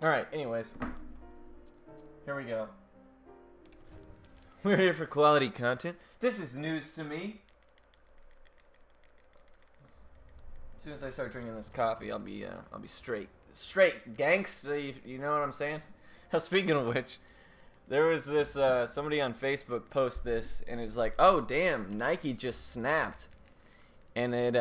Alright, anyways. Here we go. We're here for quality content. This is news to me. As soon as I start drinking this coffee, I'll be straight. Straight, gangsta, you know what I'm saying? Speaking of which, there was this, somebody on Facebook post this, and it was like, oh damn, Nike just snapped. And it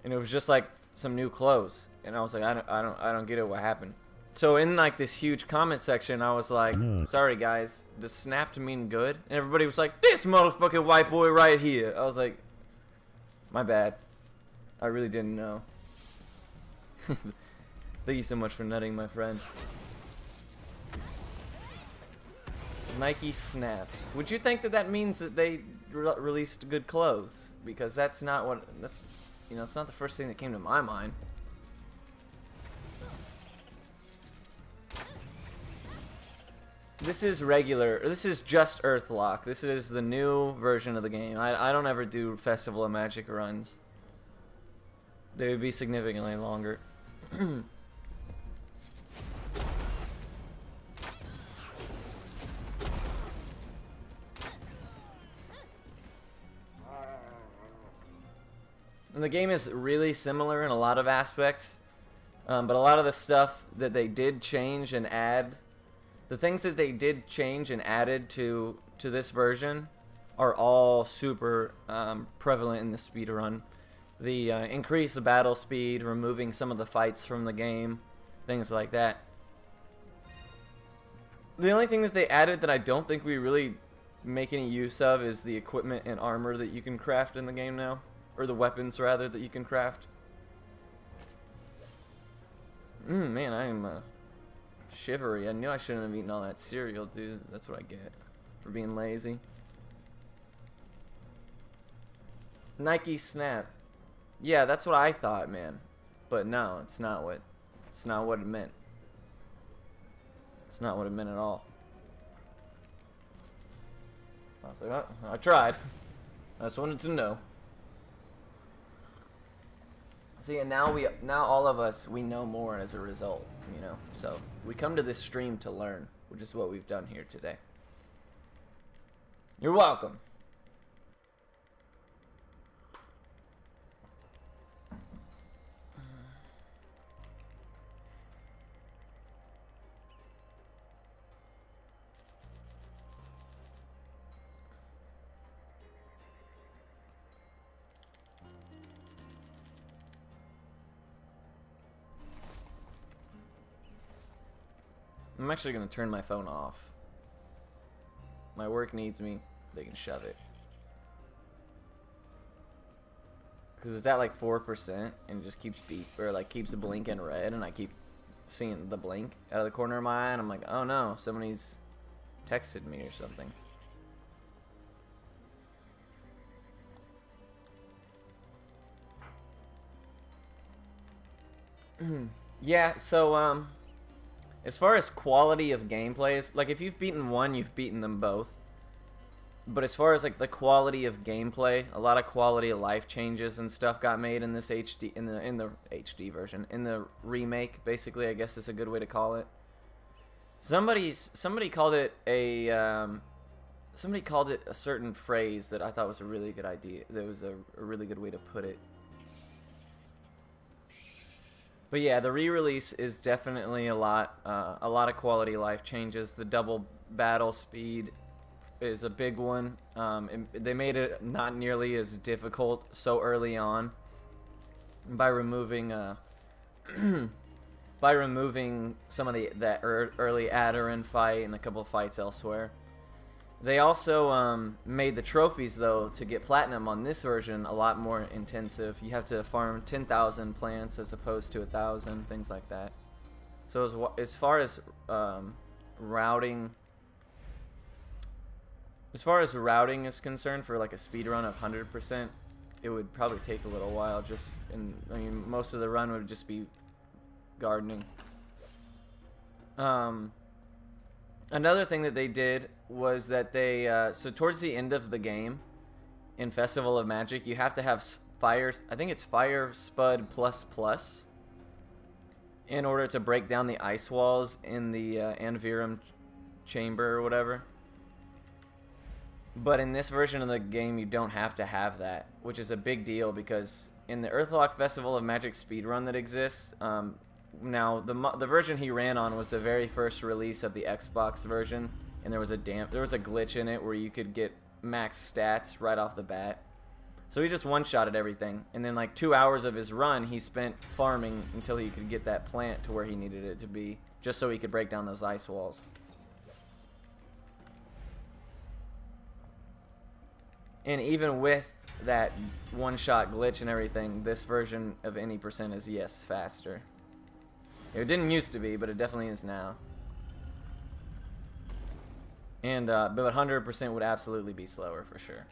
was just like some new clothes. And I was like, I don't get it, what happened? So in like this huge comment section, I was like, sorry guys, does snapped mean good? And everybody was like, this motherfucking white boy right here. I was like, my bad. I really didn't know. Thank you so much for nutting, my friend. Nike snapped. Would you think that that means that they released good clothes? Because that's not what, that's, you know, it's not the first thing that came to my mind. This is regular, this is just Earthlock. This is the new version of the game. I don't ever do Festival of Magic runs. They would be significantly longer. And the game is really similar in a lot of aspects, but a lot of the stuff that they did change and add, the things that they did change and added to this version are all super prevalent in the speedrun. The increase of battle speed, removing some of the fights from the game, things like that. The only thing that they added that I don't think we really make any use of is the equipment and armor that you can craft in the game now. Or the weapons, rather, that you can craft. Man, I am shivery. I knew I shouldn't have eaten all that cereal, dude. That's what I get for being lazy. Nike snap. Yeah, that's what I thought, man. But no, it's not what it meant. It's not what it meant at all. I was like, oh, I tried. I just wanted to know. See, and now all of us, we know more as a result, you know. So we come to this stream to learn, which is what we've done here today. You're welcome. I'm actually going to turn my phone off. My work needs me. They can shove it. Because it's at like 4% and it just keeps keeps blinking red, and I keep seeing the blink out of the corner of my eye, and I'm like, oh no, somebody's texted me or something. Yeah, so as far as quality of gameplays, like if you've beaten one, you've beaten them both. But as far as like the quality of gameplay, a lot of quality of life changes and stuff got made in this HD in the HD version, in the remake, basically, I guess is a good way to call it. Somebody called it a certain phrase that I thought was a really good idea. That was a really good way to put it. But yeah, the re-release is definitely a lot of quality of life changes. The double battle speed is a big one. They made it not nearly as difficult so early on by removing some of that early Adarin fight and a couple of fights elsewhere. They also made the trophies, though, to get platinum on this version a lot more intensive. You have to farm 10,000 plants as opposed to 1,000, things like that. So as far as routing is concerned, for like a speed run of 100%, it would probably take a little while. I mean, most of the run would just be gardening. Another thing that they did was that they, so towards the end of the game, in Festival of Magic, you have to have fire, I think it's Fire Spud ++, in order to break down the ice walls in the Anvirum chamber or whatever. But in this version of the game, you don't have to have that, which is a big deal because in the Earthlock Festival of Magic speedrun that exists, now the version he ran on was the very first release of the Xbox version, and there was a glitch in it where you could get max stats right off the bat. So he just one-shotted everything, and then like 2 hours of his run he spent farming until he could get that plant to where he needed it to be, just so he could break down those ice walls. And even with that one-shot glitch and everything, this version of any percent is, yes, faster. It didn't used to be, but it definitely is now. And but 100% would absolutely be slower for sure.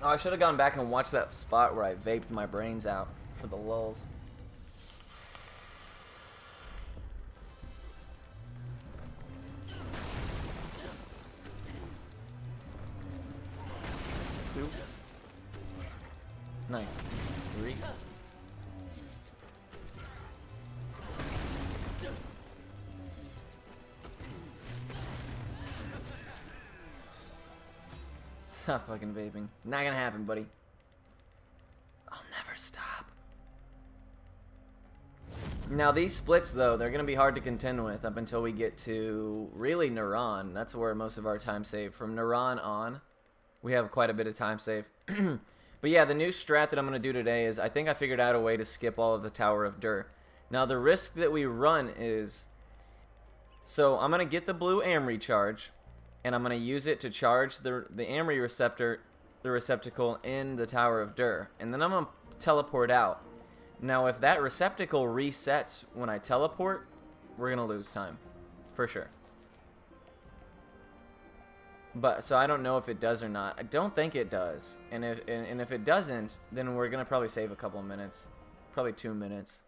Oh, I should have gone back and watched that spot where I vaped my brains out for the lulz. Two. Nice. Three. Stop fucking vaping. Not gonna happen, buddy. I'll never stop. Now these splits though, they're gonna be hard to contend with up until we get to really Naran. That's where most of our time save. From Naran on, we have quite a bit of time save. But yeah, the new strat that I'm gonna do today is I think I figured out a way to skip all of the Tower of Dhur. Now the risk that we run is, so I'm gonna get the blue Amri charge, and I'm going to use it to charge the Amri receptacle in the Tower of Dhur. And then I'm going to teleport out. Now, if that receptacle resets when I teleport, we're going to lose time. For sure. But, so I don't know if it does or not. I don't think it does. And if it doesn't, then we're going to probably save a couple of minutes. Probably 2 minutes.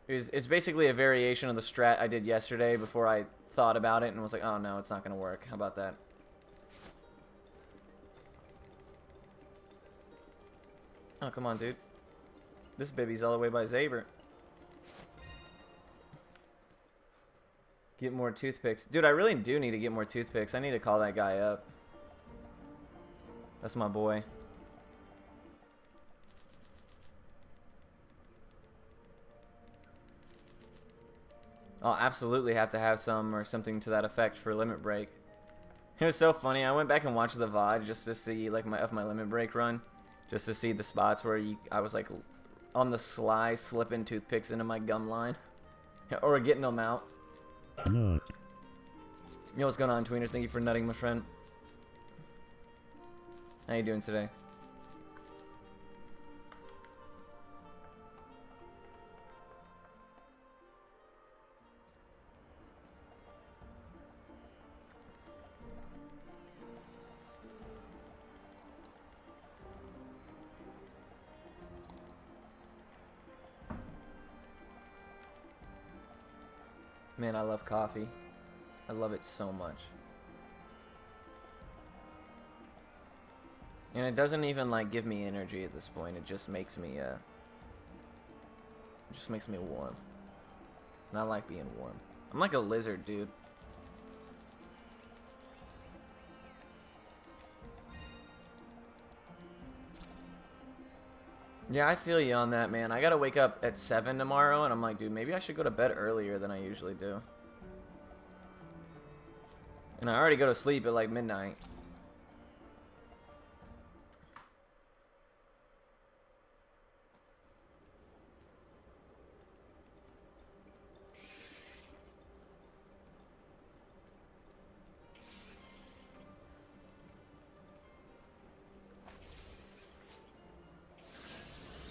It's basically a variation of the strat I did yesterday before I thought about it and was like, oh no, it's not going to work. How about that? Oh, come on, dude. This baby's all the way by Zaber. Get more toothpicks. Dude, I really do need to get more toothpicks. I need to call that guy up. That's my boy. I'll absolutely have to have some or something to that effect for Limit Break. It was so funny. I went back and watched the VOD just to see like my Limit Break run, just to see the spots where I was like on the sly slipping toothpicks into my gum line or getting them out. Yo, what's going on, Tweener? Thank you for nutting, my friend. How you doing today? Man, I love coffee. I love it so much. And it doesn't even like give me energy at this point. It just makes me warm. And I like being warm. I'm like a lizard, dude. Yeah, I feel you on that, man. I gotta wake up at 7 tomorrow, and I'm like, dude, maybe I should go to bed earlier than I usually do. And I already go to sleep at like midnight.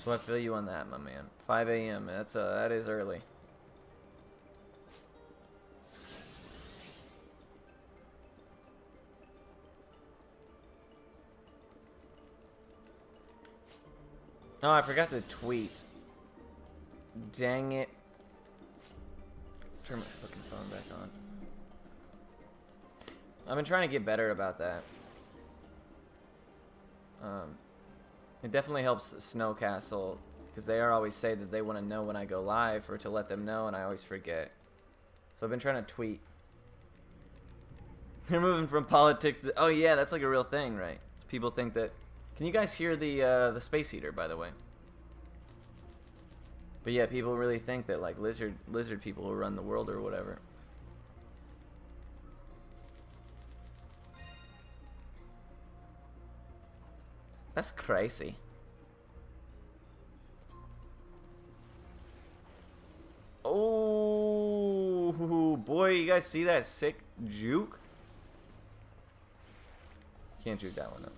So I feel you on that, my man. 5 a.m. That is early. Oh, I forgot to tweet. Dang it. Turn my fucking phone back on. I've been trying to get better about that. It definitely helps Snowcastle, because they always say that they want to know when I go live or to let them know, and I always forget. So I've been trying to tweet. You're moving from politics to, oh yeah, that's like a real thing, right? People think that. Can you guys hear the space heater, by the way? But yeah, people really think that like lizard people will run the world or whatever. That's crazy. Oh boy, you guys see that sick juke? Can't juke that one up.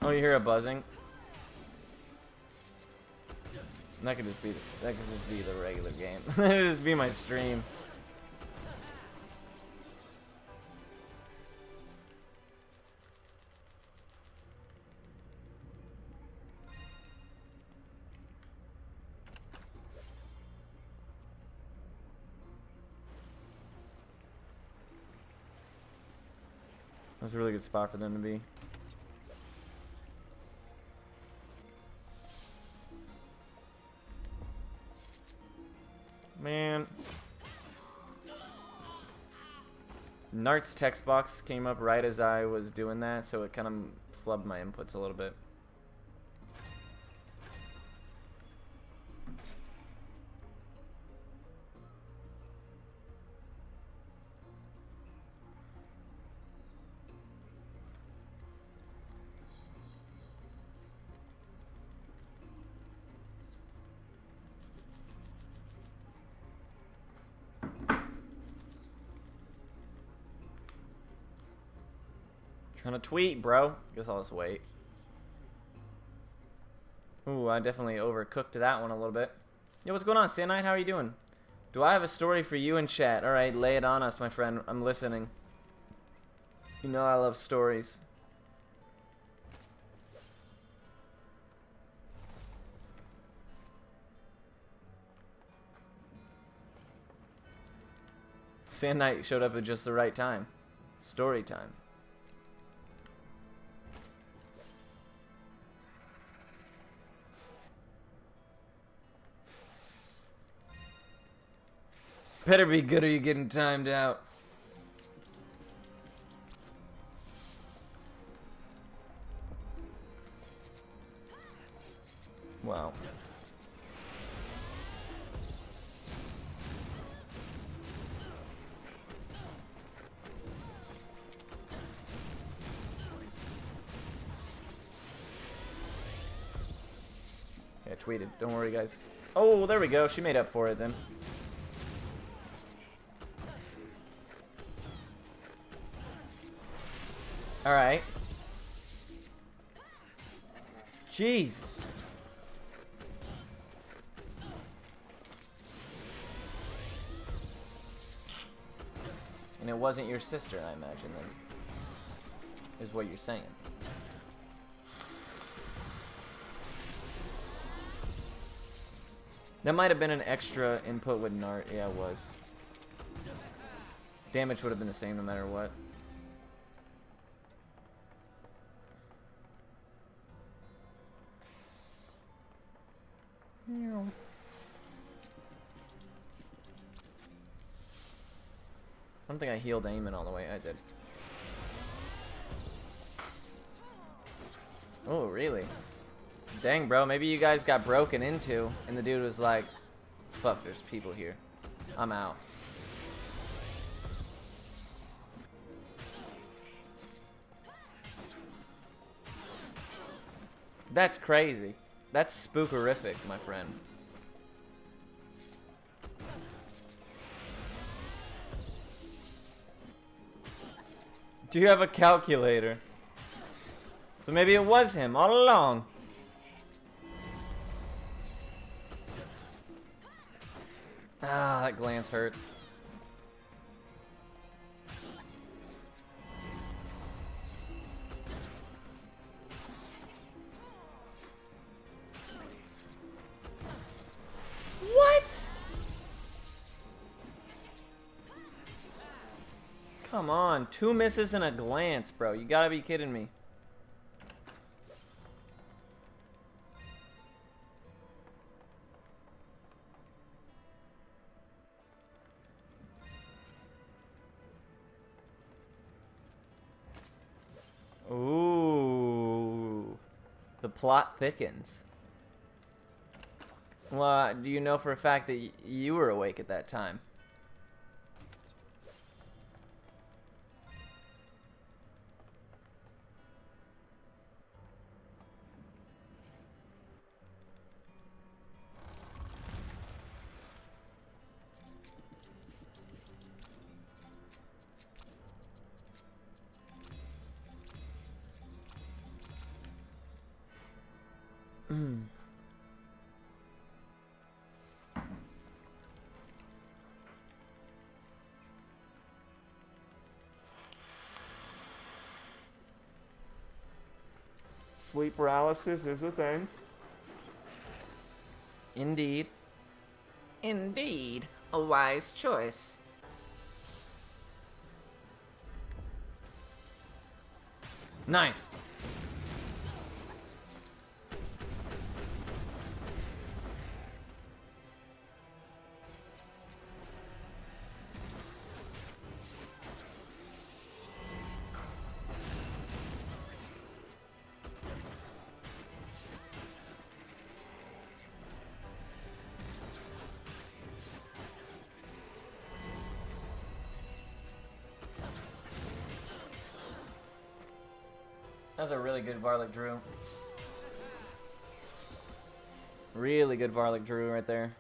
Oh, you hear a buzzing? That could just be the regular game. That could just be my stream. That's a really good spot for them to be. Man. Nart's text box came up right as I was doing that, so it kind of flubbed my inputs a little bit. Trying to tweet, bro. Guess I'll just wait. Ooh, I definitely overcooked that one a little bit. Yo, what's going on, Sand Knight? How are you doing? Do I have a story for you in chat? Alright, lay it on us, my friend. I'm listening. You know I love stories. Sand Knight showed up at just the right time. Story time. Better be good or you're getting timed out. Wow. Yeah, tweeted. Don't worry, guys. Oh, there we go. She made up for it then. Alright. Jesus. And it wasn't your sister, I imagine, then. Is what you're saying. That might have been an extra input with Nart. Yeah, it was. Damage would have been the same no matter what. I don't think I healed Eamon all the way. I did. Oh, really? Dang, bro. Maybe you guys got broken into, and the dude was like, fuck, there's people here. I'm out. That's crazy. That's spookerific, my friend. Do you have a calculator? So maybe it was him all along. Ah, that glance hurts. What? Come on, 2 misses and a glance, bro. You gotta be kidding me. Ooh. The plot thickens. Well, do you know for a fact that you were awake at that time? Sleep paralysis is a thing. Indeed. Indeed. A wise choice. Nice. That was a really good Varlic Drew. Really good Varlic Drew right there.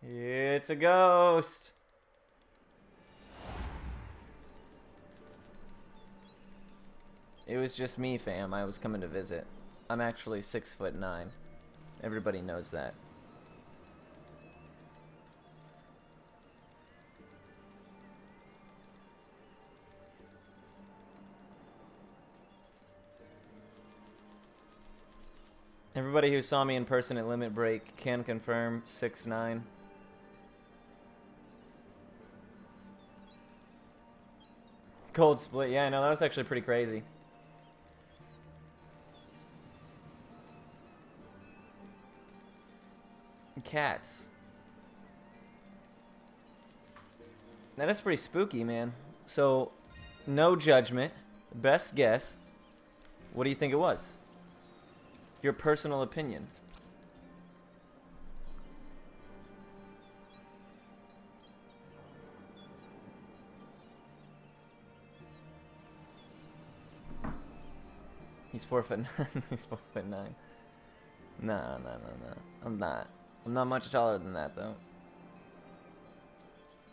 It's a ghost. It was just me, fam. I was coming to visit. I'm actually 6'9". Everybody knows that. Everybody who saw me in person at Limit Break can confirm 6'9". Cold split. Yeah, no, that was actually pretty crazy. Cats. That is pretty spooky, man. So, no judgment. Best guess. What do you think it was? Your personal opinion. He's 4'9". He's 4'9". No. I'm not. I'm not much taller than that, though.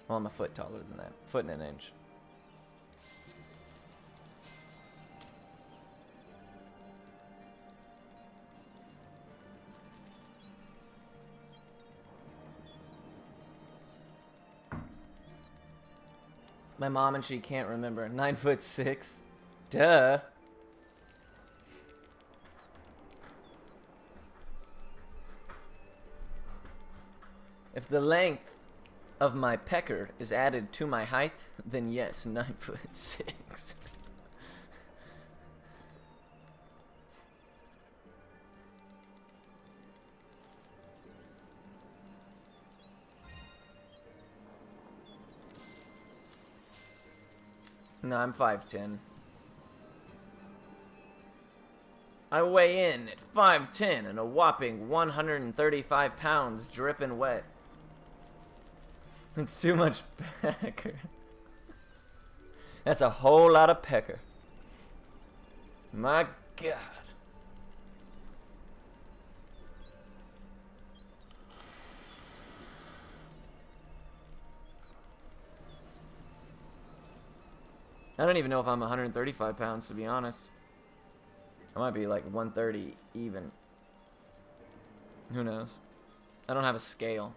Well, I'm a foot taller than that. Foot and an inch. My mom and she can't remember. 9'6". Duh. If the length of my pecker is added to my height, then yes, 9'6". No, I'm 5'10". I weigh in at 5'10" and a whopping 135 pounds dripping wet. It's too much pecker. That's a whole lot of pecker. My God. I don't even know if I'm 135 pounds, to be honest. I might be like 130 even. Who knows? I don't have a scale.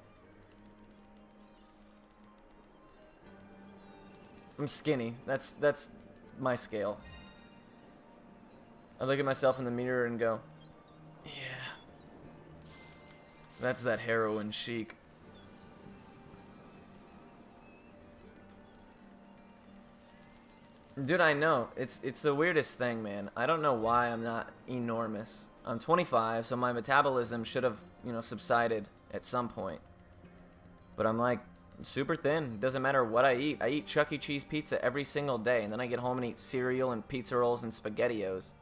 I'm skinny. That's my scale. I look at myself in the mirror and go, yeah. That's that heroin chic. Dude, I know. It's the weirdest thing, man. I don't know why I'm not enormous. I'm 25, so my metabolism should have, subsided at some point. But I'm like super thin. Doesn't matter what I eat. I eat Chuck E. Cheese pizza every single day, and then I get home and eat cereal and pizza rolls and SpaghettiOs.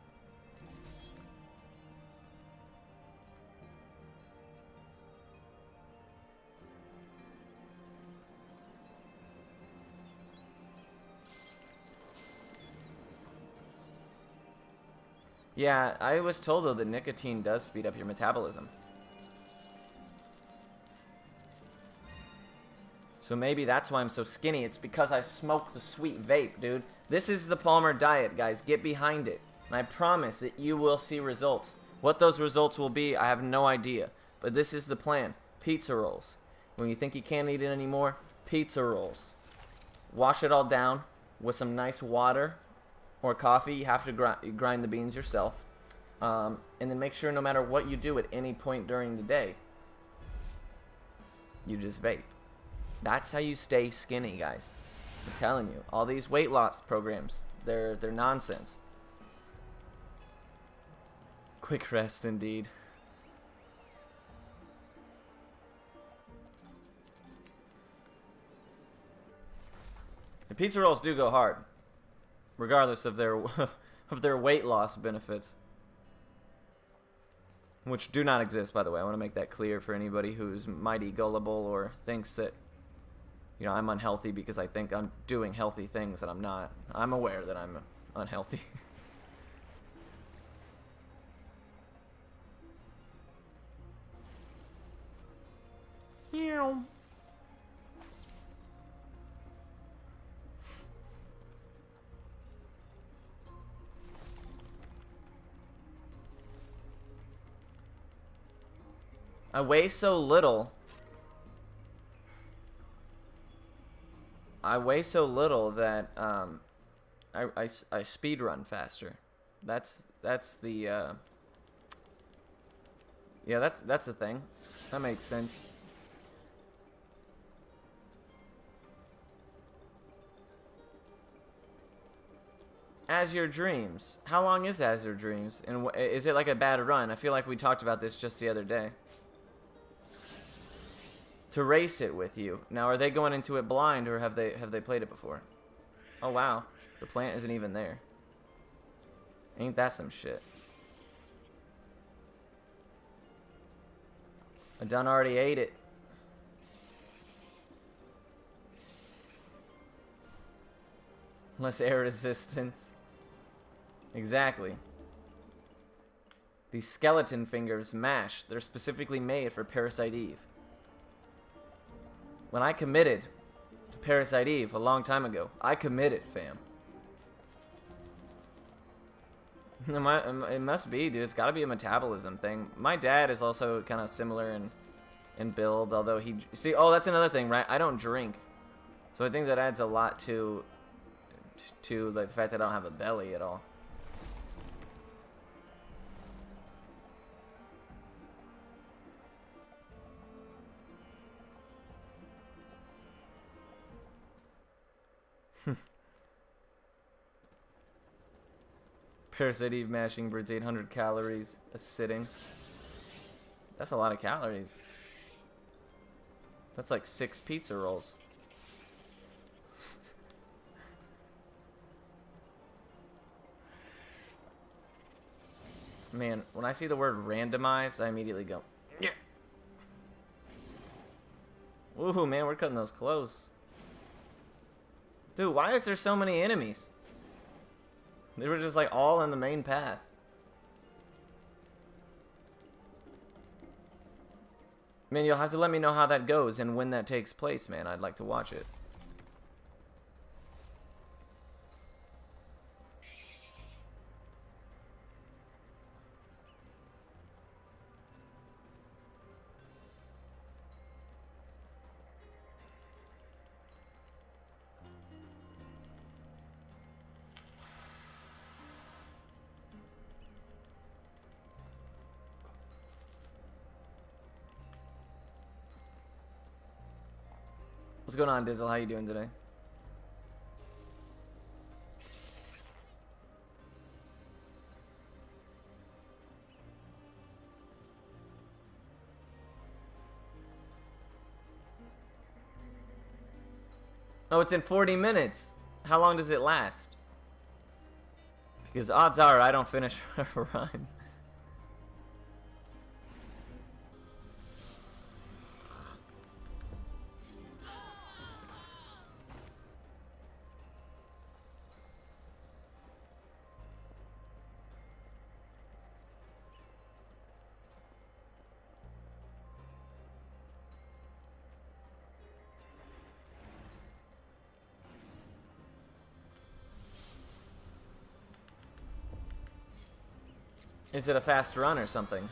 Yeah, I was told though that nicotine does speed up your metabolism. So maybe that's why I'm so skinny. It's because I smoke the sweet vape, dude. This is the Palmer diet, guys. Get behind it. And I promise that you will see results. What those results will be, I have no idea. But this is the plan. Pizza rolls. When you think you can't eat it anymore, pizza rolls. Wash it all down with some nice water or coffee. You have to grind the beans yourself. And then make sure no matter what you do at any point during the day, you just vape. That's how you stay skinny, guys. I'm telling you. All these weight loss programs, they're nonsense. Quick rest indeed. The pizza rolls do go hard, regardless of their of their weight loss benefits, which do not exist, by the way. I want to make that clear for anybody who's mighty gullible or thinks that, I'm unhealthy because I think I'm doing healthy things and I'm not. I'm aware that I'm unhealthy. Yeah. I weigh so little. That I speed run faster. That's the yeah, that's a thing. That makes sense. As Your Dreams. How long is As Your Dreams? And is it like a bad run? I feel like we talked about this just the other day. To race it with you. Now, are they going into it blind, or have they played it before? Oh wow, the plant isn't even there. Ain't that some shit? I done already ate it. Less air resistance. Exactly. These skeleton fingers mash. They're specifically made for Parasite Eve. When I committed to Parasite Eve a long time ago, I committed, fam. It must be, dude. It's got to be a metabolism thing. My dad is also kind of similar in build, although he... See, oh, that's another thing, right? I don't drink. So I think that adds a lot to like, the fact that I don't have a belly at all. Parasite Eve mashing burns 800 calories a sitting. That's a lot of calories. That's like 6 pizza rolls. Man, when I see the word randomized, I immediately go, yeah. Woohoo, man, we're cutting those close. Dude, why is there so many enemies? They were just like all in the main path. Man, you'll have to let me know how that goes and when that takes place, man. I'd like to watch it. What's going on, Dizzle? How you doing today? Oh, it's in 40 minutes. How long does it last? Because odds are I don't finish a run. Is it a fast run or something?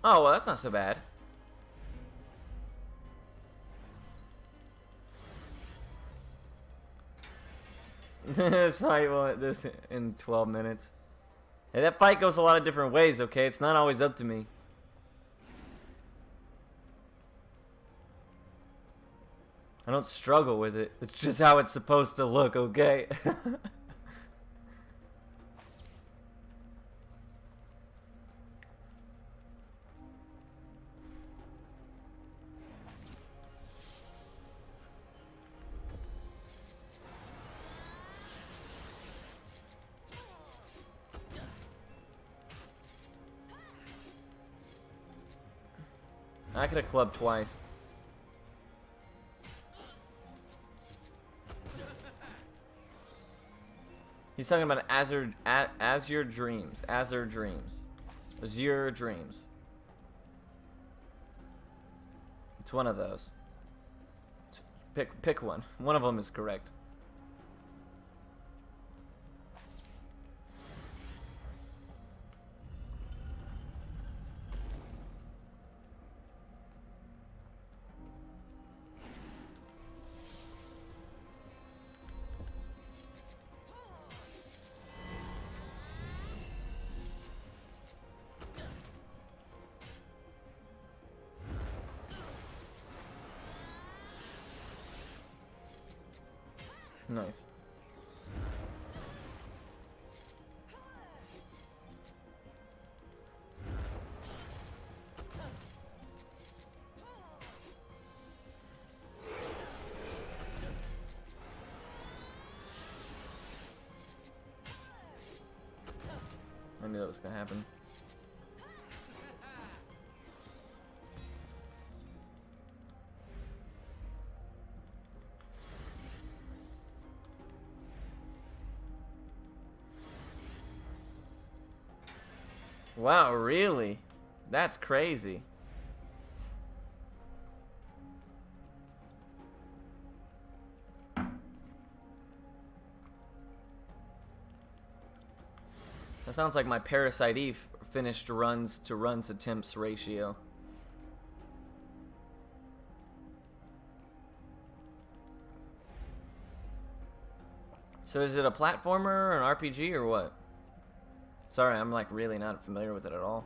Oh, well, that's not so bad. This fight will end this in 12 minutes. Hey, that fight goes a lot of different ways, okay? It's not always up to me. I don't struggle with it. It's just how it's supposed to look, okay? I could have clubbed twice. He's talking about Azure Dreams. Azure Dreams. Azure Dreams. It's one of those. Pick one. One of them is correct. Nice. I knew that was gonna happen. Wow, really? That's crazy. That sounds like my Parasite Eve finished runs to runs attempts ratio. So is it a platformer or an RPG or what? Sorry, I'm like really not familiar with it at all.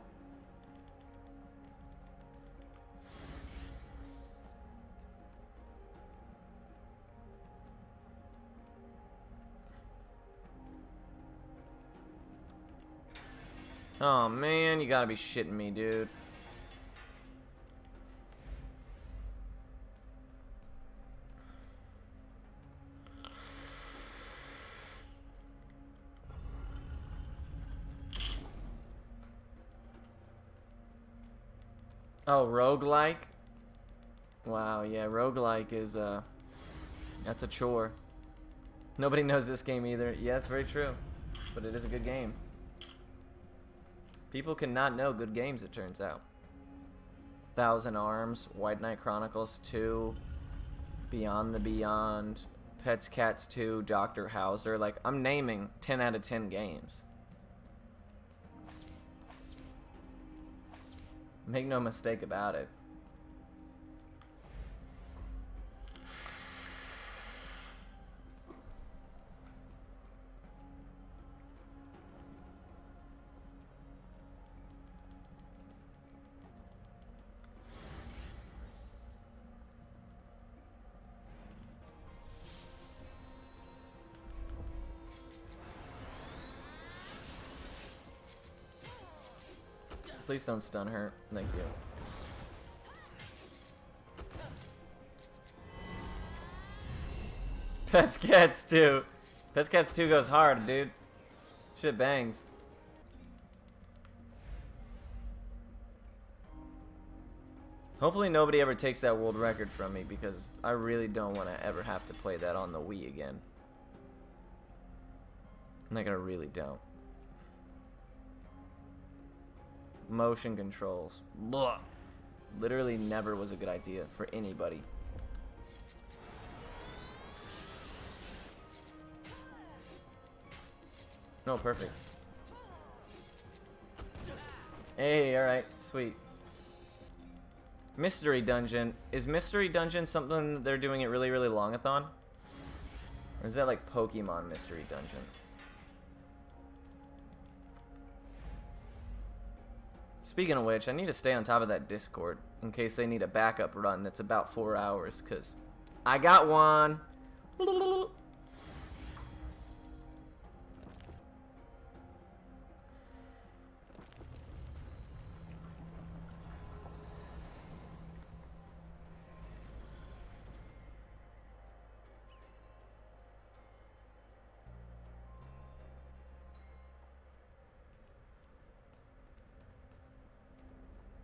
Oh man, you gotta be shitting me, dude. Oh, roguelike? Wow, yeah, roguelike is, that's a chore. Nobody knows this game either. Yeah, it's very true. But it is a good game. People cannot know good games, it turns out. Thousand Arms, White Knight Chronicles 2, Beyond the Beyond, Pets Cats 2, Dr. Hauser. Like, I'm naming 10 out of 10 games. Make no mistake about it. Please don't stun her. Thank you. Pets Cats 2. Pets Cats 2 goes hard, dude. Shit bangs. Hopefully nobody ever takes that world record from me because I really don't want to ever have to play that on the Wii again. Like, I really don't. Motion controls. Blah. Literally never was a good idea for anybody. No, perfect. Hey, alright, sweet. Mystery Dungeon. Is Mystery Dungeon something they're doing it really, really long-a-thon? Or is that like Pokemon Mystery Dungeon? Speaking of which, I need to stay on top of that Discord in case they need a backup run that's about 4 hours, because I got one.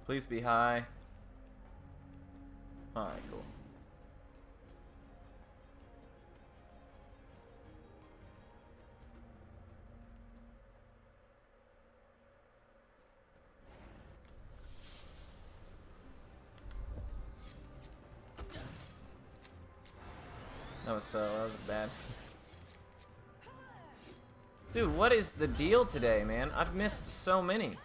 Please be high. Alright, cool. That was bad. Dude, what is the deal today, man? I've missed so many.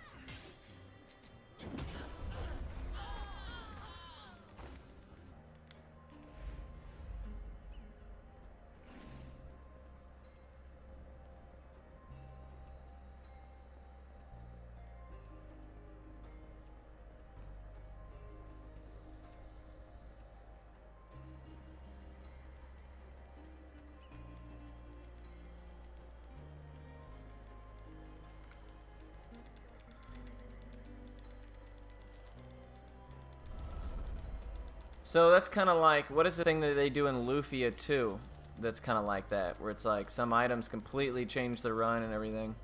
So that's kind of like, what is the thing that they do in Lufia 2 that's kind of like that, where it's like some items completely change the run and everything?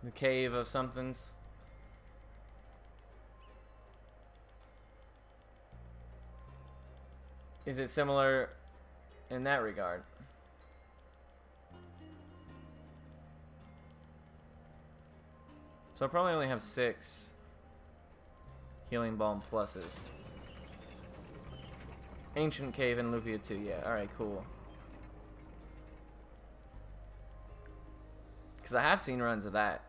The Cave of Somethings. Is it similar in that regard? So I probably only have 6 healing balm pluses. Ancient Cave in Lufia 2, yeah. Alright, cool. Because I have seen runs of that.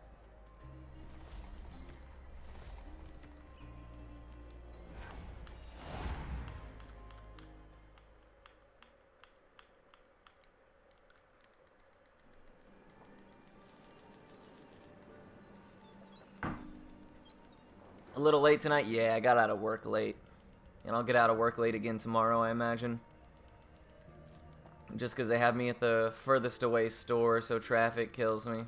A little late tonight? Yeah, I got out of work late. And I'll get out of work late again tomorrow, I imagine. just because they have me at the furthest away store, so traffic kills me.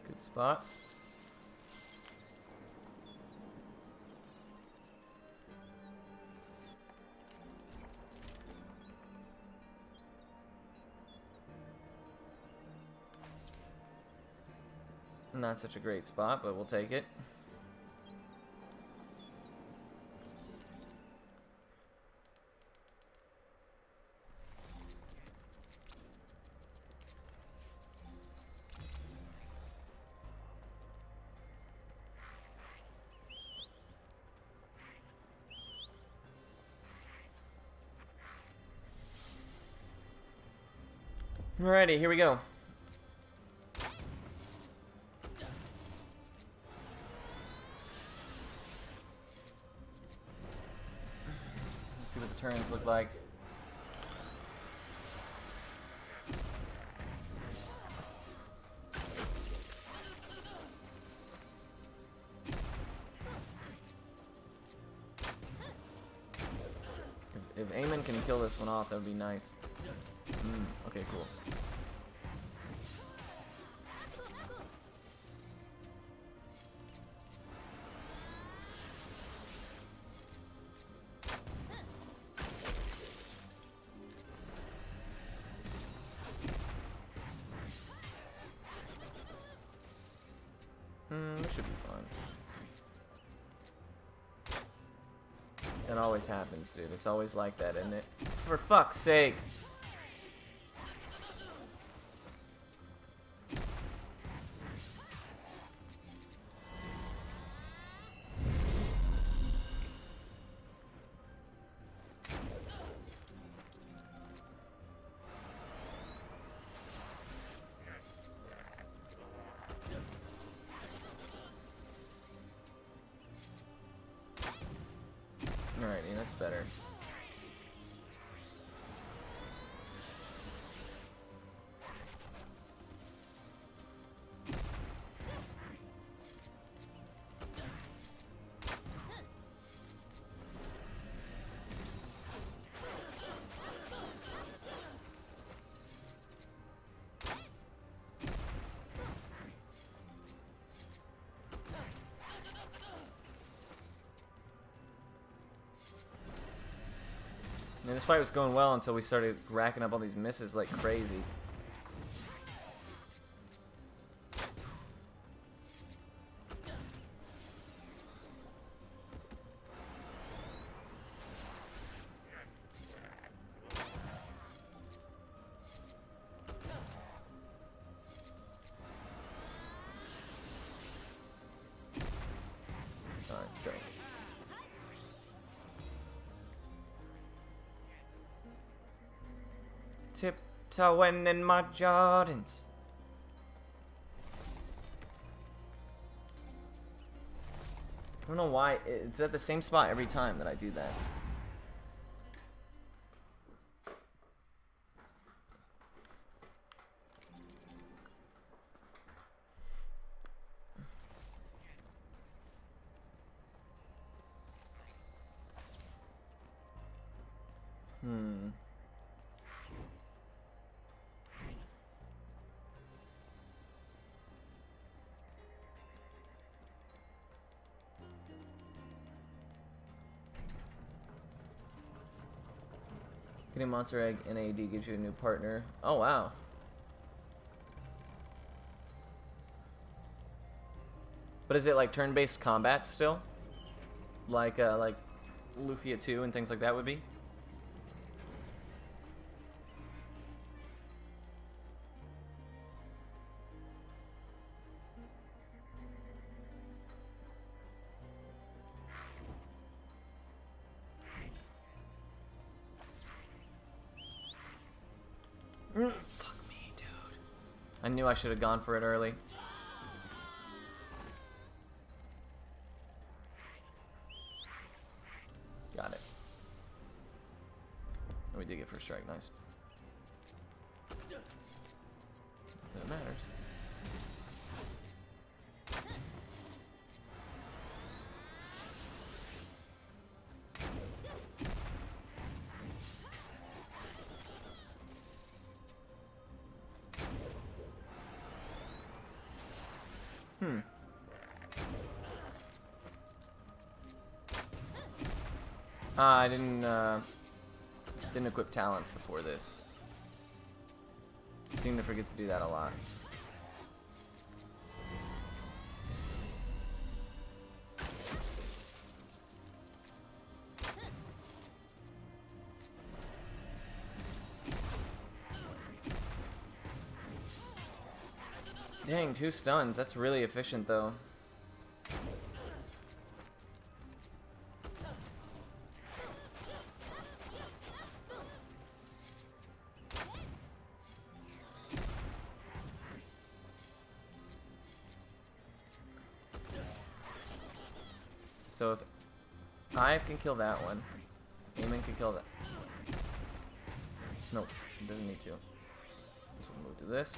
Good spot. Not such a great spot, but we'll take it. Alrighty, here we go. Let's see what the turns look like. If Eamon can kill this one off, that would be nice. Okay, cool. This should be fun. It always happens, dude. It's always like that, isn't it? For fuck's sake! Alrighty, that's better. Man, this fight was going well until we started racking up all these misses like crazy. Alright, go. Tiptoeing in my Jordans. I don't know why it's at the same spot every time that I do that. Getting Monster Egg in AD gives you a new partner. Oh wow. But is it like turn-based combat still? Like Lufia 2 and things like that would be? Fuck me, dude. I knew I should have gone for it early. We did get first strike. Nice. That matters. I didn't equip talents before this. I seem to forget to do that a lot. Dang, 2 stuns. That's really efficient though. So if I can kill that one, Eamon can kill that. Nope, it doesn't need to. So we'll move to this.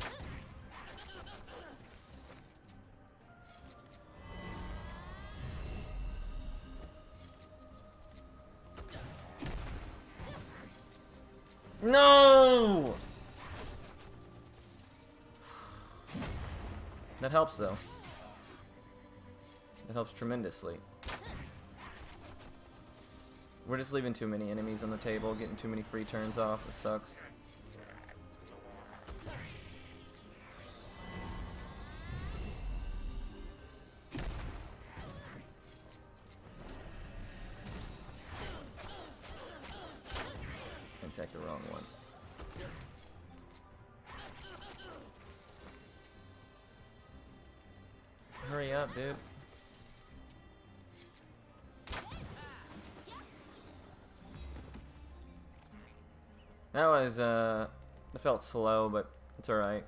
No! That helps though. That helps tremendously. We're just leaving too many enemies on the table, getting too many free turns off. It sucks. Attack the wrong one. Hurry up, dude. That was, it felt slow, but it's alright.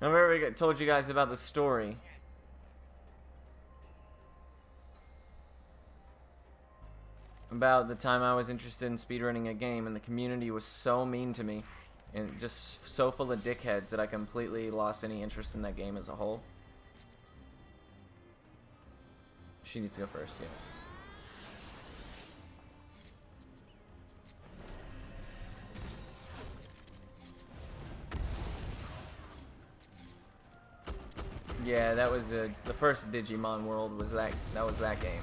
Remember I told you guys about the story. About the time I was interested in speedrunning a game and the community was so mean to me and just so full of dickheads that I completely lost any interest in that game as a whole. She needs to go first, yeah. Yeah, that was the first Digimon World was that was that game.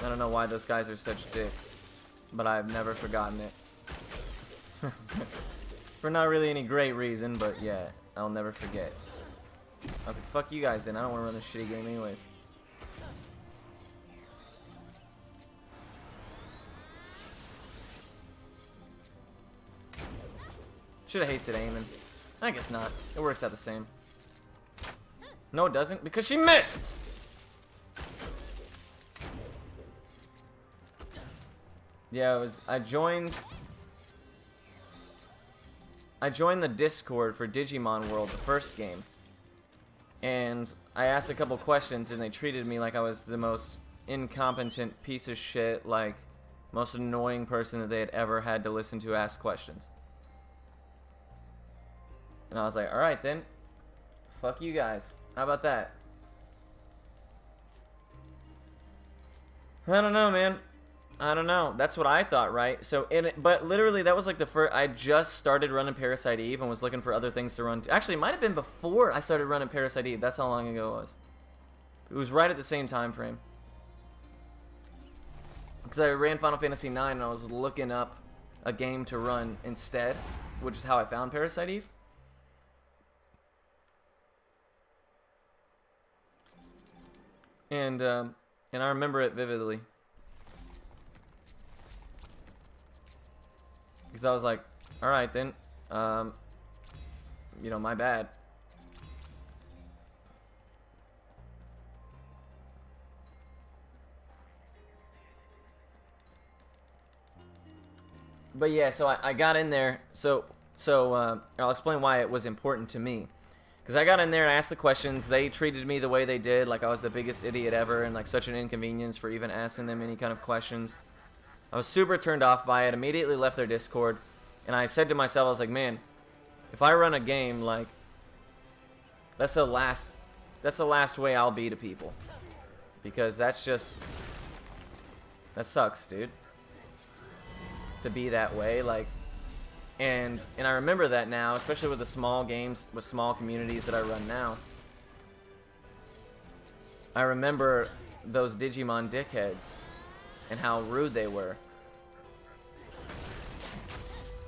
I don't know why those guys are such dicks, but I've never forgotten it. For not really any great reason, but yeah, I'll never forget. I was like, fuck you guys then, I don't want to run this shitty game anyways. Should have hasted Eamon. I guess not. It works out the same. No, it doesn't, because she missed! Yeah, it was. I joined the Discord for Digimon World, the first game. And I asked a couple questions, and they treated me like I was the most incompetent piece of shit, like, most annoying person that they had ever had to listen to ask questions. And I was like, alright then. Fuck you guys. How about that? I don't know, man. I don't know. That's what I thought, right? So, but literally, that was like the first. I just started running Parasite Eve and was looking for other things to run. Actually, it might have been before I started running Parasite Eve. That's how long ago it was. It was right at the same time frame. Because I ran Final Fantasy IX and I was looking up a game to run instead, which is how I found Parasite Eve. And And I remember it vividly. Because I was like, alright then. You know, my bad. But yeah, so I got in there. So I'll explain why it was important to me. Because I got in there and asked the questions. They treated me the way they did, like I was the biggest idiot ever and like such an inconvenience for even asking them any kind of questions. I was super turned off by it, immediately left their Discord. And I said to myself, I was like, man, if I run a game, like, that's the last way I'll be to people. Because that's just, that sucks, dude. To be that way, like, and I remember that now, especially with the small games, with small communities that I run now. I remember those Digimon dickheads and how rude they were.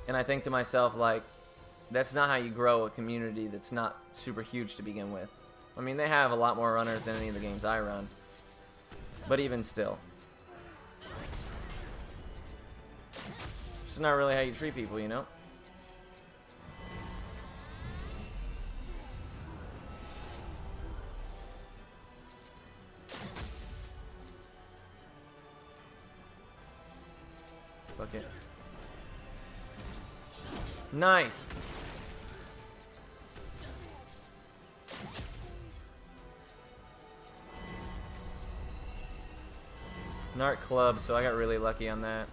And I think to myself, like, that's not how you grow a community that's not super huge to begin with. I mean, they have a lot more runners than any of the games I run. But even still. It's not really how you treat people, you know? Fuck it. Nice! Narc Club, so I got really lucky on that.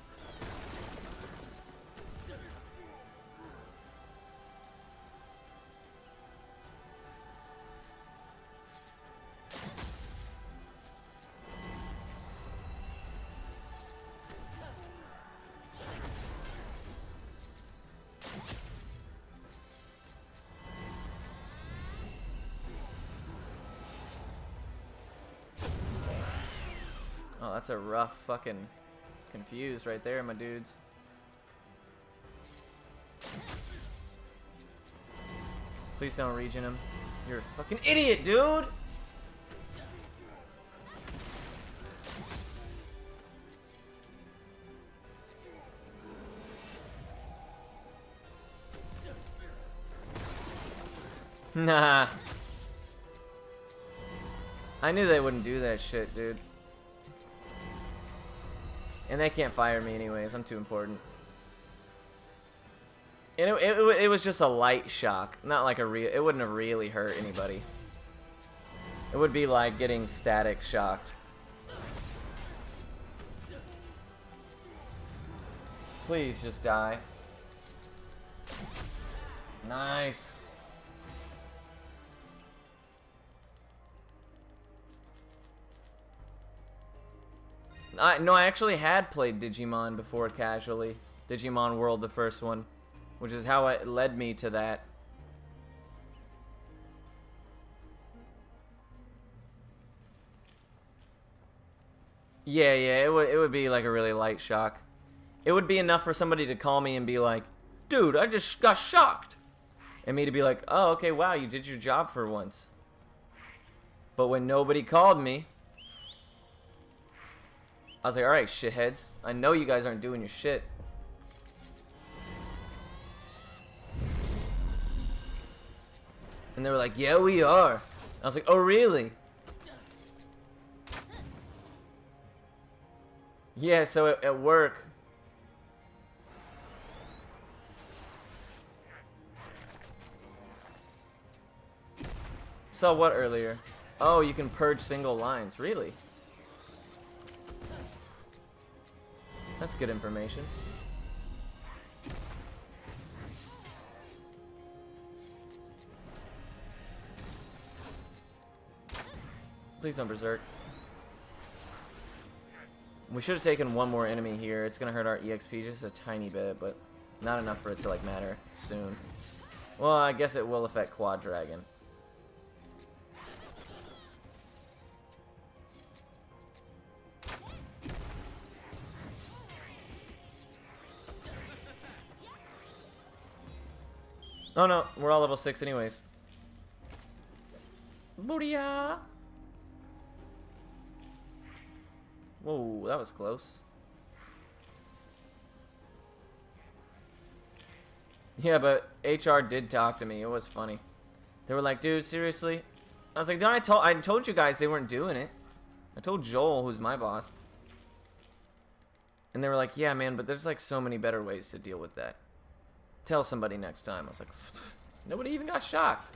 Oh, that's a rough fucking confused right there, my dudes. Please don't regen him. You're a fucking idiot, dude! Nah. I knew they wouldn't do that shit, dude. And they can't fire me anyways, I'm too important. And it was just a light shock, not like a real, it wouldn't have really hurt anybody. It would be like getting static shocked. Please just die. Nice. No, I actually had played Digimon before casually. Digimon World, the first one. Which is how it led me to that. Yeah, it would be like a really light shock. It would be enough for somebody to call me and be like, dude, I just got shocked. And me to be like, oh, okay, wow, you did your job for once. But when nobody called me, I was like, alright, shitheads. I know you guys aren't doing your shit. And they were like, yeah, we are. I was like, oh, really? Yeah, so at work. Saw what earlier? Oh, you can purge single lines. Really? That's good information. Please don't berserk. We should have taken one more enemy here. It's gonna hurt our EXP just a tiny bit, but not enough for it to like matter soon. Well, I guess it will affect Quad Dragon. Oh no, we're all level 6 anyways. Booyah! Whoa, that was close. Yeah, but HR did talk to me. It was funny. They were like, dude, seriously? I was like, no, I told you guys they weren't doing it. I told Joel, who's my boss. And they were like, yeah, man, but there's like so many better ways to deal with that. Tell somebody next time. I was like, nobody even got shocked.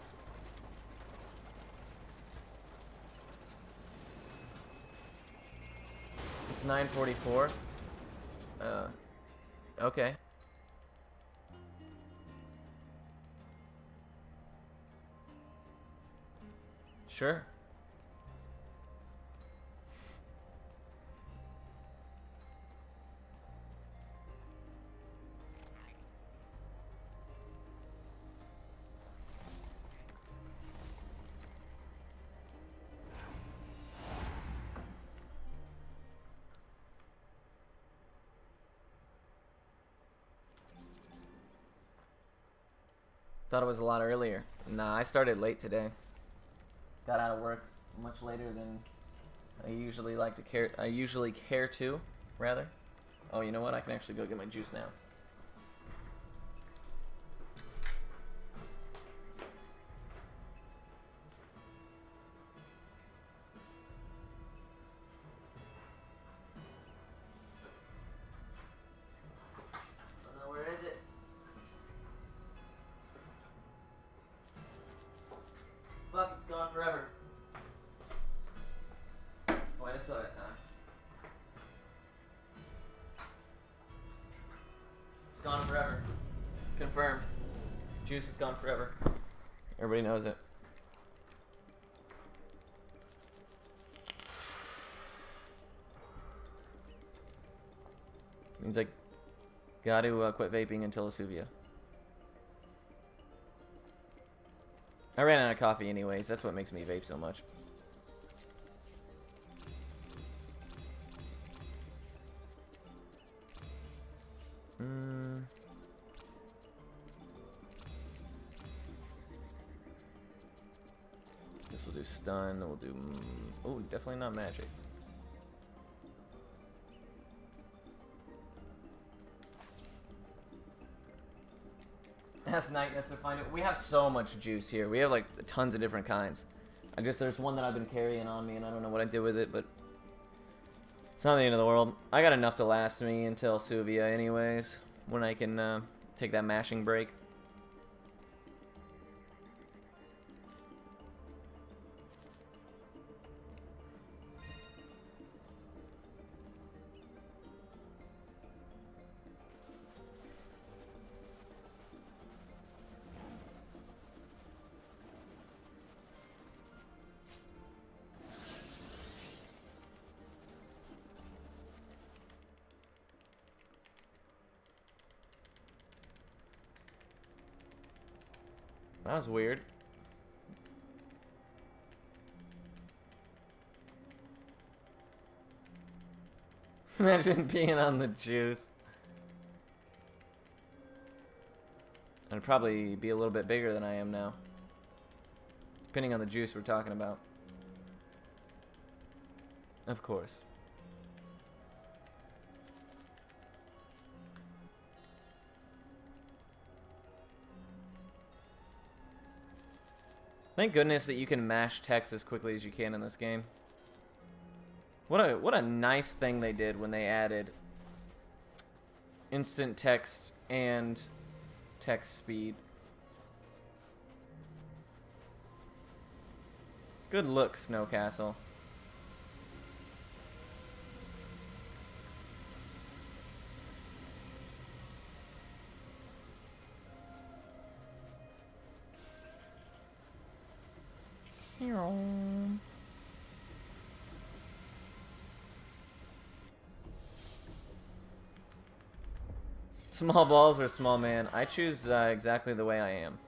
It's 9:44. Okay. Sure. Thought it was a lot earlier. Nah, I started late today. Got out of work much later than I usually care to, rather. Oh, you know what? I can actually go get my juice now. Oh, no, where is it? Fuck, it's gone forever. Boy, I still have time. It's gone forever. Confirmed. Juice is gone forever. Everybody knows it. Means I gotta quit vaping until Asuvia. I ran out of coffee anyways. That's what makes me vape so much. This will do stun. We'll do. Oh, definitely not magic. That's nightness to find it. We have so much juice here. We have like tons of different kinds. I guess there's one that I've been carrying on me and I don't know what I did with it, but it's not the end of the world. I got enough to last me until Suvia anyways, when I can take that mashing break. That was weird. Imagine being on the juice. I'd probably be a little bit bigger than I am now. Depending on the juice we're talking about. Of course. Thank goodness that you can mash text as quickly as you can in this game. What a nice thing they did when they added instant text and text speed. Good look, Snowcastle. Small balls or small man? I choose exactly the way I am.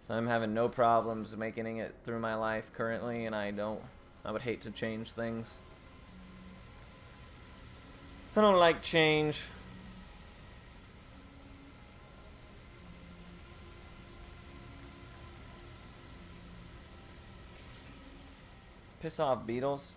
So I'm having no problems making it through my life currently, and I would hate to change things. I don't like change. Piss off, Beatles.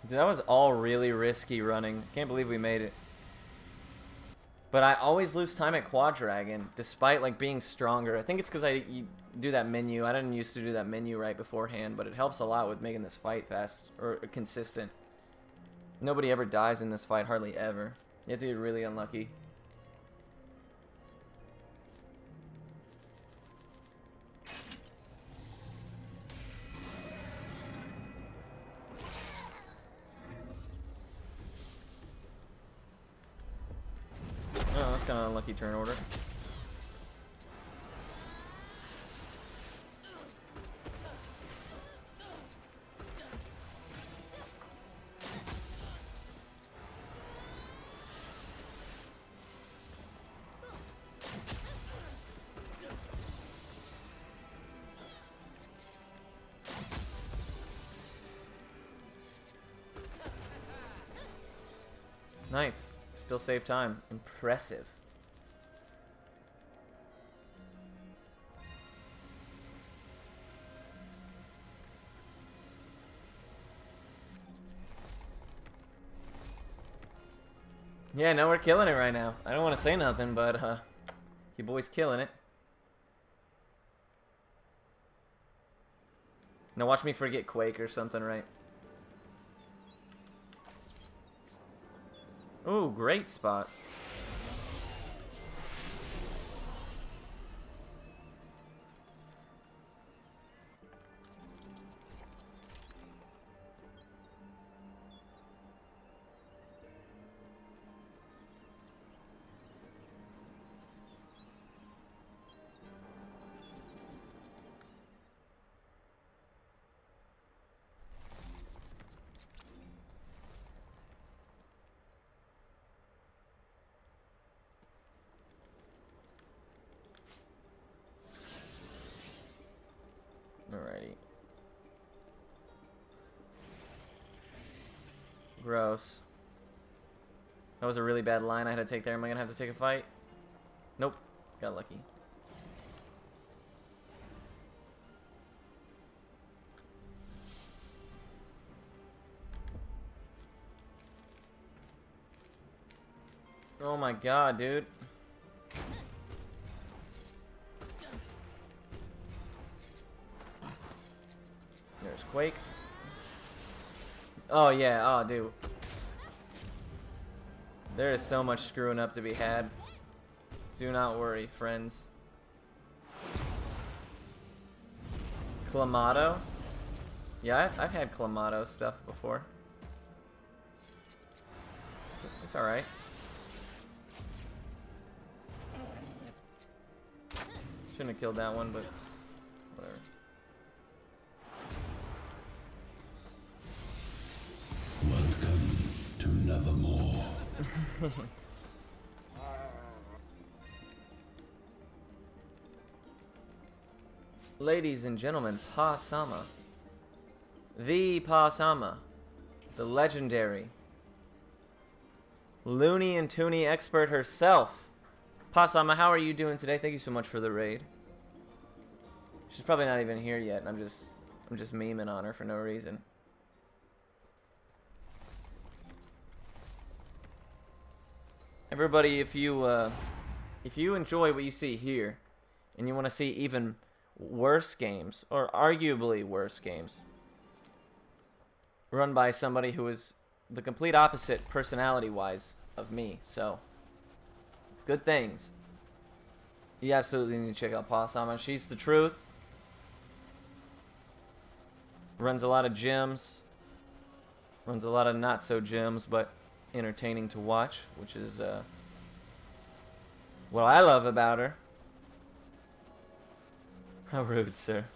Dude, that was all really risky running. Can't believe we made it. But I always lose time at Quad Dragon, despite like being stronger. I think it's because you do that menu. I didn't used to do that menu right beforehand, but it helps a lot with making this fight fast or consistent. Nobody ever dies in this fight, hardly ever. You have to get really unlucky. Oh, that's kind of unlucky turn order. Nice. Still save time. Impressive. Yeah, no, we're killing it right now. I don't want to say nothing, but you boys killing it. Now watch me forget Quake or something, right? Ooh, great spot. Alrighty. Gross. That was a really bad line I had to take there. Am I gonna have to take a fight? Nope. Got lucky. Oh my god, dude. There's Quake. Oh yeah, oh dude. There is so much screwing up to be had. Do not worry, friends. Clamato? Yeah, I've had Clamato stuff before. It's alright. Shouldn't have killed that one, but whatever. Welcome to Nevermore. Ladies and gentlemen, Pa-sama. The Pa-sama. The legendary Looney and Tooney expert herself. Pa-sama, how are you doing today? Thank you so much for the raid. She's probably not even here yet, and I'm just memeing on her for no reason. Everybody, if you enjoy what you see here, and you want to see even worse games, or arguably worse games, run by somebody who is the complete opposite personality-wise of me, so good things. You absolutely need to check out Pa-sama. She's the truth. Runs a lot of gyms. Runs a lot of not-so gyms, but entertaining to watch, which is what I love about her. How rude, sir.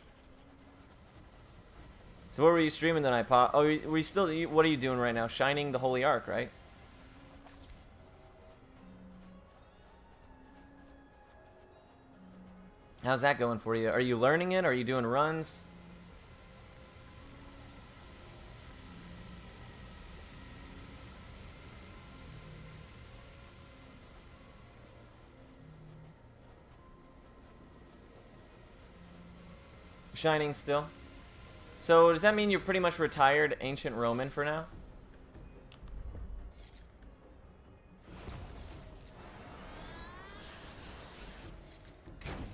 So what were you streaming tonight, Pa? Oh, were you still? What are you doing right now? Shining the Holy Ark, right? How's that going for you? Are you learning it? Are you doing runs? Shining still? So does that mean you're pretty much retired ancient Roman for now?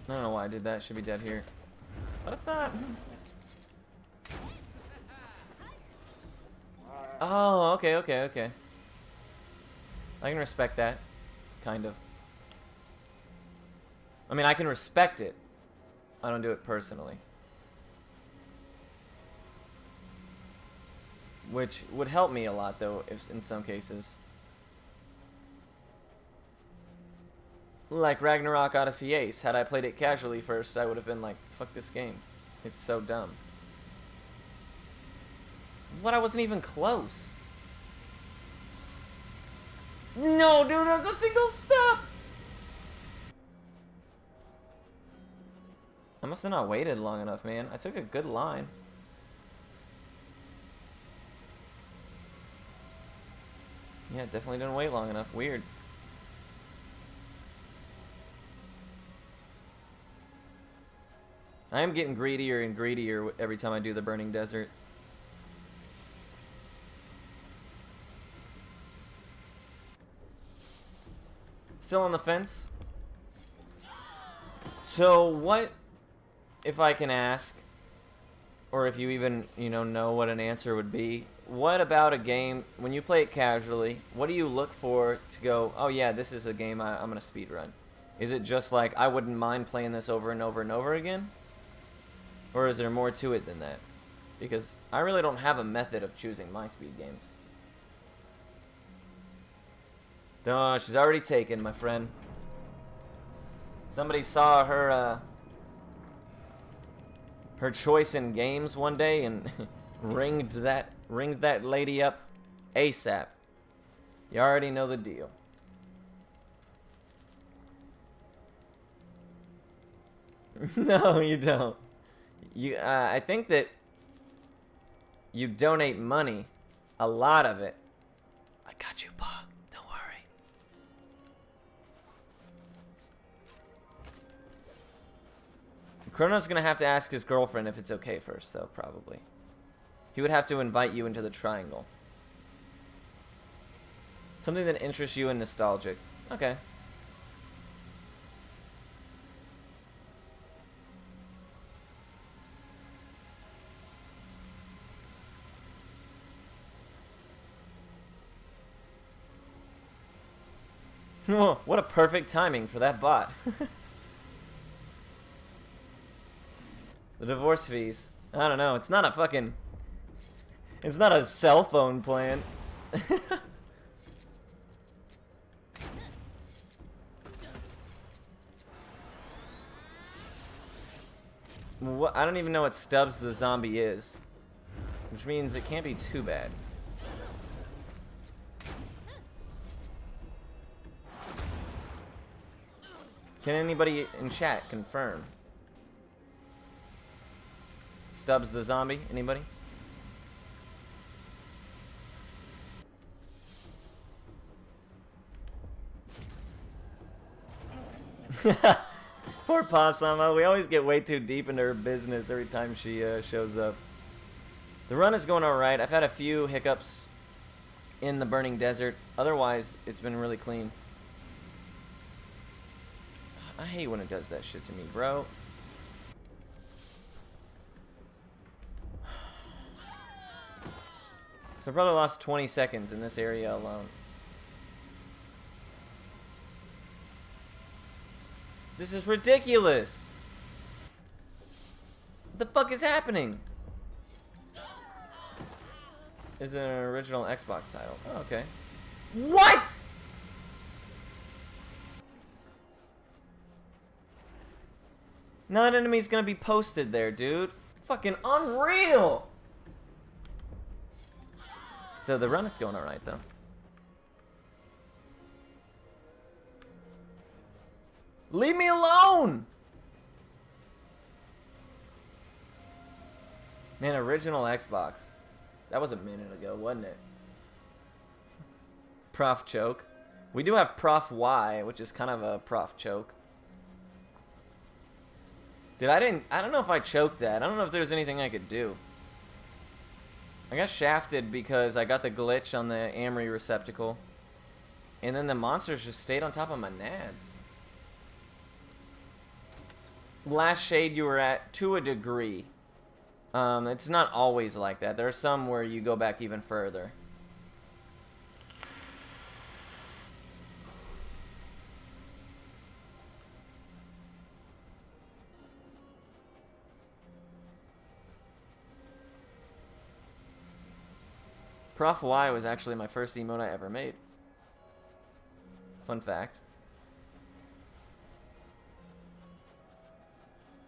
I don't know why I did that. Should be dead here. But it's not. Oh, okay, okay, okay. I can respect that. Kind of. I mean, I can respect it. I don't do it personally. Which would help me a lot, though, if in some cases. Like Ragnarok Odyssey Ace. Had I played it casually first, I would have been like, fuck this game. It's so dumb. What? I wasn't even close. No, dude, that's a single step! I must have not waited long enough, man. I took a good line. Yeah, definitely didn't wait long enough. Weird. I am getting greedier and greedier every time I do the Burning Desert. Still on the fence? So what, if I can ask, or if you even, know what an answer would be, what about a game, when you play it casually, what do you look for to go, oh yeah, this is a game I'm going to speedrun? Is it just like, I wouldn't mind playing this over and over and over again? Or is there more to it than that? Because I really don't have a method of choosing my speed games. Oh, she's already taken, my friend. Somebody saw her her choice in games one day and ringed that lady up ASAP. You already know the deal. No, you don't. I think that you donate money, a lot of it. I got you, Pa. Don't worry. Chrono's gonna have to ask his girlfriend if it's okay first, though, probably. He would have to invite you into the triangle. Something that interests you and nostalgic. Okay. Oh, what a perfect timing for that bot. The divorce fees. I don't know. It's not a fucking... It's not a cell phone plan. What? I don't even know what Stubbs the zombie is. Which means it can't be too bad. Can anybody in chat confirm? Stubbs the zombie? Anybody? Poor Pasama. We always get way too deep into her business every time she shows up. The run is going alright. I've had a few hiccups in the Burning Desert. Otherwise, it's been really clean. I hate when it does that shit to me, bro. So I probably lost 20 seconds in this area alone. This is ridiculous. What the fuck is happening? Is it an original Xbox title? Oh, okay. What? Now that enemy's gonna be posted there, dude. Fucking unreal! So the run is going alright, though. Leave me alone! Man, original Xbox. That was a minute ago, wasn't it? Prof choke. We do have Prof Y, which is kind of a prof choke. I don't know if I choked that. I don't know if there's anything I could do. I got shafted because I got the glitch on the Amory receptacle. And then the monsters just stayed on top of my nads. last shade you were at to a degree. It's not always like that. There are some where you go back even further. Prof Y was actually my first emote I ever made. Fun fact.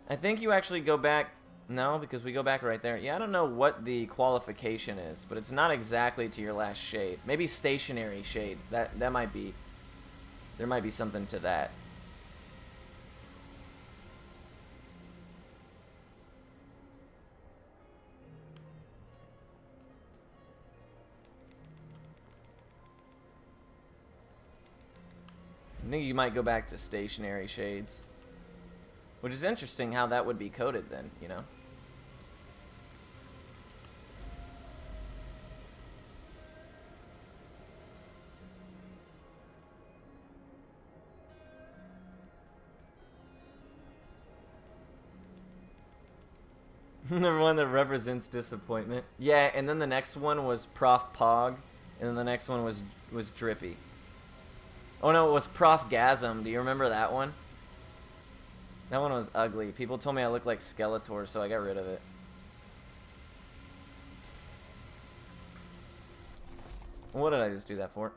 I think you actually go back... No, because we go back right there. Yeah, I don't know what the qualification is, but it's not exactly to your last shade. Maybe stationary shade. That might be... There might be something to that. I think you might go back to stationary shades. Which is interesting how that would be coded then, you know? The one that represents disappointment. Yeah, and then the next one was Prof Pog, and then the next one was Drippy. Oh no, it was Prof Gasm. Do you remember that one? That one was ugly. People told me I looked like Skeletor, so I got rid of it. What did I just do that for?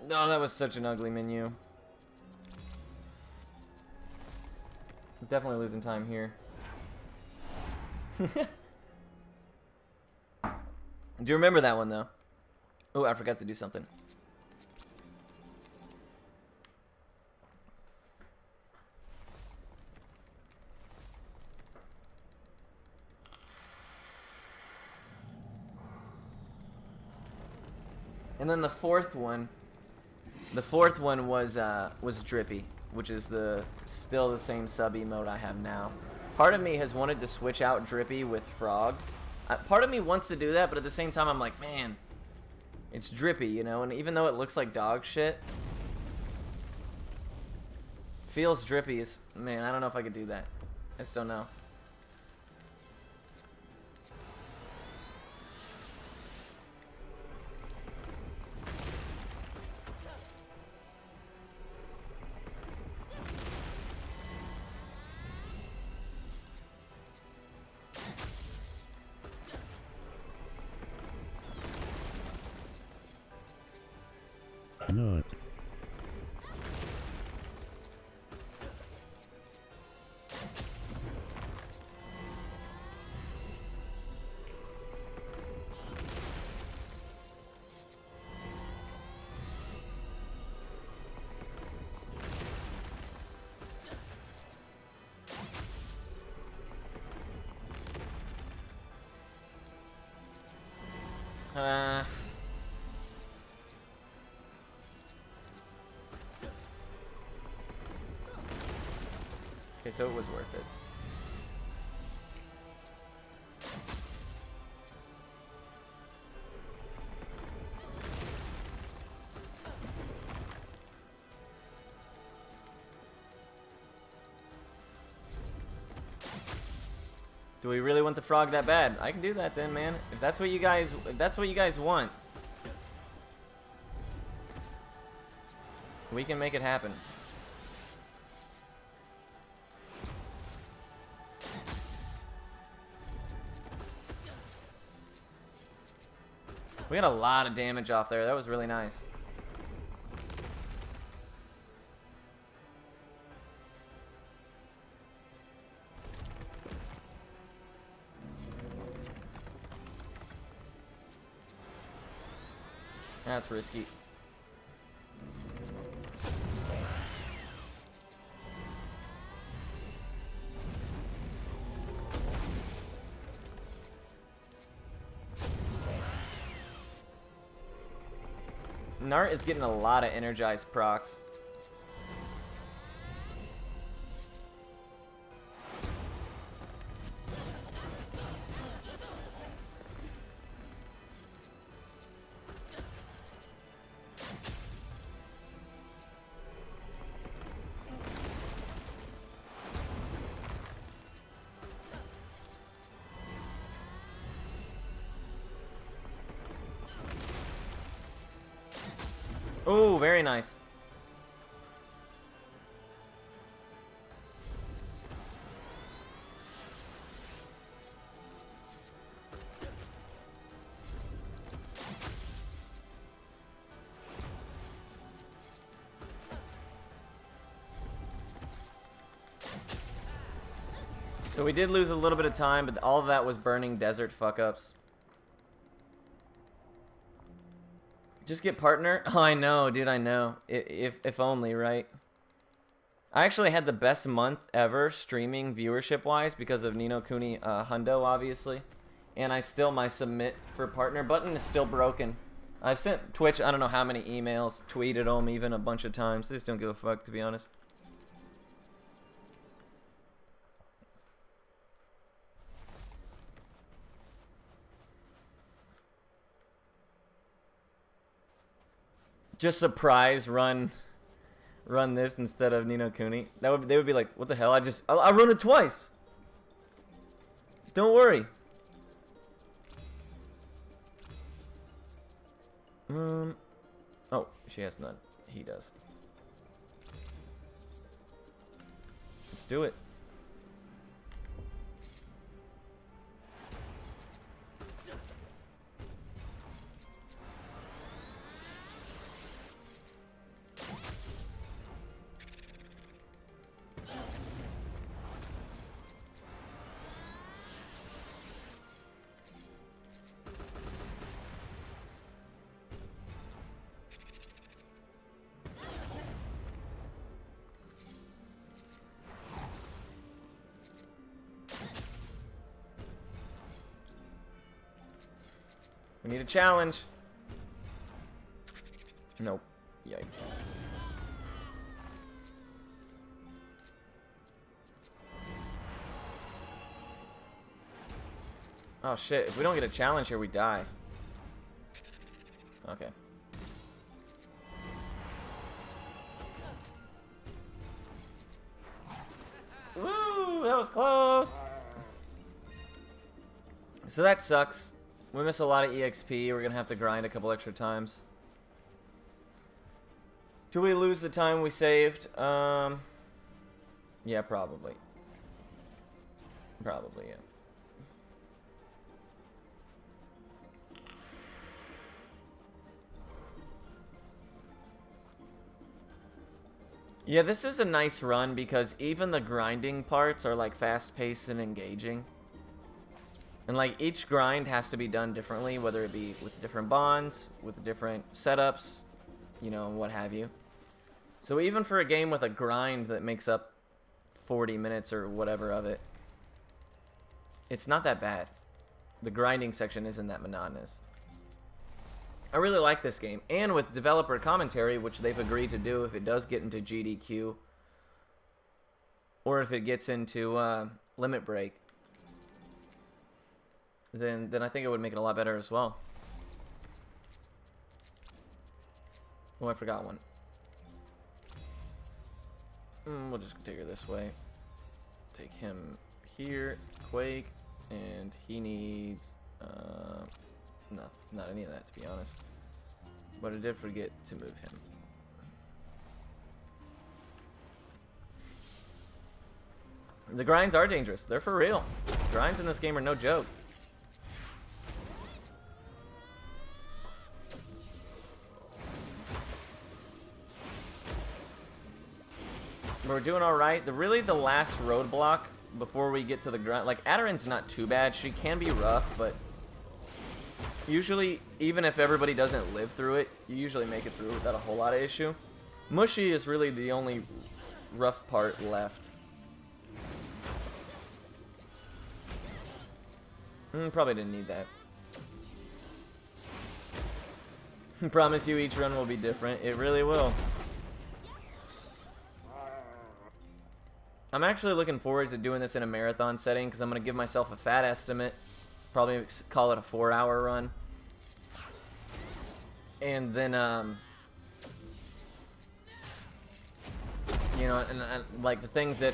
No, that was such an ugly menu. Definitely losing time here. Do you remember that one though? Oh, I forgot to do something. And then the fourth one was Drippy, which is still the same sub emote I have now. Part of me has wanted to switch out Drippy with Frog. Part of me wants to do that, but at the same time I'm like, man, it's Drippy, you know, and even though it looks like dog shit, feels Drippy. Man, I don't know if I could do that. I just don't know. Not. Okay, so it was worth it. Do we really want the frog that bad? I can do that then, man. If that's what you guys want, we can make it happen. We got a lot of damage off there. That was really nice. That's risky. Nart is getting a lot of energized procs. Oh, very nice. So we did lose a little bit of time, but all of that was burning desert fuck-ups. Just get partner? Oh, I know, dude, I know. If only, right? I actually had the best month ever streaming viewership-wise because of Nino Kuni Hundo, obviously. And my submit for partner button is still broken. I've sent Twitch, I don't know how many emails, tweeted them even a bunch of times. They just don't give a fuck, to be honest. Just surprise run this instead of Nino Kuni. They would be like, what the hell? I run it twice. Don't worry. Oh, she has none. He does. Let's do it. We need a challenge. Nope. Yikes. Oh shit, if we don't get a challenge here, we die. Okay. Woo! That was close! So that sucks. We miss a lot of EXP. We're gonna have to grind a couple extra times. Do we lose the time we saved? Yeah, probably. Probably, yeah. Yeah, this is a nice run because even the grinding parts are like fast-paced and engaging. And like each grind has to be done differently, whether it be with different bonds, with different setups, you know, and what have you. So even for a game with a grind that makes up 40 minutes or whatever of it, it's not that bad. The grinding section isn't that monotonous. I really like this game. And with developer commentary, which they've agreed to do if it does get into GDQ, or if it gets into Limit Break, then I think it would make it a lot better as well. Oh, I forgot one. We'll just take her this way. Take him here, Quake, and he needs no, not any of that, to be honest. But I did forget to move him. The grinds are dangerous. They're for real. Grinds in this game are no joke. We're doing alright. Really the last roadblock before we get to the grind. Like, Adarin's not too bad. She can be rough, but usually, even if everybody doesn't live through it, you usually make it through without a whole lot of issue. Mushy is really the only rough part left. Probably didn't need that. Promise you each run will be different. It really will. I'm actually looking forward to doing this in a marathon setting because I'm going to give myself a fat estimate. Probably call it a 4-hour run. And then, you know, and like the things that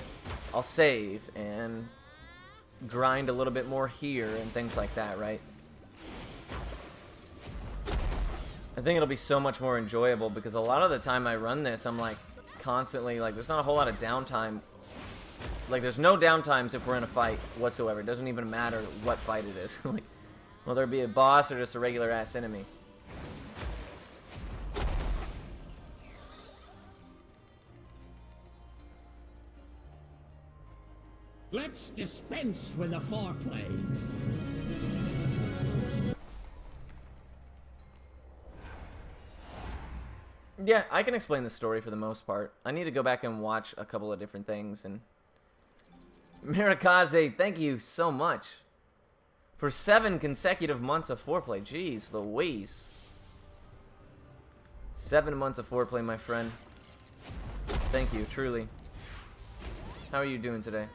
I'll save and grind a little bit more here and things like that, right? I think it'll be so much more enjoyable because a lot of the time I run this, I'm like constantly, like there's not a whole lot of downtime. Like there's no downtimes if we're in a fight whatsoever. It doesn't even matter what fight it is. Like, whether it be a boss or just a regular ass enemy. Let's dispense with the foreplay. Yeah, I can explain the story for the most part. I need to go back and watch a couple of different things. And Mirakaze, thank you so much for 7 consecutive months of foreplay. Jeez Louise. 7 months of foreplay, my friend. Thank you, truly. How are you doing today?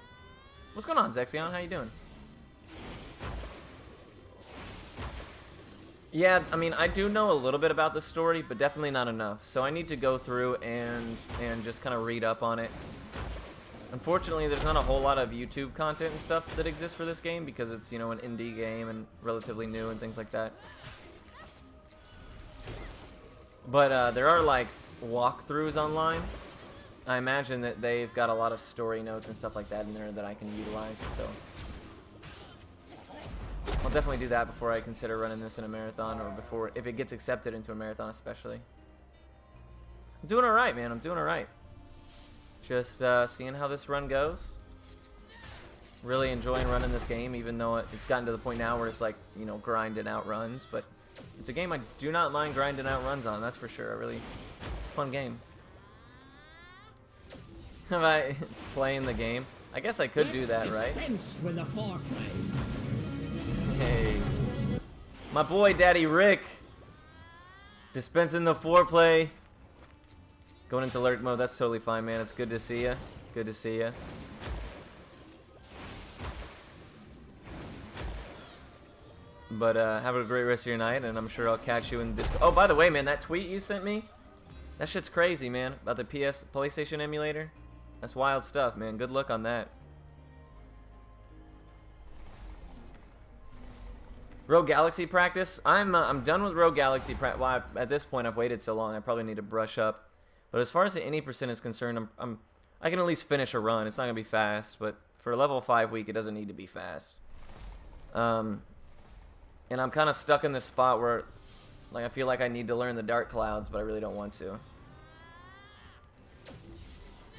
What's going on, Zexion? How you doing? Yeah, I mean, I do know a little bit about the story, but definitely not enough. So I need to go through and just kind of read up on it. Unfortunately, there's not a whole lot of YouTube content and stuff that exists for this game because it's, you know, an indie game and relatively new and things like that. But there are, like, walkthroughs online. I imagine that they've got a lot of story notes and stuff like that in there that I can utilize, so I'll definitely do that before I consider running this in a marathon, or before, if it gets accepted into a marathon especially. I'm doing alright, man. I'm doing alright. Just seeing how this run goes. Really enjoying running this game, even though it's gotten to the point now where it's like, you know, grinding out runs, but it's a game I do not mind grinding out runs on, that's for sure. It's a fun game. Am I playing the game? I guess I could do that, right? With the foreplay. Hey. My boy, Daddy Rick. Dispensing the foreplay. Going into lurk mode, that's totally fine, man. It's good to see ya. Good to see ya. But have a great rest of your night, and I'm sure I'll catch you in Discord. Oh, by the way, man, that tweet you sent me, that shit's crazy, man. About the PlayStation emulator. That's wild stuff, man. Good luck on that. Rogue Galaxy practice. I'm done with Rogue Galaxy practice. Well, at this point, I've waited so long. I probably need to brush up. But as far as the any percent is concerned, I can at least finish a run. It's not gonna be fast, but for a level 5 week, it doesn't need to be fast. And I'm kind of stuck in this spot where, like, I feel like I need to learn the Dark Clouds, but I really don't want to.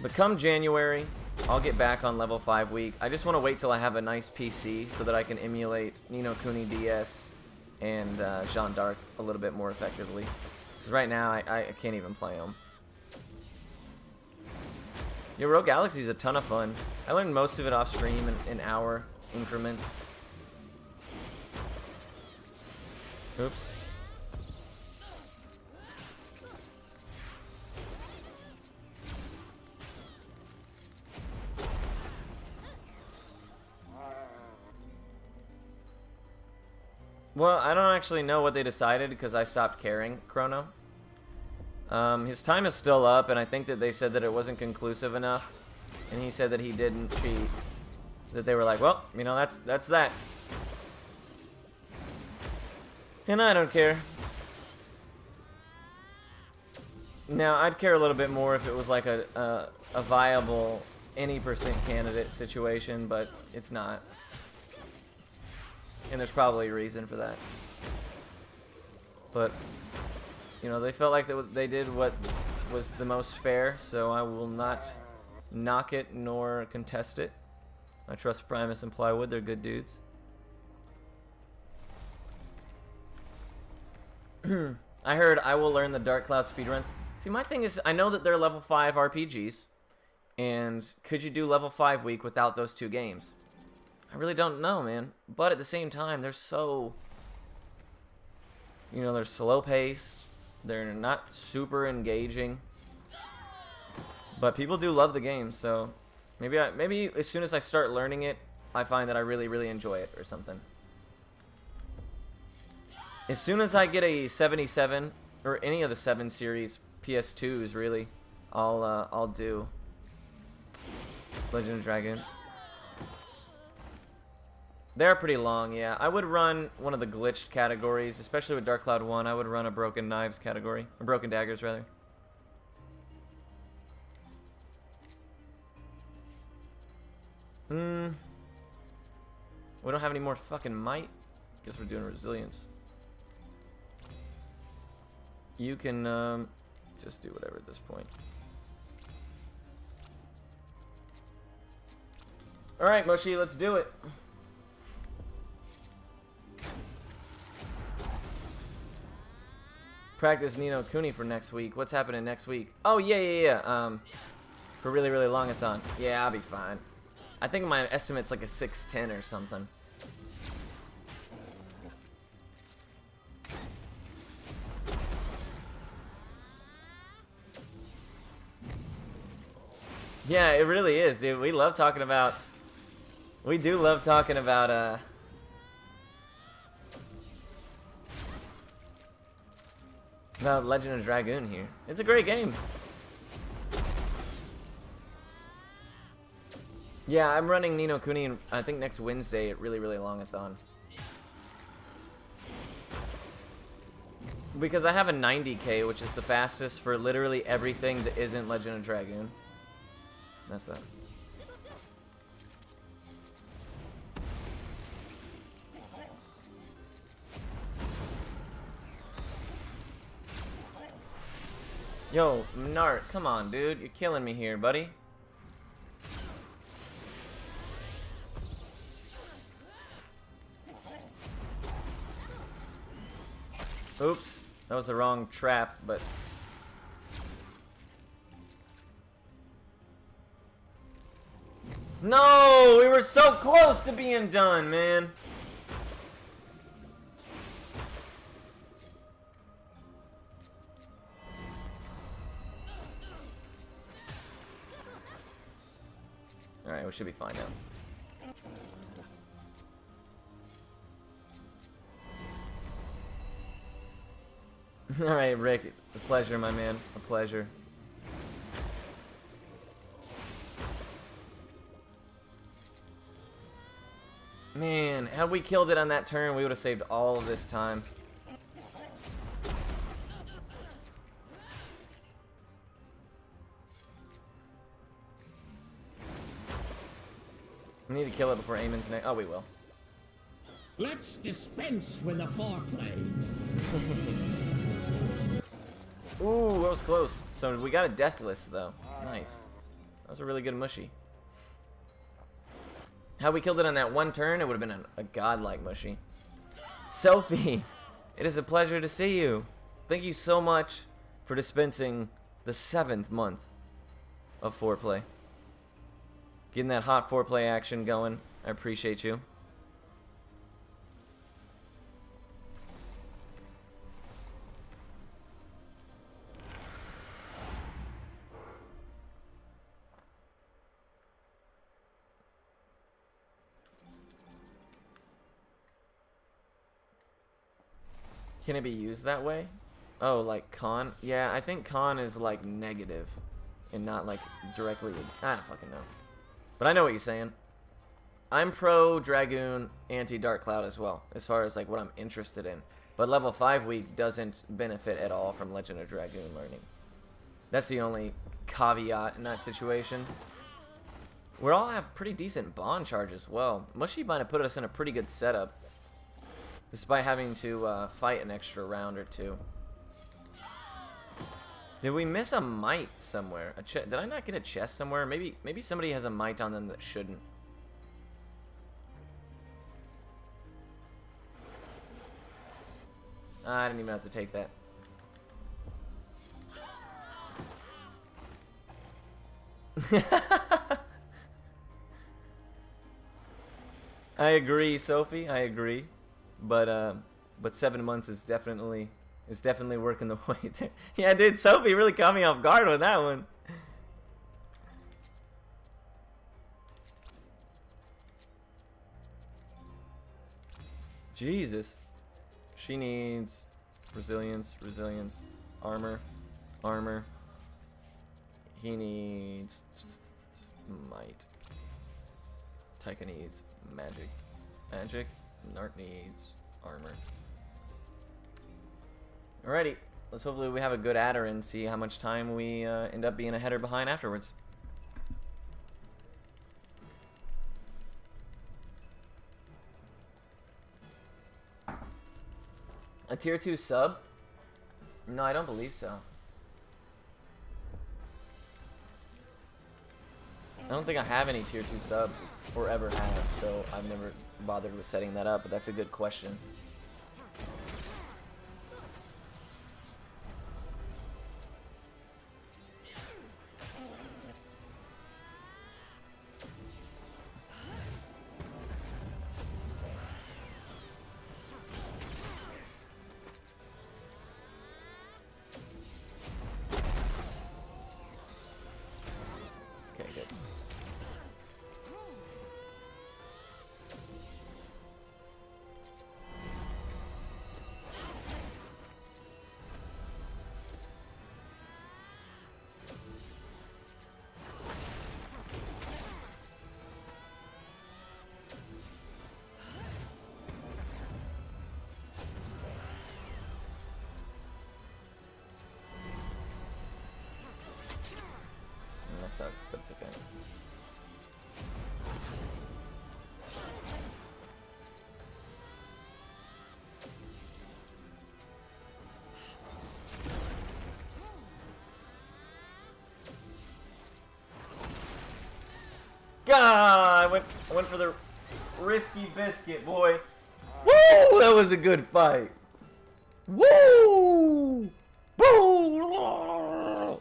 But come January, I'll get back on level 5 week. I just want to wait till I have a nice PC so that I can emulate Ni no Kuni DS and Jeanne d'Arc a little bit more effectively. Because right now, I can't even play them. Yeah, Rogue Galaxy is a ton of fun. I learned most of it off stream in hour increments. Oops. Well, I don't actually know what they decided because I stopped caring, Chrono. His time is still up, and I think that they said that it wasn't conclusive enough. And he said that he didn't cheat. That they were like, well, you know, that's that. And I don't care. Now, I'd care a little bit more if it was like a viable any percent candidate situation, but it's not. And there's probably a reason for that. But, you know, they felt like they did what was the most fair, so I will not knock it nor contest it. I trust Primus and Plywood, they're good dudes. I heard I will learn the Dark Cloud speedruns. See, my thing is, I know that they're level 5 RPGs, and could you do level 5 week without those 2 games? I really don't know, man. But at the same time, they're so, you know, they're slow paced. They're not super engaging, but people do love the game. So maybe as soon as I start learning it, I find that I really enjoy it or something. As soon as I get a 77 or any of the 7 series PS2s, really, I'll do Legend of Dragoon. They're pretty long, yeah. I would run one of the glitched categories, especially with Dark Cloud 1. I would run a Broken Knives category. Or Broken Daggers, rather. We don't have any more fucking might. Guess we're doing resilience. You can, just do whatever at this point. Alright, Mushy, let's do it. Practice Nino Kuni for next week. What's happening next week? Oh, yeah. For really longathon. Yeah, I'll be fine. I think my estimate's like a 610 or something. Yeah, it really is, dude. We love talking about... We do love talking about, Legend of Dragoon here. It's a great game. Yeah, I'm running Nino Kuni, I think next Wednesday at really longathon. Because I have a 90k, which is the fastest for literally everything that isn't Legend of Dragoon. That sucks. Yo, Nart, come on, dude. You're killing me here, buddy. Oops. That was the wrong trap, but... No! We were so close to being done, man. Alright, we should be fine now. Alright, Rick. A pleasure, my man. A pleasure. Man, had we killed it on that turn, we would have saved all of this time. We need to kill it before Eamon's next. Oh, we will. Let's dispense with the foreplay. Ooh, that was close. So we got a deathless, though. Nice. That was a really good mushy. Had we killed it on that one turn, it would have been a godlike mushy. Sophie, it is a pleasure to see you. Thank you so much for dispensing the 7th month of foreplay. Getting that hot foreplay action going. I appreciate you. Can it be used that way? Oh, like con? Yeah, I think con is like negative and not like directly. I don't fucking know. But I know what you're saying. I'm pro Dragoon, anti Dark Cloud as well, as far as like what I'm interested in. But level 5 week doesn't benefit at all from Legend of Dragoon learning. That's the only caveat in that situation. We all have pretty decent bond charge as well. Mushy might have put us in a pretty good setup, despite having to fight an extra round or two. Did we miss a mite somewhere? Did I not get a chest somewhere? Maybe somebody has a mite on them that shouldn't. I didn't even have to take that. I agree, Sophie. I agree. But 7 months is definitely It's definitely working the way there. Yeah, dude, Sophie really caught me off guard with that one. Jesus. She needs resilience, resilience, armor, armor. He needs might. Taika needs magic. Magic. Nart needs armor. Alrighty. Let's hopefully we have a good adder and see how much time we end up being ahead or behind afterwards. A tier 2 sub? No, I don't believe so. I don't think I have any tier 2 subs, or ever have, so I've never bothered with setting that up, but that's a good question. Okay, good. That sucks, but it's okay. God, I went for the risky biscuit, boy. Woo! That was a good fight. Woo! Boo!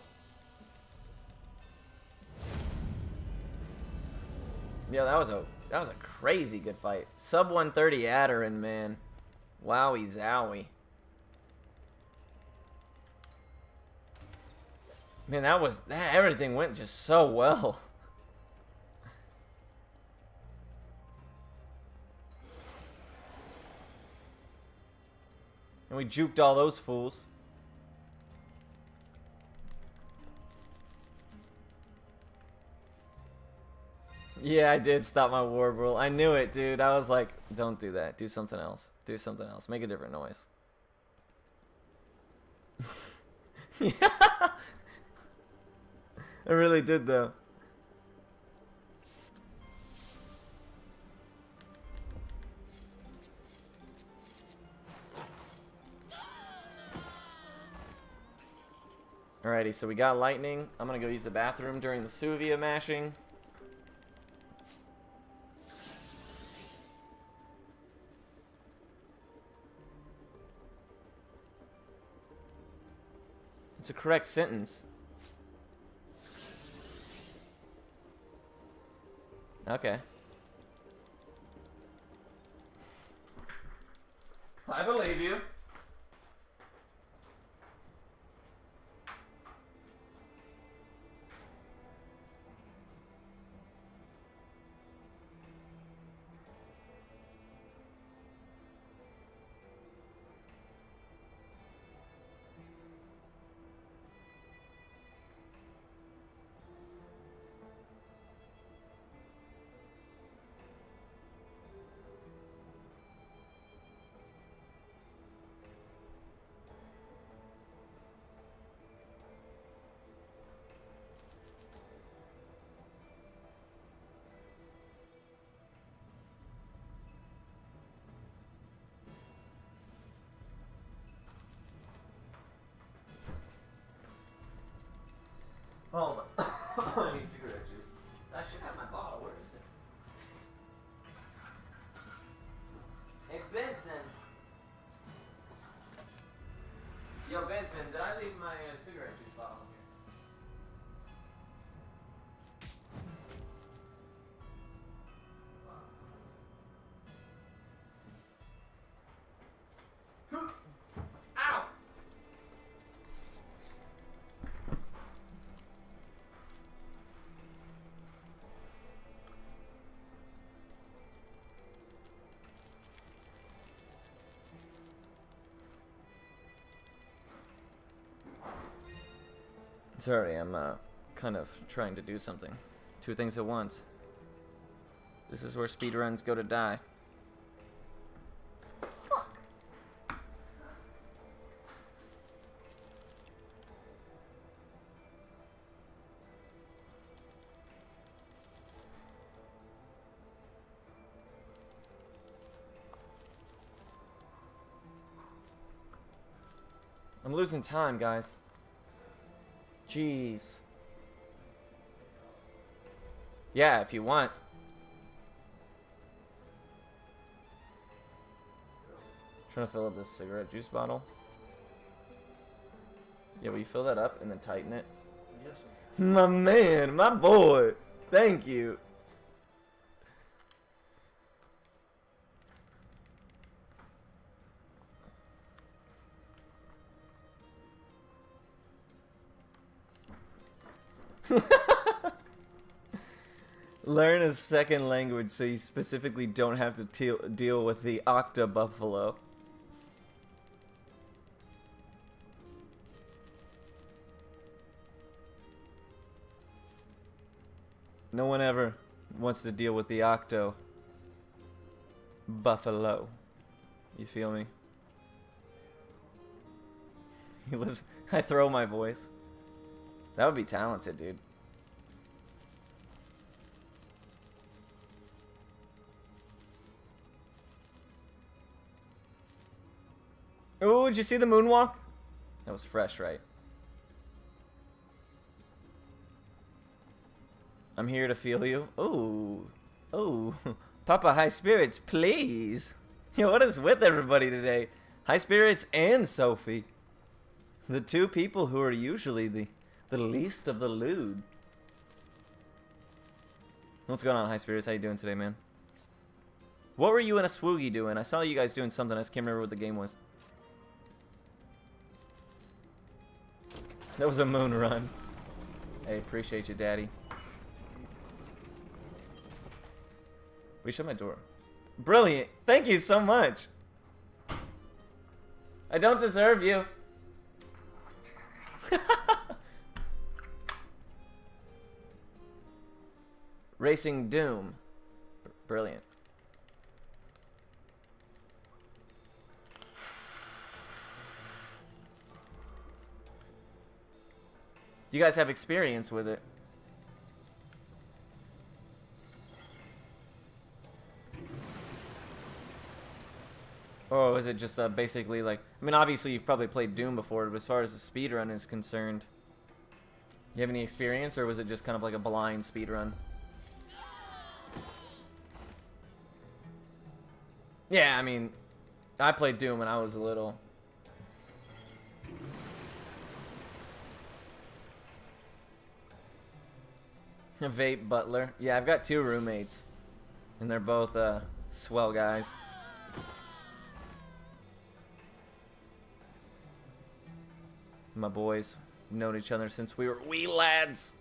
Yeah, that was a crazy good fight. Sub 130 Adderin, man. Wowie zowie. Man, that everything went just so well. And we juked all those fools. Yeah, I did stop my war rule. I knew it, dude. I was like, don't do that. Do something else. Do something else. Make a different noise. Yeah. I really did, though. Alrighty, so we got lightning. I'm gonna go use the bathroom during the Suvia mashing. It's a correct sentence. Okay. I believe you. Oh my. I need cigarette juice. I should have my bottle. Where is it? Hey, Benson. Yo, Benson, did I leave my cigarette juice bottle here? Ow! Sorry, I'm kind of trying to do something. Two things at once. This is where speedruns go to die. Fuck. I'm losing time, guys. Jeez. Yeah, if you want. Trying to fill up this cigarette juice bottle. Yeah, will you fill that up and then tighten it? Yes. My man, my boy. Thank you. Learn a second language so you specifically don't have to deal with the octa buffalo. No one ever wants to deal with the octo buffalo. You feel me? He lives. I throw my voice. That would be talented, dude. Oh, did you see the moonwalk? That was fresh, right? I'm here to feel you. Oh, oh, Papa, high spirits, please. Yo, what is with everybody today? High spirits and Sophie, the two people who are usually the least of the lewd. What's going on, high spirits? How you doing today, man? What were you and a swoogie doing? I saw you guys doing something. I just can't remember what the game was. That was a moon run. Hey, appreciate you, daddy. We shut my door. Brilliant. Thank you so much. I don't deserve you. Racing Doom. Brilliant. Do you guys have experience with it? Or is it just basically like... I mean, obviously you've probably played Doom before, but as far as the speedrun is concerned, you have any experience, or was it just kind of like a blind speedrun? Yeah, I mean, I played Doom when I was little. Vape Butler. Yeah, I've got 2 roommates, and they're both swell guys. My boys. We've known each other since we were wee lads.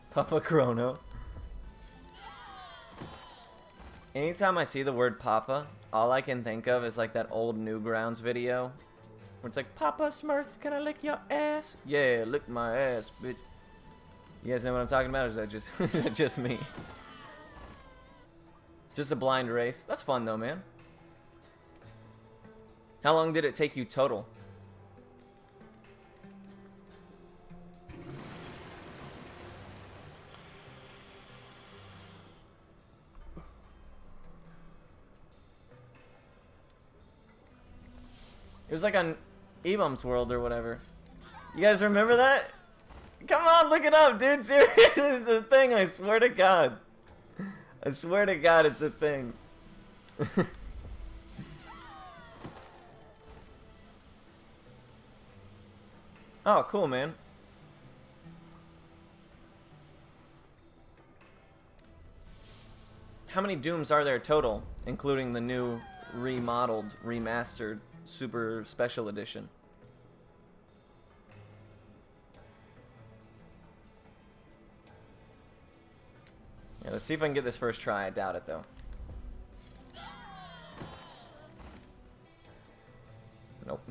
Papa Chrono. Anytime I see the word Papa, all I can think of is like that old Newgrounds video where it's like, Papa Smurf, can I lick your ass? Yeah, lick my ass, bitch. You guys know what I'm talking about, or is that just, is that just me? Just a blind race. That's fun though, man. How long did it take you total? It was like on Ebum's World or whatever. You guys remember that? Come on, look it up, dude. Seriously, it's a thing. I swear to God. I swear to God, it's a thing. Oh, cool, man. How many Dooms are there total, including the new remodeled, remastered, super special edition? Yeah, let's see if I can get this first try. I doubt it, though. Nope.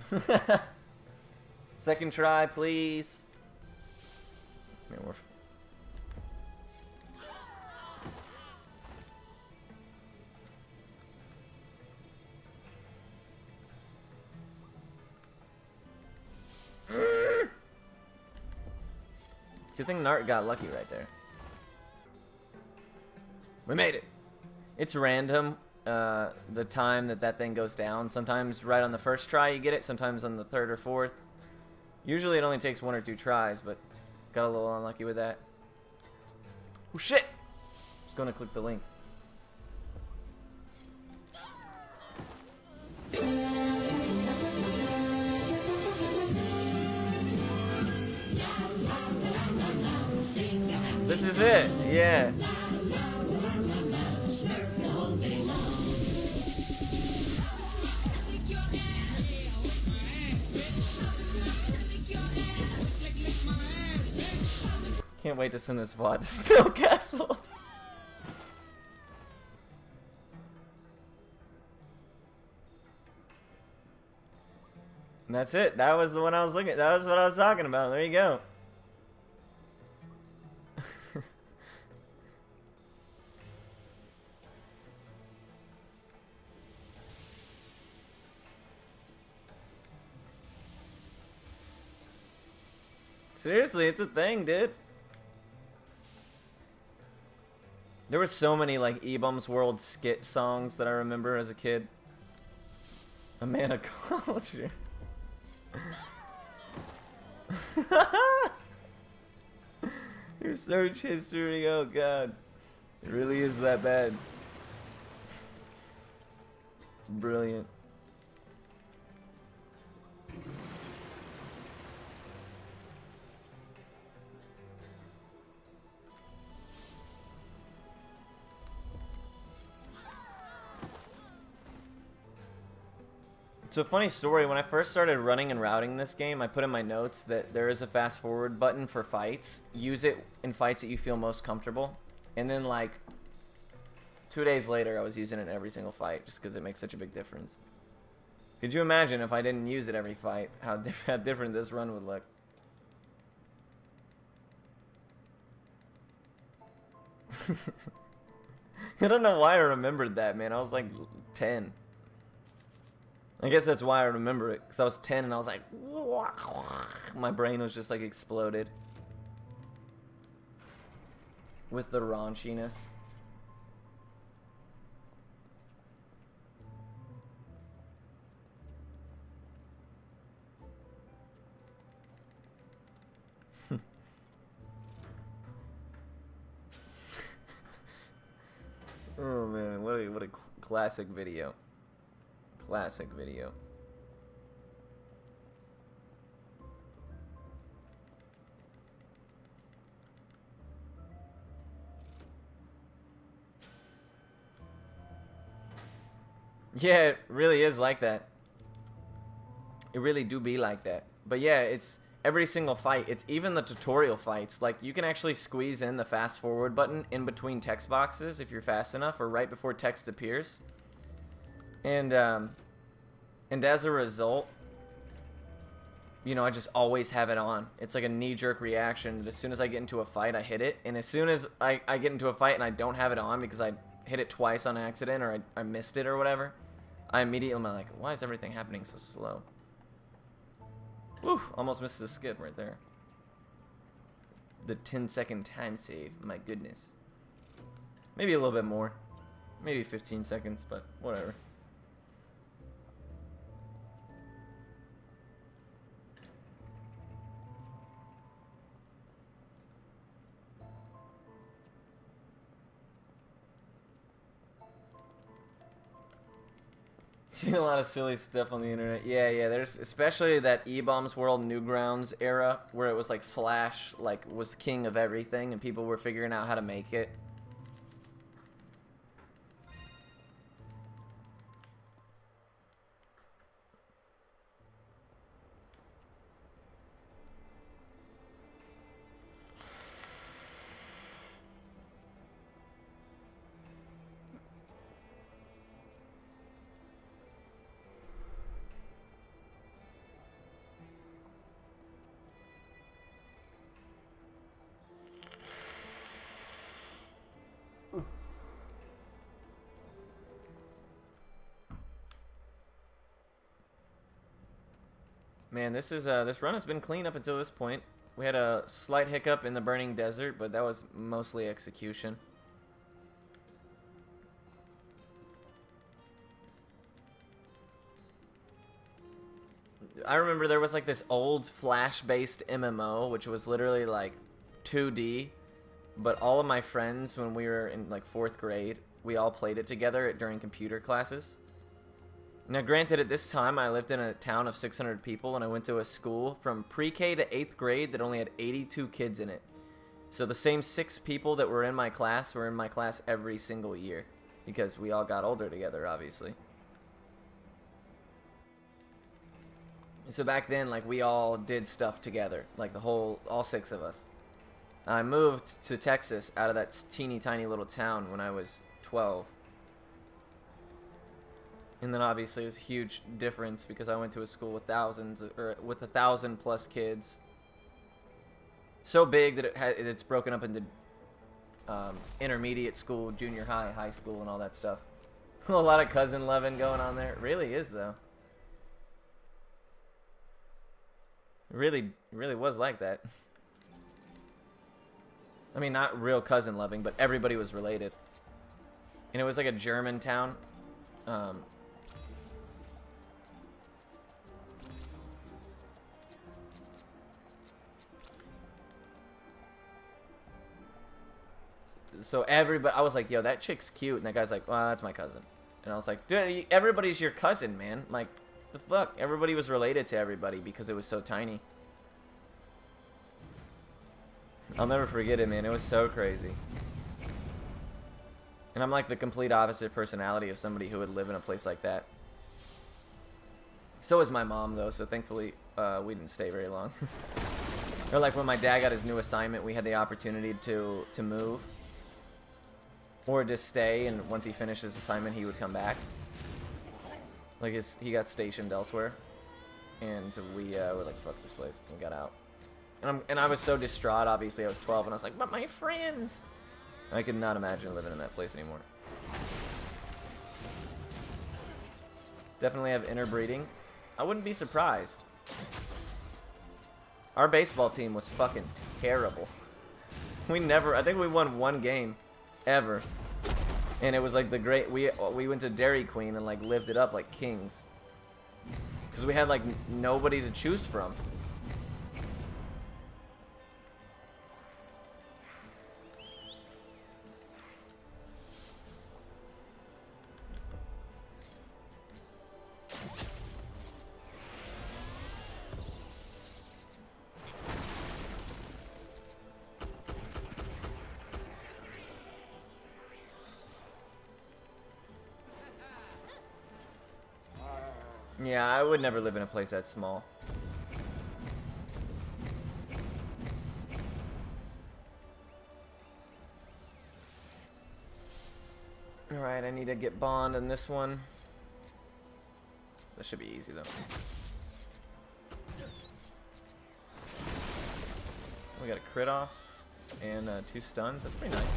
Second try, please. Man, we're... Good thing Nart got lucky right there. We made it. It's random, the time that thing goes down. Sometimes right on the first try you get it, sometimes on the third or fourth. Usually it only takes 1 or 2 tries, but got a little unlucky with that. Oh shit! Just gonna click the link. This is it, yeah. Can't wait to send this VOD to Snow Castle. And that's it. That was the one I was looking at. That was what I was talking about. There you go. Seriously, it's a thing, dude. There were so many like E-Bums World skit songs that I remember as a kid. A man of culture. Your search history, oh god. It really is that bad. Brilliant. So funny story, when I first started running and routing this game, I put in my notes that there is a fast forward button for fights. Use it in fights that you feel most comfortable. And then like 2 days later I was using it in every single fight just because it makes such a big difference. Could you imagine if I didn't use it every fight, how different this run would look? I don't know why I remembered that, man. I was like 10. I guess that's why I remember it, because I was 10 and I was like, my brain was just like exploded with the raunchiness. Oh man, what a classic video. Classic video. Yeah, it really is like that. It really do be like that. But yeah, it's every single fight. It's even the tutorial fights. Like, you can actually squeeze in the fast forward button in between text boxes if you're fast enough, or right before text appears. And as a result, you know, I just always have it on. It's like a knee-jerk reaction. As soon as I get into a fight, I hit it. And as soon as I get into a fight and I don't have it on because I hit it twice on accident or I missed it or whatever, I immediately am like, why is everything happening so slow? Woo! Almost missed the skip right there. The 10-second time save. My goodness. Maybe a little bit more. Maybe 15 seconds, but whatever. Seen a lot of silly stuff on the internet. Yeah, there's especially that E-Bombs World Newgrounds era where it was like Flash like was king of everything and people were figuring out how to make it. Man, this run has been clean up until this point. We had a slight hiccup in the burning desert, but that was mostly execution. I remember there was like this old Flash-based MMO, which was literally like 2D, but all of my friends, when we were in like 4th grade, we all played it together during computer classes. Now, granted, at this time, I lived in a town of 600 people, and I went to a school from pre-K to 8th grade that only had 82 kids in it. So the same 6 people that were in my class were in my class every single year, because we all got older together, obviously. So back then, like, we all did stuff together, like all 6 of us. I moved to Texas out of that teeny tiny little town when I was 12. And then obviously it was a huge difference because I went to a school with with 1,000+ kids. So big that it's broken up into intermediate school, junior high, high school, and all that stuff. A lot of cousin loving going on there. It really is, though. It really was like that. I mean, not real cousin loving, but everybody was related. And it was like a German town. So everybody, I was like, yo, that chick's cute. And that guy's like, well, that's my cousin. And I was like, dude, everybody's your cousin, man. Like, the fuck? Everybody was related to everybody because it was so tiny. I'll never forget it, man. It was so crazy. And I'm like the complete opposite personality of somebody who would live in a place like that. So is my mom, though, so thankfully we didn't stay very long. Or like when my dad got his new assignment, we had the opportunity to move. Or just stay, and once he finished his assignment, he would come back. Like he got stationed elsewhere. And we were like, fuck this place. We got out. And I was so distraught, obviously. I was 12, and I was like, but my friends! I could not imagine living in that place anymore. Definitely have interbreeding. I wouldn't be surprised. Our baseball team was fucking terrible. I think we won 1 game ever. And it was like we went to Dairy Queen and like lived it up like kings. Because we had like nobody to choose from. Yeah, I would never live in a place that small. Alright, I need to get bond on this one. This should be easy, though. We got a crit off and 2 stuns. That's pretty nice.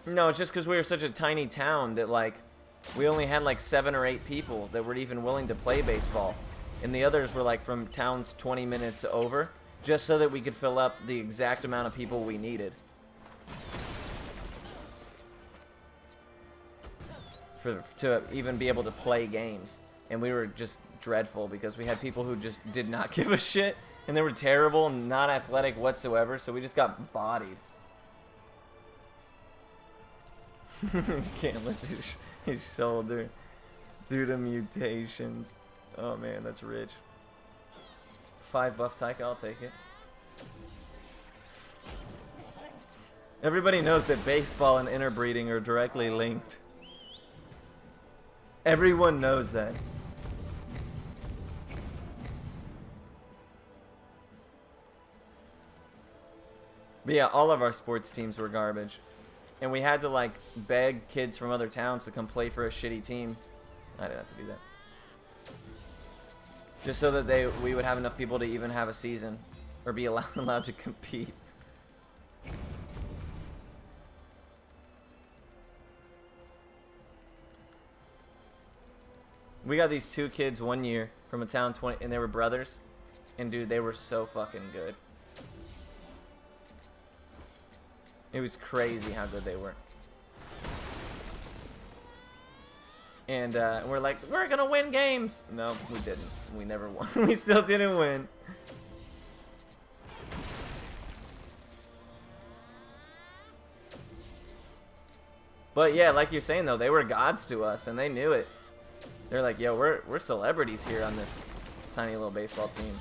No, it's just because we were such a tiny town that, like, we only had, like, 7 or 8 people that were even willing to play baseball. And the others were, like, from towns 20 minutes over, just so that we could fill up the exact amount of people we needed. To even be able to play games. And we were just dreadful because we had people who just did not give a shit. And they were terrible and not athletic whatsoever, so we just got bodied. Can't lift his shoulder due to mutations. Oh man, that's rich. 5 buff Taika, I'll take it. Everybody knows that baseball and interbreeding are directly linked. Everyone knows that. But yeah, all of our sports teams were garbage. And we had to, like, beg kids from other towns to come play for a shitty team. I didn't have to do that. Just so that we would have enough people to even have a season. Or be allowed to compete. We got these 2 kids one year from a town 20, and they were brothers. And dude, they were so fucking good. It was crazy how good they were. And we're like, we're gonna win games. No, we didn't. We never won. We still didn't win. But yeah, like you're saying though, they were gods to us, and they knew it. They're like, yo, we're celebrities here on this tiny little baseball team.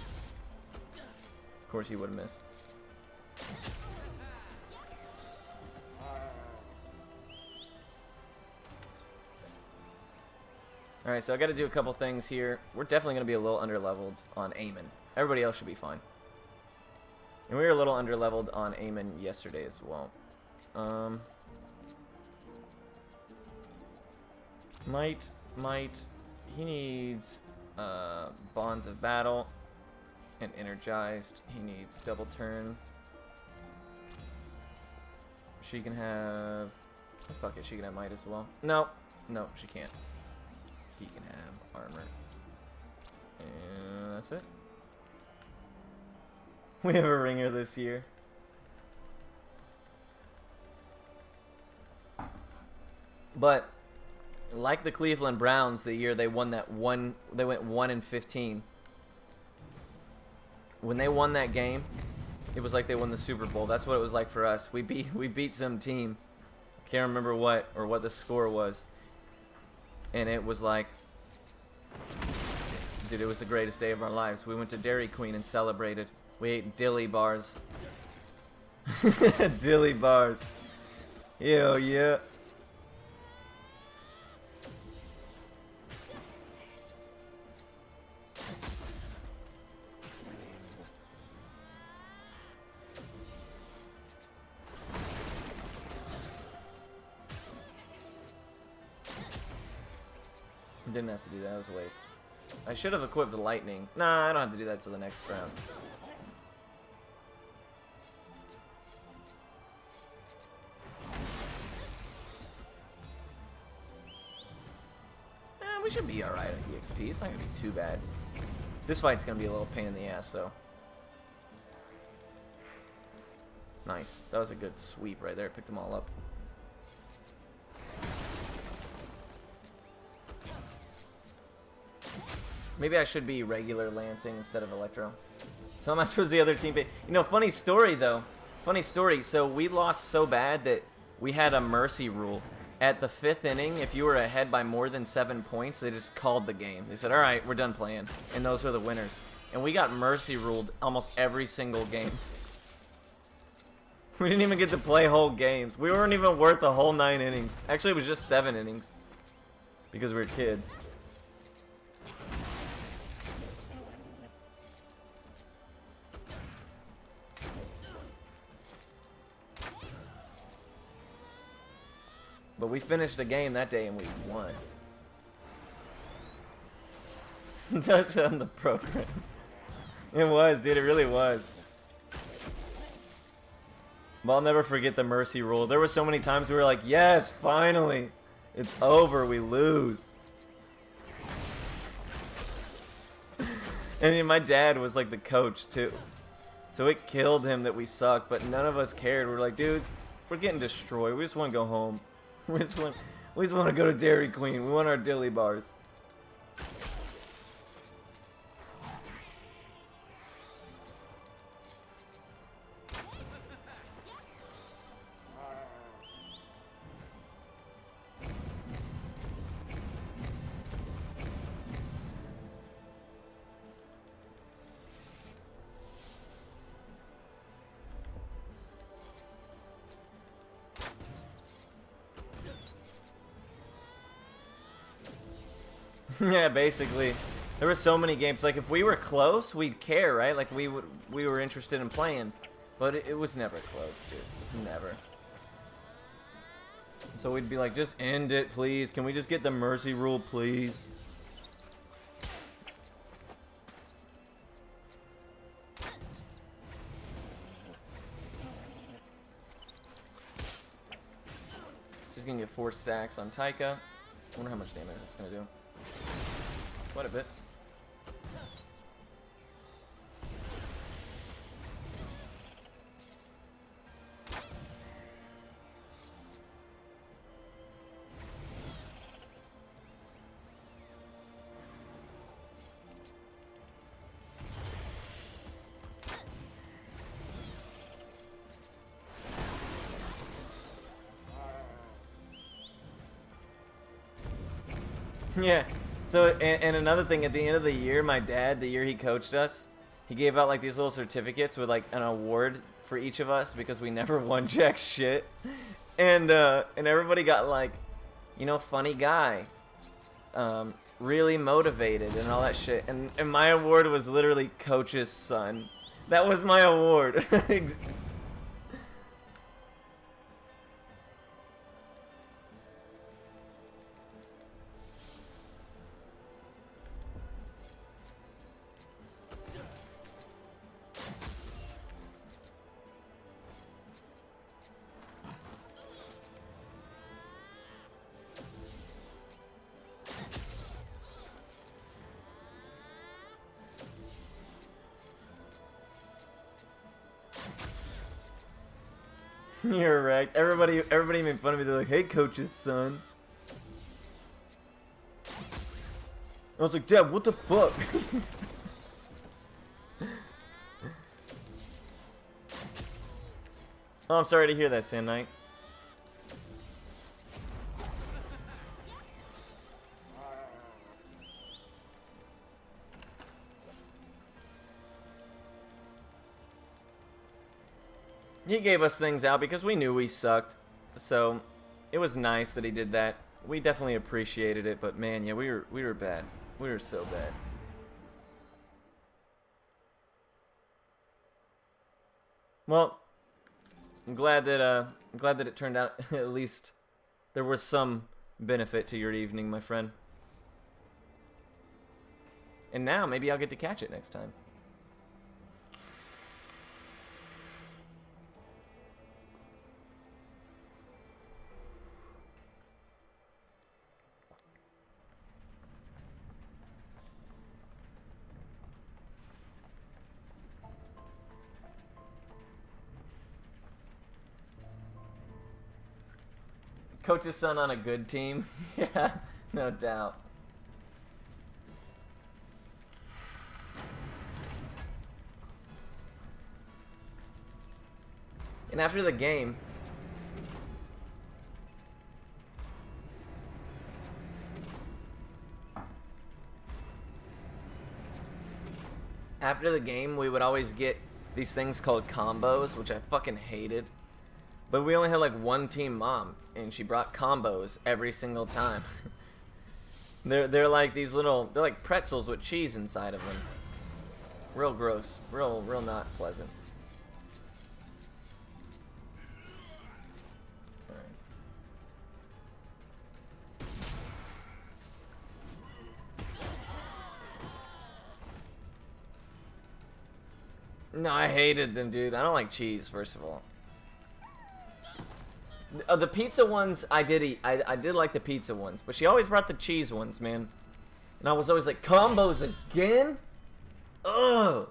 Of course, he would have missed. All right, so I got to do a couple things here. We're definitely going to be a little underleveled on Eamon. Everybody else should be fine. And we were a little underleveled on Eamon yesterday as well. Might. He needs Bonds of Battle and Energized. He needs Double Turn. She can have... Oh, fuck it, she can have Might as well. No, she can't. He can have Armor. And that's it. We have a ringer this year. But like the Cleveland Browns, the year they won that one, they went 1-15. When they won that game, it was like they won the Super Bowl. That's what it was like for us. We beat some team. Can't remember what the score was. And it was like, dude, it was the greatest day of our lives. We went to Dairy Queen and celebrated. We ate dilly bars. Dilly bars. Hell yeah. Didn't have to do that, it was a waste. I should have equipped the lightning. Nah, I don't have to do that till the next round. We should be alright at EXP. It's not gonna be too bad. This fight's gonna be a little pain in the ass, though. Nice. That was a good sweep right there. Picked them all up. Maybe I should be regular Lancing instead of Electro. So how much was the other team pay? You know, funny story though. Funny story. So we lost so bad that we had a mercy rule. At the 5th inning, if you were ahead by more than 7 points, they just called the game. They said, all right, we're done playing. And those were the winners. And we got mercy ruled almost every single game. We didn't even get to play whole games. We weren't even worth a whole 9 innings. Actually, it was just 7 innings. Because we were kids. But we finished the game that day and we won. Touchdown the program. It was, dude. It really was. But I'll never forget the mercy rule. There were so many times we were like, yes, finally. It's over. We lose. And my dad was like the coach too. So it killed him that we sucked, but none of us cared. We were like, dude, we're getting destroyed. We just want to go home. We just want to go to Dairy Queen. We want our dilly bars. Yeah, basically. There were so many games. Like, if we were close, we'd care, right? Like, we were interested in playing. But it was never close, dude. Never. So we'd be like, just end it, please. Can we just get the mercy rule, please? Just gonna get 4 stacks on Taika. I wonder how much damage it's gonna do. quite a bit. Yeah. So, and another thing, at the end of the year, my dad, the year he coached us, he gave out like these little certificates with like an award for each of us because we never won jack shit. And everybody got like, you know, funny guy, really motivated and all that shit. And my award was literally coach's son. That was my award. You're right. Everybody made fun of me. They're like, "Hey, coach's son." I was like, "Dad, what the fuck?" Oh, I'm sorry to hear that, Sand Knight. He gave us things out because we knew we sucked, so it was nice that he did that. We definitely appreciated it, but man, yeah, we were bad. We were so bad. Well, I'm glad that it turned out at least there was some benefit to your evening, my friend. And now maybe I'll get to catch it next time. Coach's son on a good team? Yeah, no doubt. And after the game, we would always get these things called combos, which I fucking hated. But we only had like one team mom, and she brought combos every single time. they're like these little, they're like pretzels with cheese inside of them. Real gross, real not pleasant. Alright. No, I hated them, dude. I don't like cheese, first of all. The pizza ones, I did eat. I did like the pizza ones, but she always brought the cheese ones, man. And I was always like, combos again? Ugh.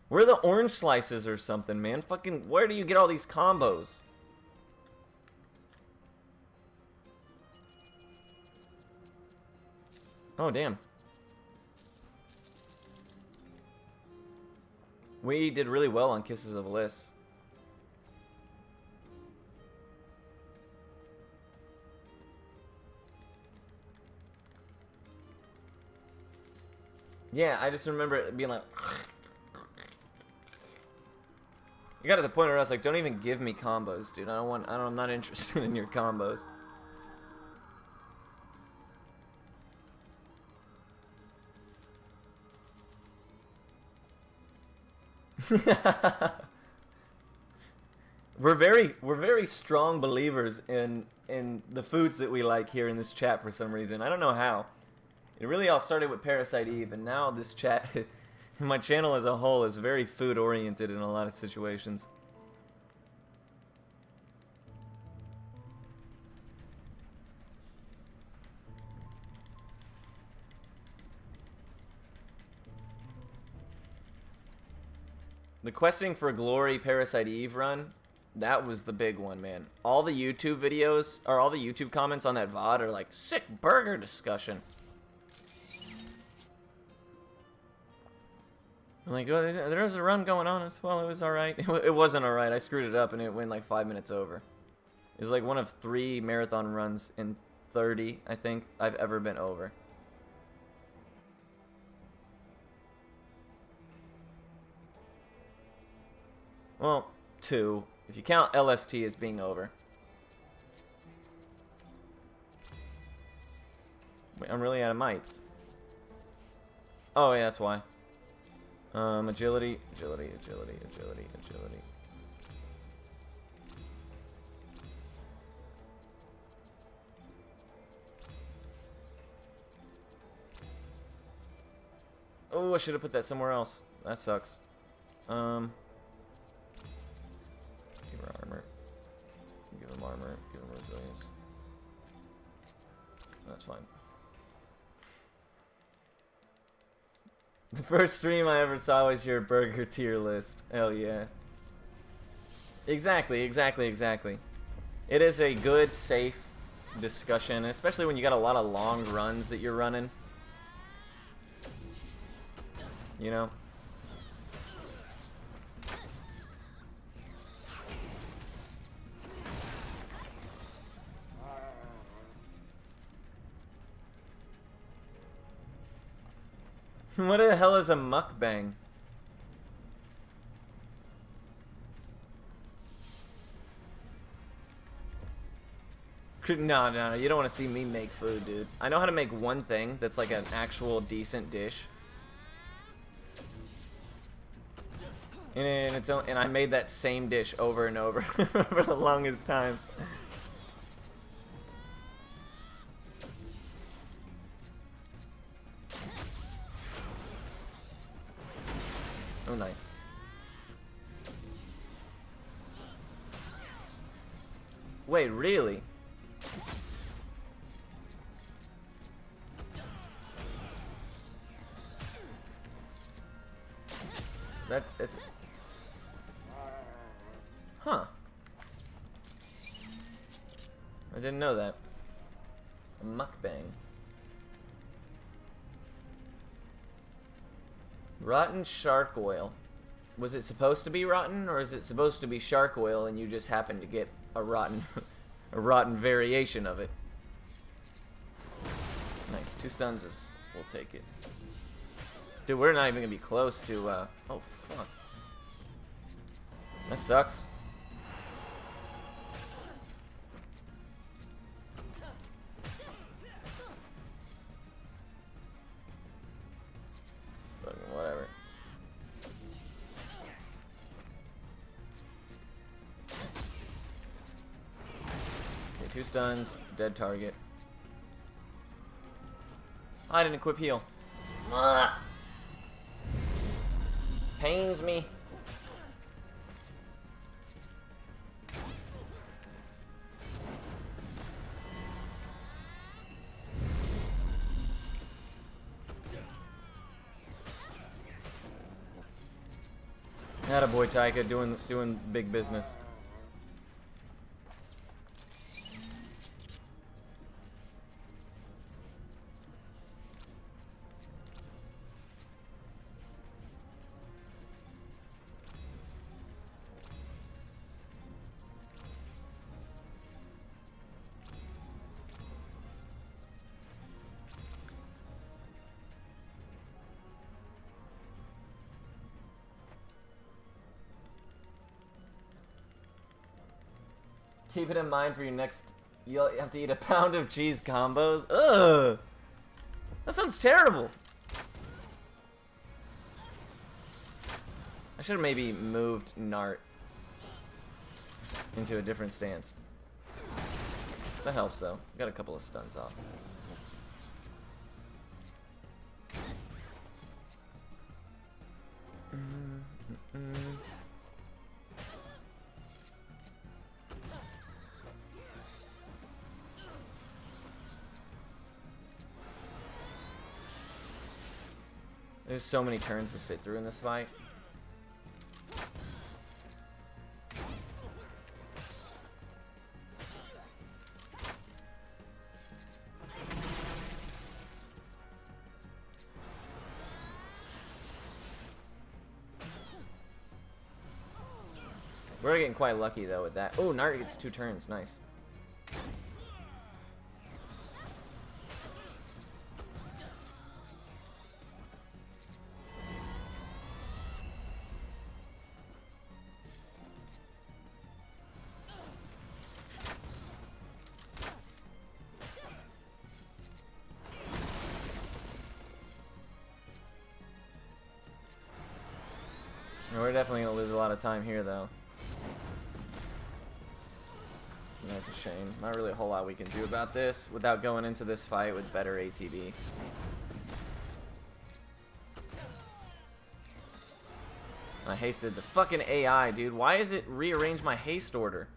Where are the orange slices or something, man? Fucking, where do you get all these combos? Oh, damn. We did really well on Kisses of Bliss. Yeah, I just remember it being like... You got to the point where I was like, don't even give me combos, dude. I'm not interested in your combos. We're very strong believers in the foods that we like here in this chat for some reason. I don't know how. It really all started with Parasite Eve, and now this chat, my channel as a whole, is very food oriented in a lot of situations. The Questing for Glory Parasite Eve run, that was the big one, man. All the YouTube videos, or all the YouTube comments on that VOD are like, sick burger discussion. I'm like, oh, there was a run going on as well. It was alright. It wasn't alright. I screwed it up and it went like 5 minutes over. It was like one of 3 marathon runs in 30, I think, I've ever been over. Well, 2. If you count LST as being over. Wait, I'm really out of mites. Oh, yeah, that's why. Agility. Oh, I should have put that somewhere else. That sucks. Give her armor. Give him armor. Give him resilience. That's fine. The first stream I ever saw was your burger tier list. Hell yeah. Exactly. It is a good, safe discussion, especially when you got a lot of long runs that you're running. You know? What the hell is a mukbang? No, you don't want to see me make food, dude. I know how to make one thing that's like an actual decent dish. And I made that same dish over and over for the longest time. Oh, nice. Wait, really? It's... Huh. I didn't know that. A mukbang. Rotten shark oil. Was it supposed to be rotten, or is it supposed to be shark oil and you just happen to get a rotten a rotten variation of it? Nice. 2 stuns is... We'll take it. Dude, we're not even gonna be close to oh fuck. That sucks. Fucking whatever. Okay, 2 stuns, dead target. I didn't equip heal. Pains me. Attaboy, Taika, doing big business. Keep it in mind for your next... You'll have to eat a pound of cheese combos. Ugh! That sounds terrible! I should have maybe moved Nart into a different stance. That helps, though. Got a couple of stuns off. There's so many turns to sit through in this fight. We're getting quite lucky though with that. Oh, Nart gets 2 turns. Nice. We're definitely gonna lose a lot of time here though. That's a shame. Not really a whole lot we can do about this without going into this fight with better ATB. I hasted the fucking AI, dude. Why is it rearrange my haste order?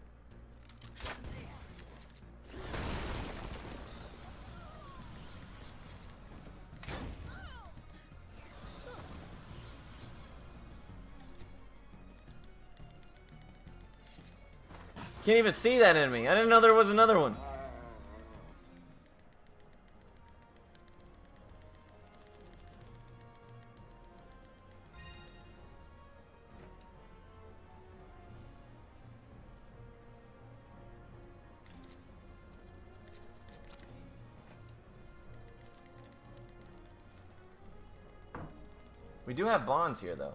Can't even see that enemy. I didn't know there was another one. We do have bonds here, though.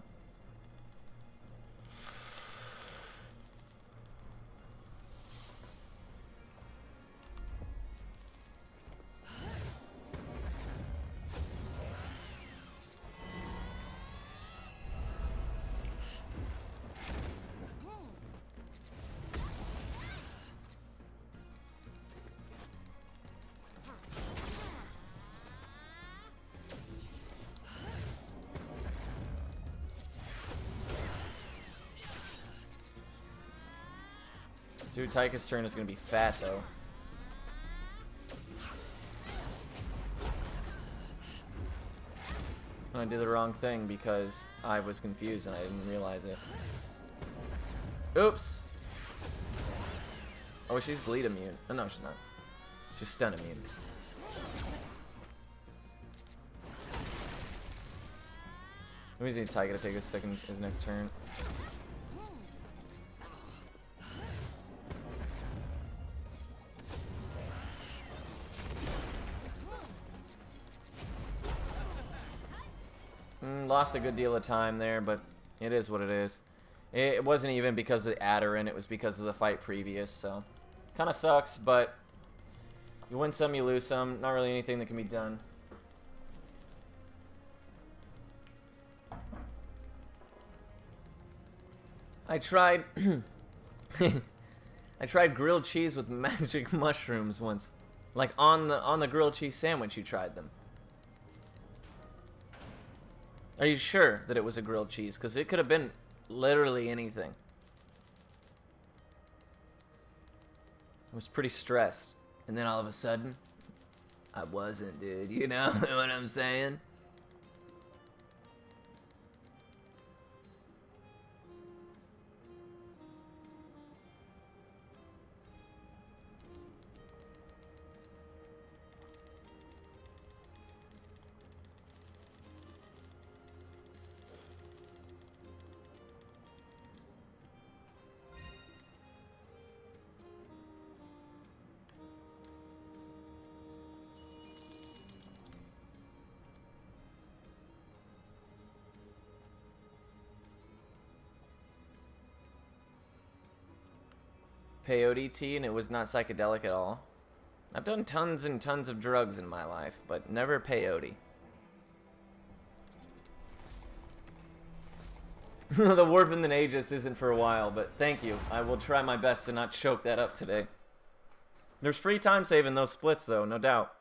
Dude, Taika's turn is going to be fat, though. And I did the wrong thing because I was confused and I didn't realize it. Oops! Oh, she's bleed immune. Oh, no, she's not. She's stun immune. We just need Taika to take his next turn. Lost a good deal of time there, but it is what it is. It wasn't even because of the Adderin, it was because of the fight previous, so kind of sucks, but you win some, you lose some. Not really anything that can be done. I tried I tried grilled cheese with magic mushrooms once. Like on the grilled cheese sandwich you tried them. Are you sure that it was a grilled cheese? Because it could have been literally anything. I was pretty stressed. And then all of a sudden, I wasn't, dude. You know what I'm saying? Peyote tea, and it was not psychedelic at all. I've done tons and tons of drugs in my life, but never peyote. The warp in the Aegis isn't for a while, but thank you. I will try my best to not choke that up today. There's free time save in those splits, though, no doubt.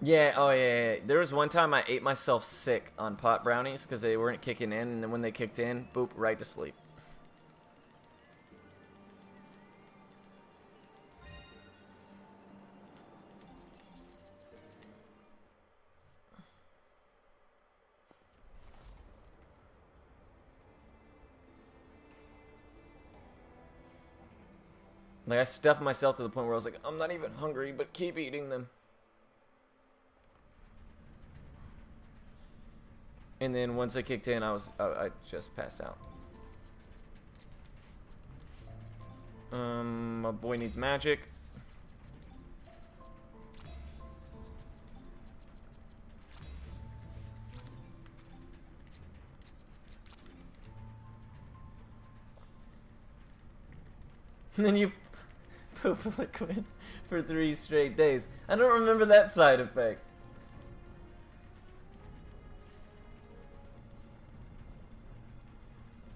Yeah, oh yeah. There was one time I ate myself sick on pot brownies because they weren't kicking in, and then when they kicked in, boop, right to sleep. Like, I stuffed myself to the point where I was like, I'm not even hungry, but keep eating them. And then once I kicked in, I just passed out. My boy needs magic. And then you poop liquid for 3 straight days. I don't remember that side effect.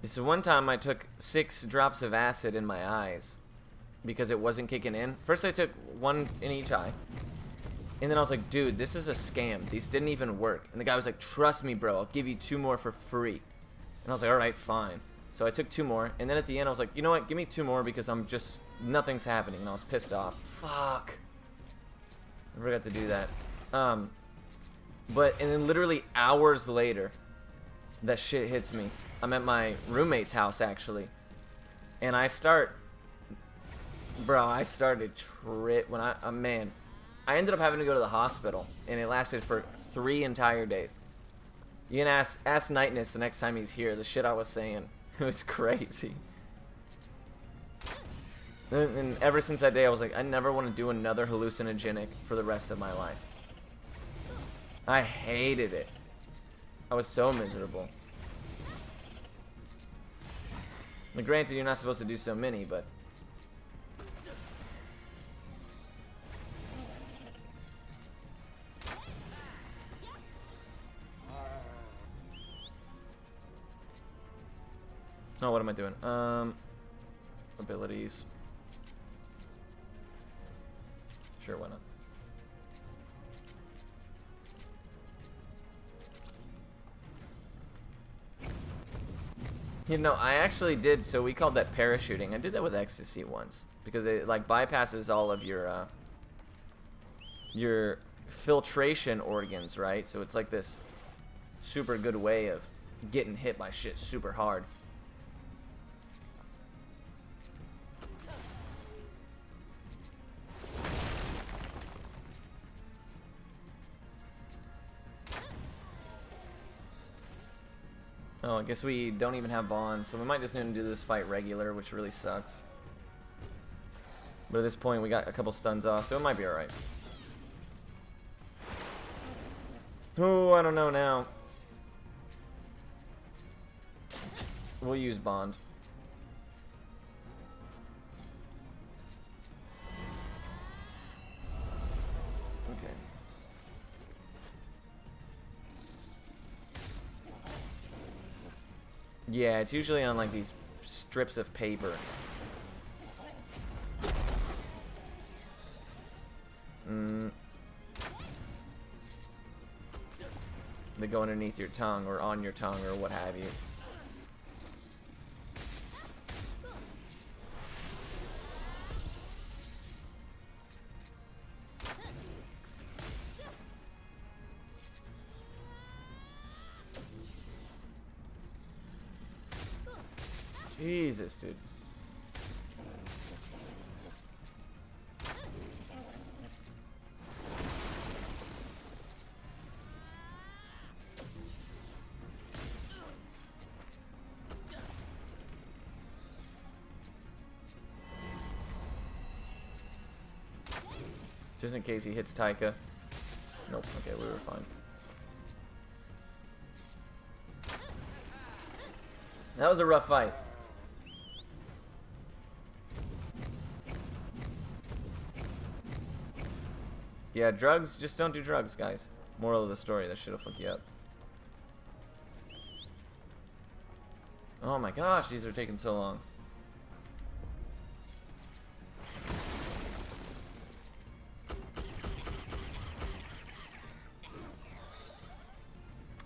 So one time I took 6 drops of acid in my eyes because it wasn't kicking in. First I took 1 in each eye. And then I was like, dude, this is a scam. These didn't even work. And the guy was like, trust me, bro. I'll give you 2 more for free. And I was like, all right, fine. So I took 2 more, and then at the end I was like, you know what, give me 2 more because nothing's happening, and I was pissed off. Fuck. I forgot to do that. And then literally hours later, that shit hits me. I'm at my roommate's house, actually. And I started when man, I ended up having to go to the hospital, and it lasted for 3 entire days. You can ask Nightness the next time he's here, the shit I was saying. It was crazy. And ever since that day, I was like, I never want to do another hallucinogenic for the rest of my life. I hated it. I was so miserable. Now, granted, you're not supposed to do so many, but... Oh, what am I doing? Abilities. Sure, why not? You know, I actually did, so we called that parachuting. I did that with ecstasy once because it like bypasses all of your filtration organs, right? So it's like this super good way of getting hit by shit super hard. Oh, I guess we don't even have bonds, so we might just need to do this fight regular, which really sucks. But at this point, we got a couple stuns off, so it might be alright. Oh, I don't know now. We'll use bond. Okay. Yeah, it's usually on like these strips of paper. They go underneath your tongue or on your tongue or what have you. Jesus, dude. Just in case he hits Taika. Nope, okay, we were fine. That was a rough fight. Yeah, drugs, just don't do drugs, guys. Moral of the story, that shit'll fuck you up. Oh my gosh, these are taking so long.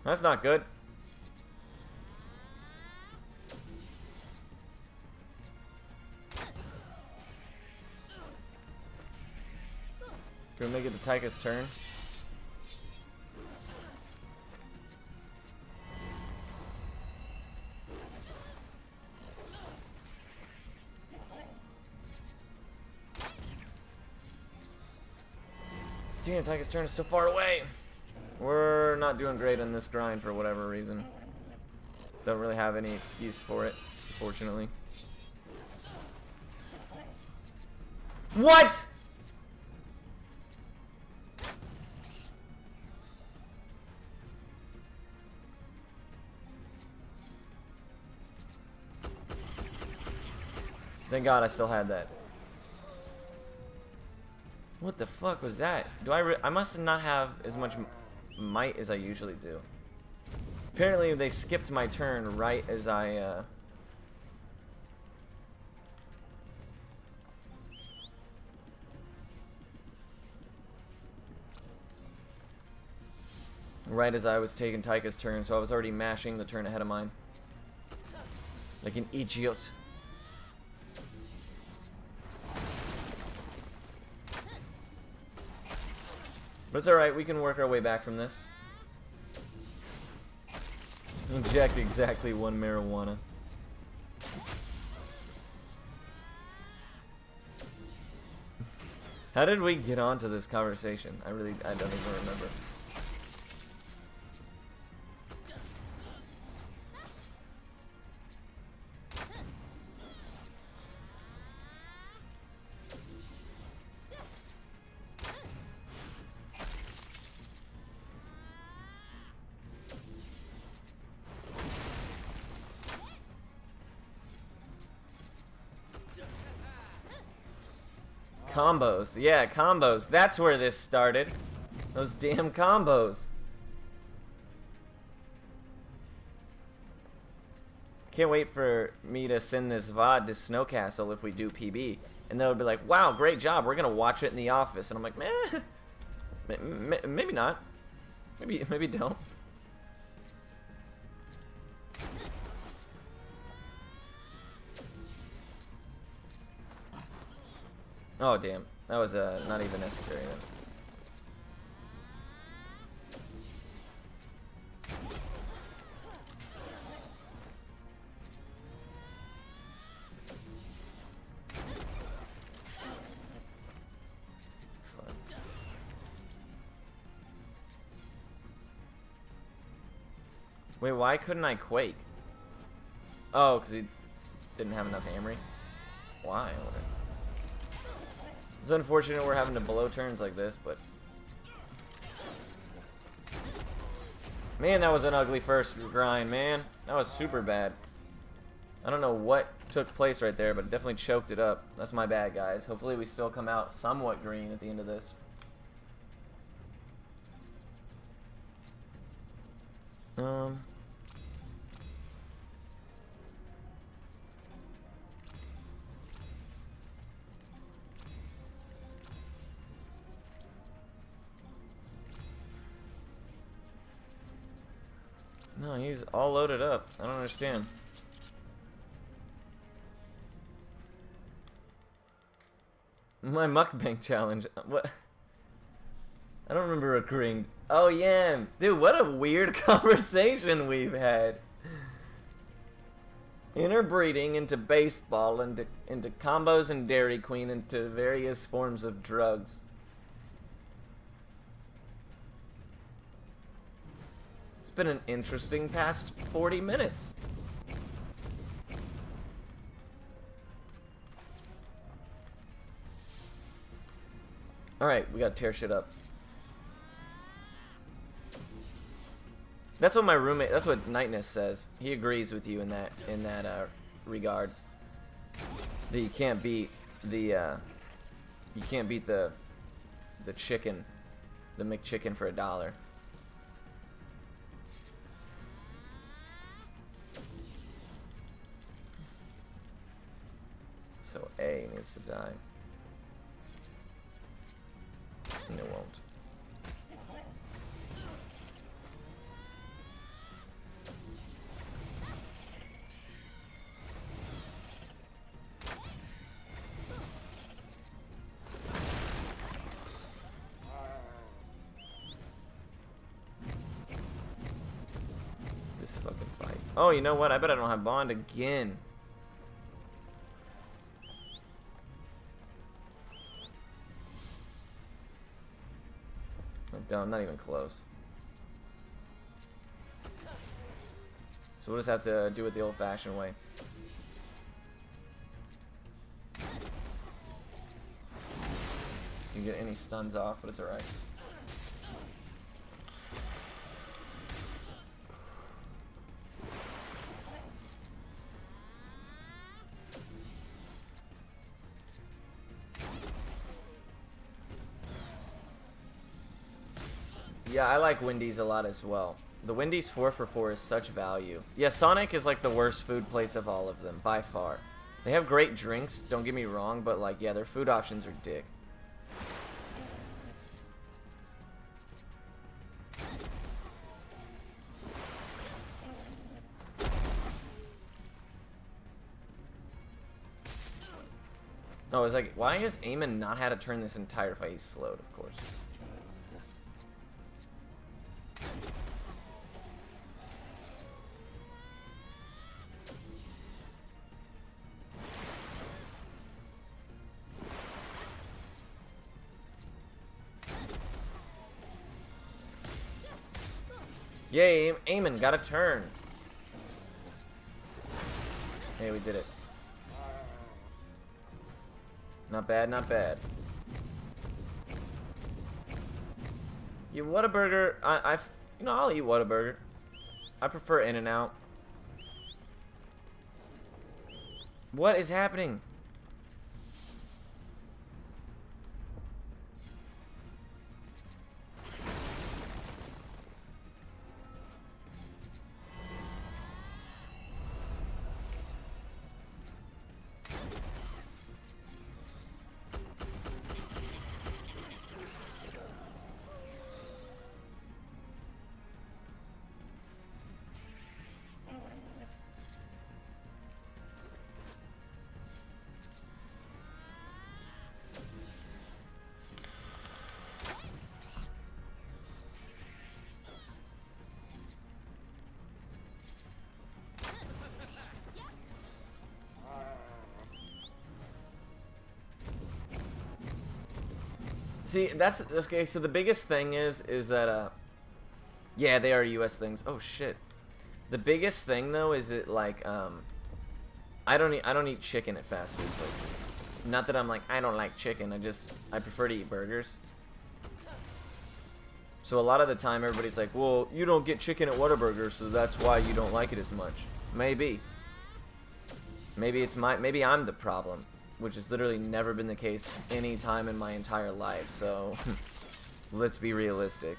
That's not good. Can we make it to Taika's turn? Damn, Tyka's turn is so far away. We're not doing great on this grind for whatever reason. Don't really have any excuse for it, unfortunately. What? Thank God I still had that. What the fuck was that? Do I must not have as much might as I usually do. Apparently they skipped my turn right as I right as I was taking Tyka's turn, so I was already mashing the turn ahead of mine. Like an idiot. But it's alright, we can work our way back from this. Inject exactly 1 marijuana. How did we get onto this conversation? I don't even remember. Combos. Yeah, combos. That's where this started. Those damn combos. Can't wait for me to send this VOD to Snowcastle if we do PB. And they'll be like, wow, great job. We're going to watch it in the office. And I'm like, meh. Maybe not. Maybe don't. Oh, damn. That was not even necessary then. Fun. Wait, why couldn't I quake? Oh, because he didn't have enough hammery? Why? It's unfortunate we're having to blow turns like this, but... Man, that was an ugly first grind, man. That was super bad. I don't know what took place right there, but it definitely choked it up. That's my bad, guys. Hopefully we still come out somewhat green at the end of this. No, he's all loaded up. I don't understand. My mukbang challenge. What? I don't remember agreeing. Oh yeah, dude, what a weird conversation we've had. Interbreeding into baseball, into combos and Dairy Queen, into various forms of drugs. It's been an interesting past 40 minutes. Alright, we gotta tear shit up. That's what my roommate, that's what Nightness says. He agrees with you in that regard. That you can't beat the chicken, the McChicken for $1. So A needs to die. And it won't. This fucking fight. Oh, you know what? I bet I don't have Bond again. Don't, not even close. So we'll just have to do it the old-fashioned way. You can get any stuns off, but it's alright. Yeah, I like Wendy's a lot as well. The Wendy's 4 for 4 is such value. Yeah, Sonic is like the worst food place of all of them, by far. They have great drinks, don't get me wrong, but like, yeah, their food options are dick. Oh, it's like, why has Eamon not had to turn this entire fight? He's slowed, of course. Yay, Eamon got a turn. Hey, we did it. Not bad, not bad. You Whataburger, you know, I'll eat Whataburger. I prefer In-N-Out. What is happening? See, that's okay. So the biggest thing is that yeah, they are U.S. things. Oh shit. The biggest thing though is it like I don't eat chicken at fast food places. Not that I'm like I don't like chicken. I prefer to eat burgers. So a lot of the time everybody's like, well, you don't get chicken at Whataburger, so that's why you don't like it as much. Maybe. Maybe I'm the problem. Which has literally never been the case any time in my entire life, so let's be realistic.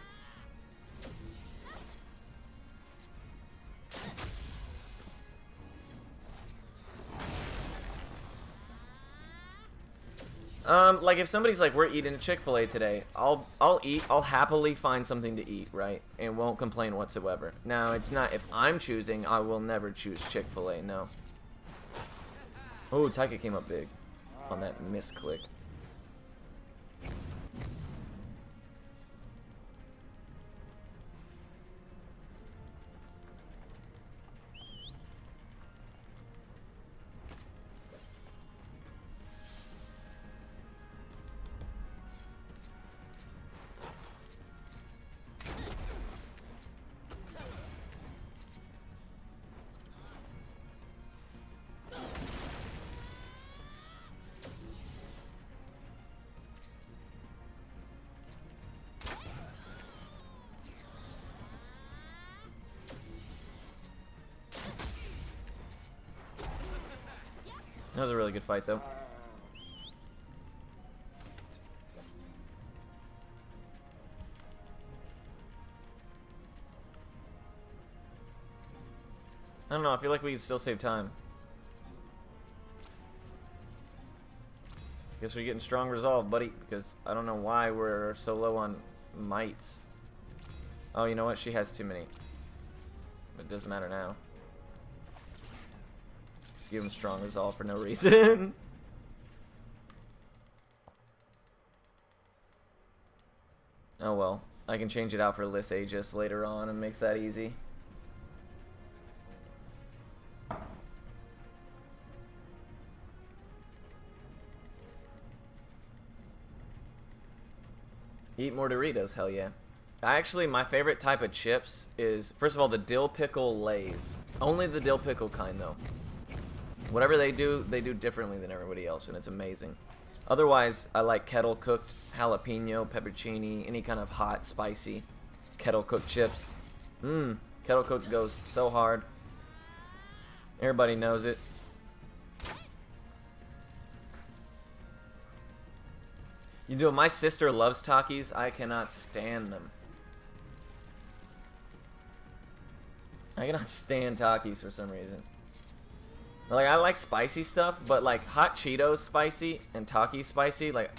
Like if somebody's like, we're eating Chick-fil-A today, I'll happily find something to eat, right? And won't complain whatsoever. Now, it's not, if I'm choosing, I will never choose Chick-fil-A, no. Oh, Taika came up big on that misclick. That was a really good fight, though. I don't know, I feel like we can still save time. Guess we're getting strong resolve, buddy, because I don't know why we're so low on mites. Oh, you know what? She has too many. But it doesn't matter now. Just give him strong resolve for no reason. Oh well. I can change it out for Lys Aegis later on and makes that easy. Eat more Doritos, hell yeah. My favorite type of chips is, first of all, the dill pickle Lays. Only the dill pickle kind, though. Whatever they do differently than everybody else, and it's amazing. Otherwise, I like kettle cooked jalapeno, peppercini, any kind of hot, spicy kettle cooked chips. Kettle cooked goes so hard. Everybody knows it. You know, my sister loves Takis. I cannot stand them. I cannot stand Takis for some reason. Like, I like spicy stuff, but like hot Cheetos spicy and Takis spicy, like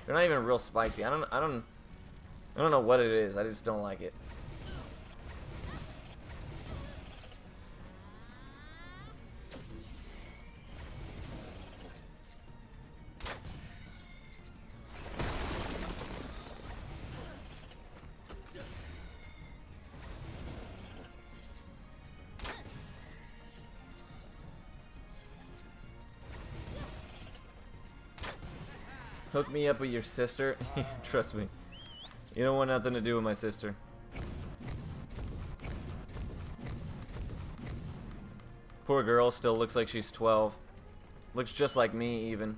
they're not even real spicy. I don't know what it is. I just don't like it. Hook me up with your sister. Trust me. You don't want nothing to do with my sister. Poor girl still looks like she's 12. Looks just like me even.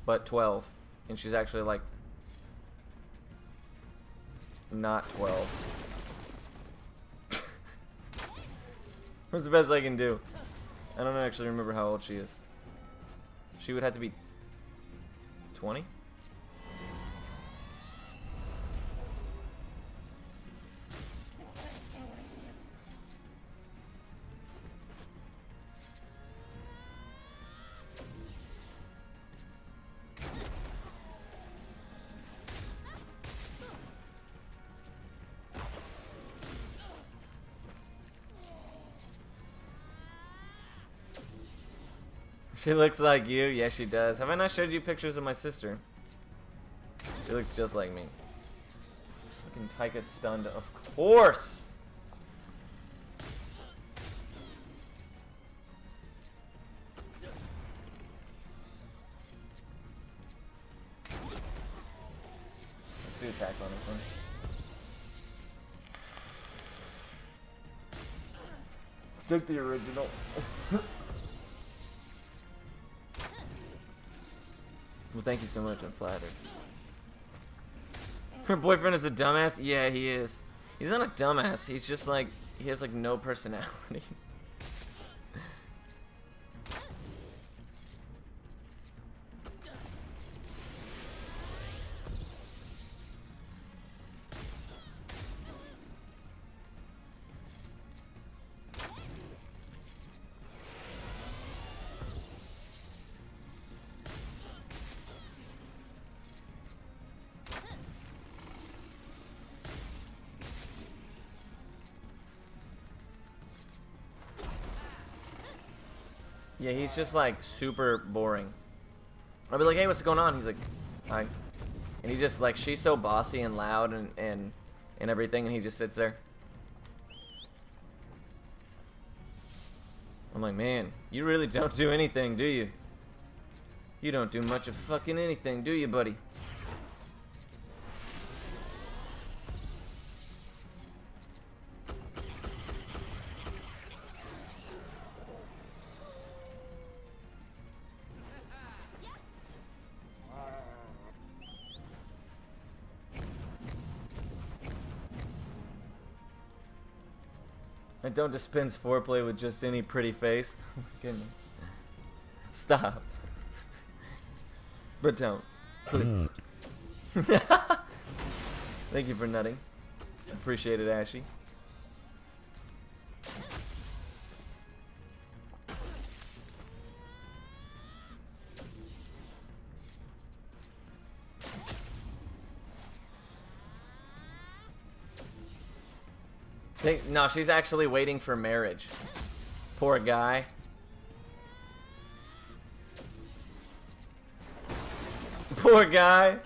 But 12. And she's actually like not 12. What's the best I can do? I don't actually remember how old she is. She would have to be 20? She looks like you. Yeah, she does. Have I not showed you pictures of my sister? She looks just like me. Fucking Taika stunned, of course! Let's do attack on this one. Took the original. Well, thank you so much. I'm flattered. Her boyfriend is a dumbass? Yeah, he is. He's not a dumbass. He's just like, he has like no personality. Yeah, he's just like super boring. I'll be like, hey, what's going on? He's like, hi. And he just like, she's so bossy and loud and everything, and he just sits there. I'm like, man, you really don't do anything, do you? You don't do much of fucking anything, do you, buddy? I don't dispense foreplay with just any pretty face. Oh my goodness. Stop. But don't. Please. Thank you for nutting. Appreciate it, Ashy. No, she's actually waiting for marriage. Poor guy. Poor guy.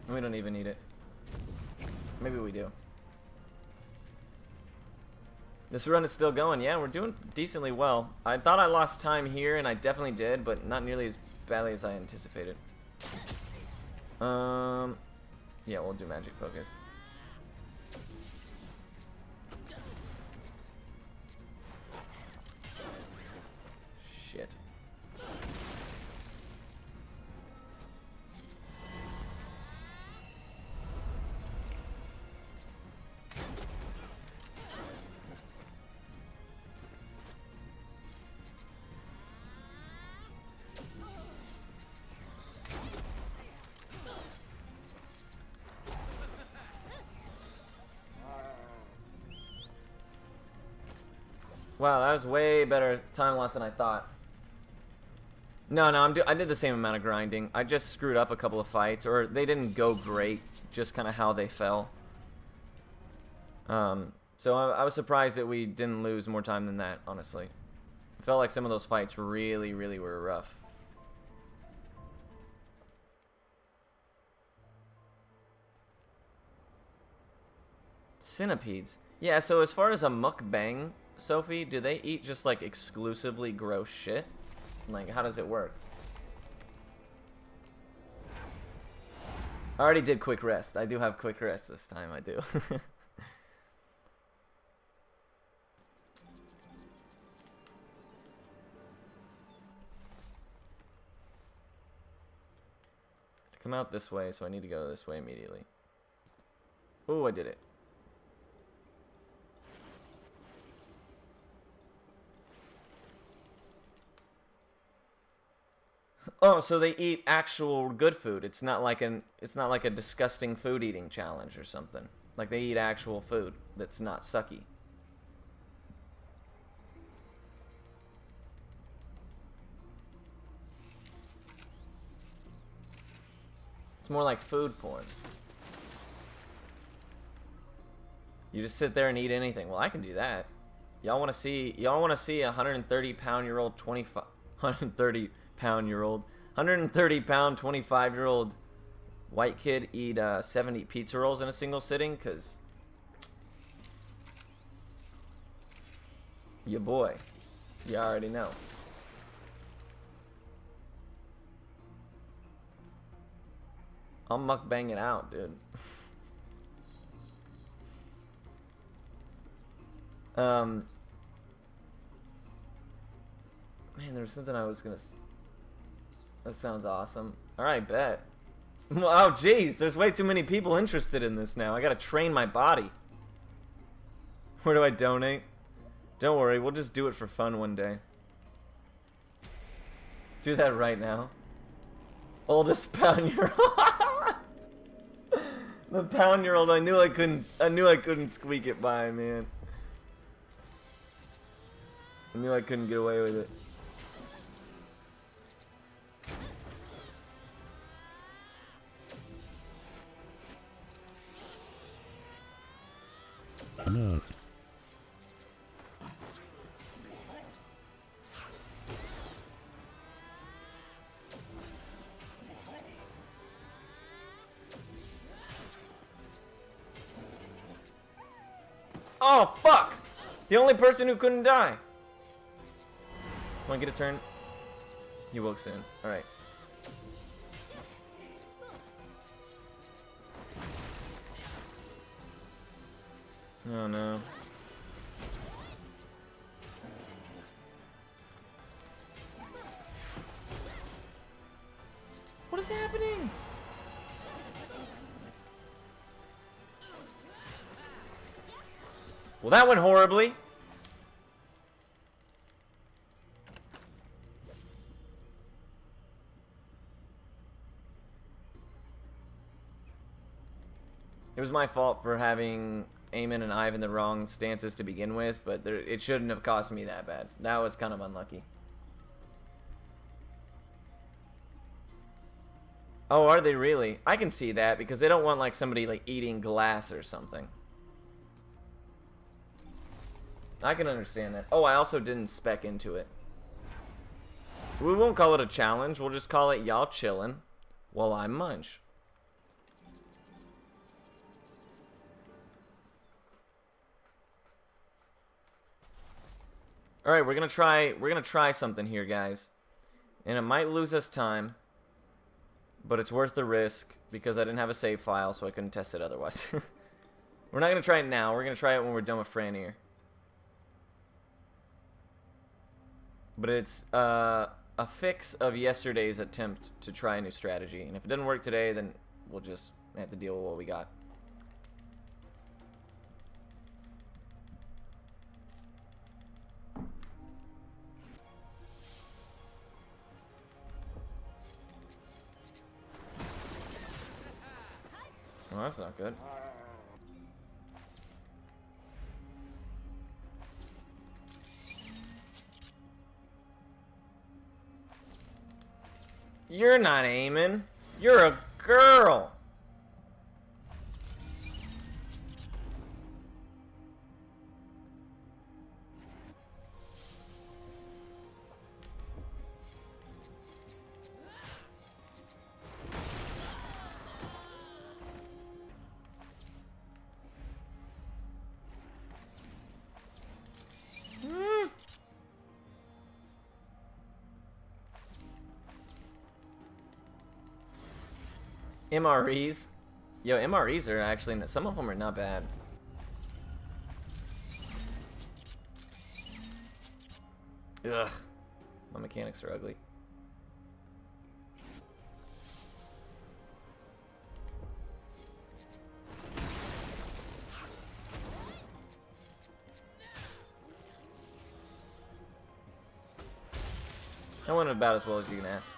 We don't even need it. Maybe we do. This run is still going. Yeah, we're doing decently well. I thought I lost time here, and I definitely did, but not nearly as badly as I anticipated. Yeah, we'll do magic focus. Shit. Wow, that was way better time loss than I thought. No, I did the same amount of grinding. I just screwed up a couple of fights, or they didn't go great, just kind of how they fell. So I was surprised that we didn't lose more time than that, honestly. I felt like some of those fights really, really were rough. Centipedes. Yeah, so as far as a mukbang, Sophie, do they eat just like exclusively gross shit? Like, how does it work? I already did quick rest. I do have quick rest this time, I do. Come out this way, so I need to go this way immediately. Ooh, I did it. Oh, so they eat actual good food. It's not like a disgusting food eating challenge or something. Like they eat actual food that's not sucky. It's more like food porn. You just sit there and eat anything. Well, I can do that. Y'all want to see a 130-pound-year-old 130-pound 25-year-old white kid eat 70 pizza rolls in a single sitting? Cause your boy, you already know. I'll mukbang it out, dude. Man, there was something I was gonna. That sounds awesome. All right, bet. Oh, jeez, there's way too many people interested in this now. I gotta train my body. Where do I donate? Don't worry, we'll just do it for fun one day. Do that right now. Oldest pound-year-old. The pound-year-old. I knew I couldn't squeak it by, man. I knew I couldn't get away with it. No. Oh, fuck! The only person who couldn't die. Want to get a turn? You woke soon. Alright. Oh no. What is happening? Well, that went horribly. It was my fault for having Eamon and Ivan the wrong stances to begin with, but it shouldn't have cost me that bad. That was kind of unlucky. Oh, are they really? I can see that because they don't want like somebody like eating glass or something. I can understand that. Oh, I also didn't spec into it. We won't call it a challenge. We'll just call it y'all chillin' while I munch. All right, we're gonna try something here, guys, and it might lose us time, but it's worth the risk because I didn't have a save file, so I couldn't test it otherwise. We're not gonna try it now. We're gonna try it when we're done with Franier. But it's a fix of yesterday's attempt to try a new strategy, and if it doesn't work today, then we'll just have to deal with what we got. Well, that's not good. You're not aiming. You're a girl. MREs. Yo, MREs are actually, some of them are not bad. Ugh. My mechanics are ugly. That went about as well as you can ask.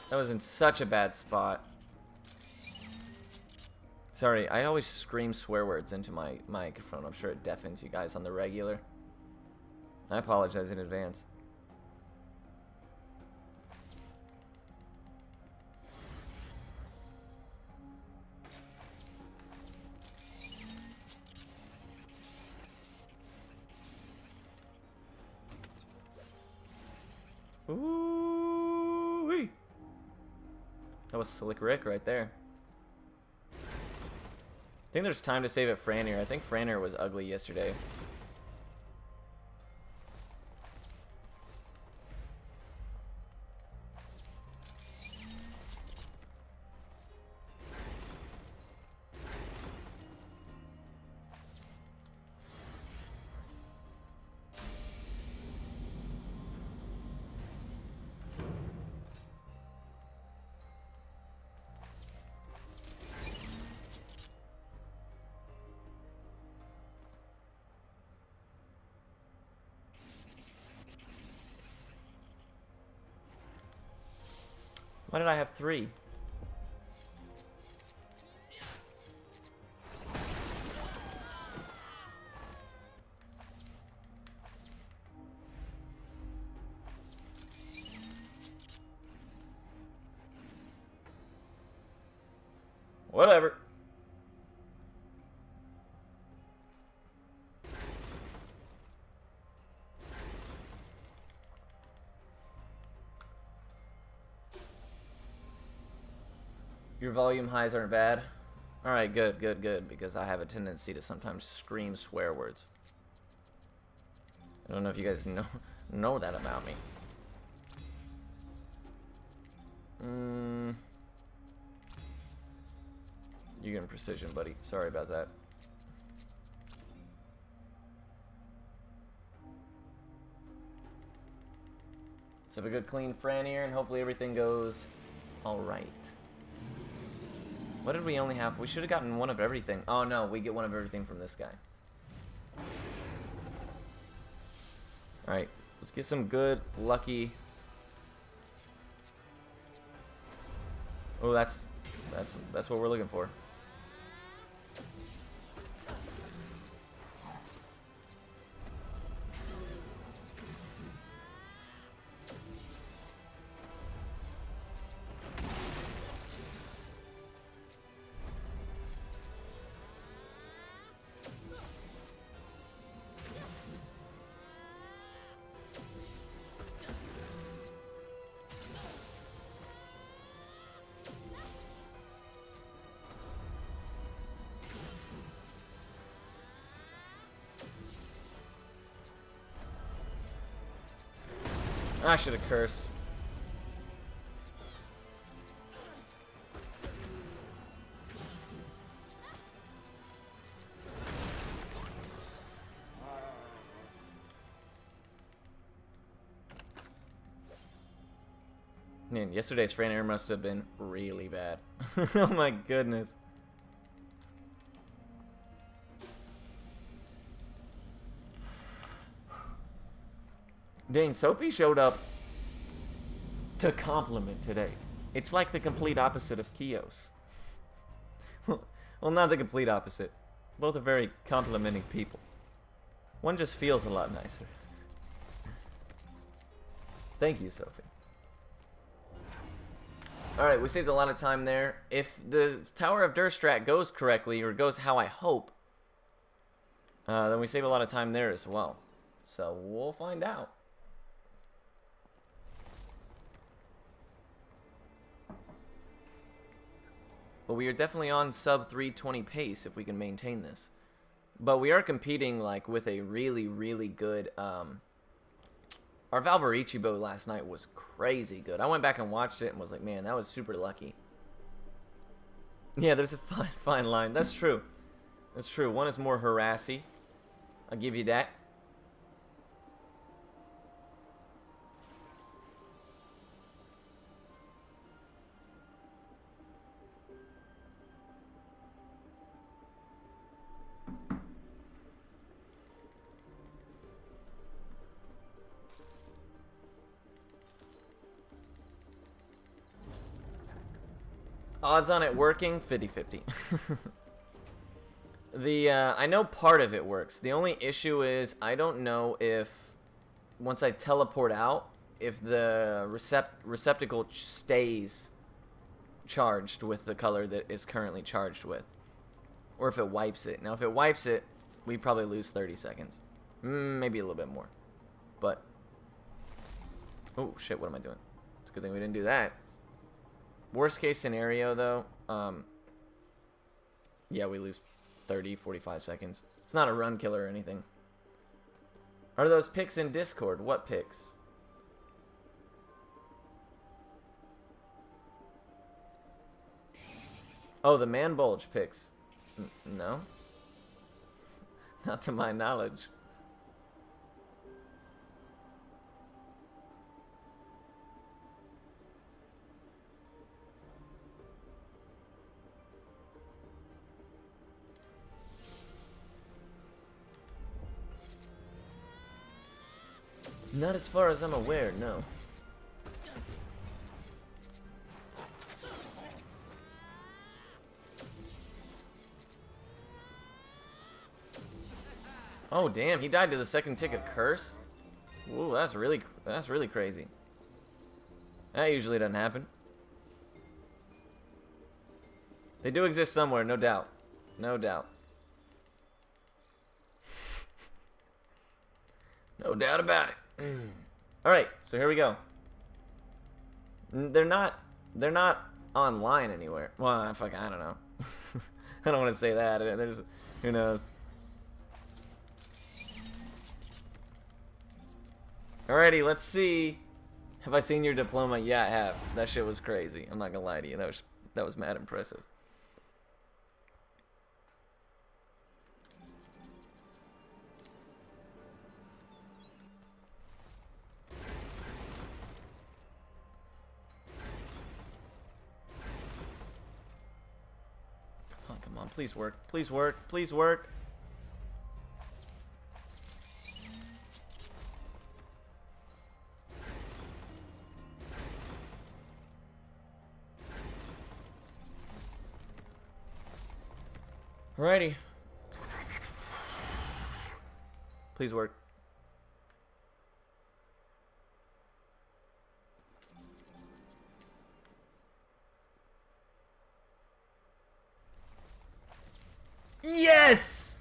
That was in such a bad spot. Sorry, I always scream swear words into my microphone. I'm sure it deafens you guys on the regular. I apologize in advance. Ooh-wee. That was Slick Rick right there. I think there's time to save at Franier. I think Franier was ugly yesterday. Why did I have 3? Whatever. Your volume highs aren't bad. Alright, good, good, good, because I have a tendency to sometimes scream swear words. I don't know if you guys know that about me. You're getting precision, buddy. Sorry about that. Let's have a good clean Franier, and hopefully everything goes alright. What did we only have? We should have gotten one of everything. Oh no, we get one of everything from this guy. Alright, let's get some good, lucky... Oh, that's what we're looking for. I should have cursed. Man, yesterday's Fran air must have been really bad. Oh my goodness. Dang, Sophie showed up to compliment today. It's like the complete opposite of Kios. Well, not the complete opposite. Both are very complimenting people. One just feels a lot nicer. Thank you, Sophie. Alright, we saved a lot of time there. If the Tower of Dhur strat goes correctly, or goes how I hope, then we save a lot of time there as well. So, we'll find out. But we are definitely on sub 320 pace if we can maintain this. But we are competing like with a really, really good... Our Valverici bow last night was crazy good. I went back and watched it and was like, man, that was super lucky. Yeah, there's a fine line. That's true. That's true. One is more harassy. I'll give you that. Odds on it working, 50-50. I know part of it works. The only issue is I don't know if, once I teleport out, if the receptacle stays charged with the color that is currently charged with. Or if it wipes it. Now, if it wipes it, we probably lose 30 seconds. Maybe a little bit more. But, oh, shit, what am I doing? It's a good thing we didn't do that. Worst case scenario, though, yeah, we lose 30, 45 seconds. It's not a run killer or anything. Are those pics in Discord? What pics? Oh, the man bulge pics. No? Not to my knowledge. Not as far as I'm aware, no. Oh damn, he died to the second tick of curse? Ooh, that's really crazy. That usually doesn't happen. They do exist somewhere, no doubt. No doubt. No doubt about it. Alright, so here we go. They're not online anywhere. Well, fuck, I don't know. I don't want to say that. Who knows? Alrighty, let's see. Have I seen your diploma? Yeah, I have. That shit was crazy. I'm not gonna lie to you. That was mad impressive. Come on, please work. Please work. Please work. Alrighty. Please work. Yes!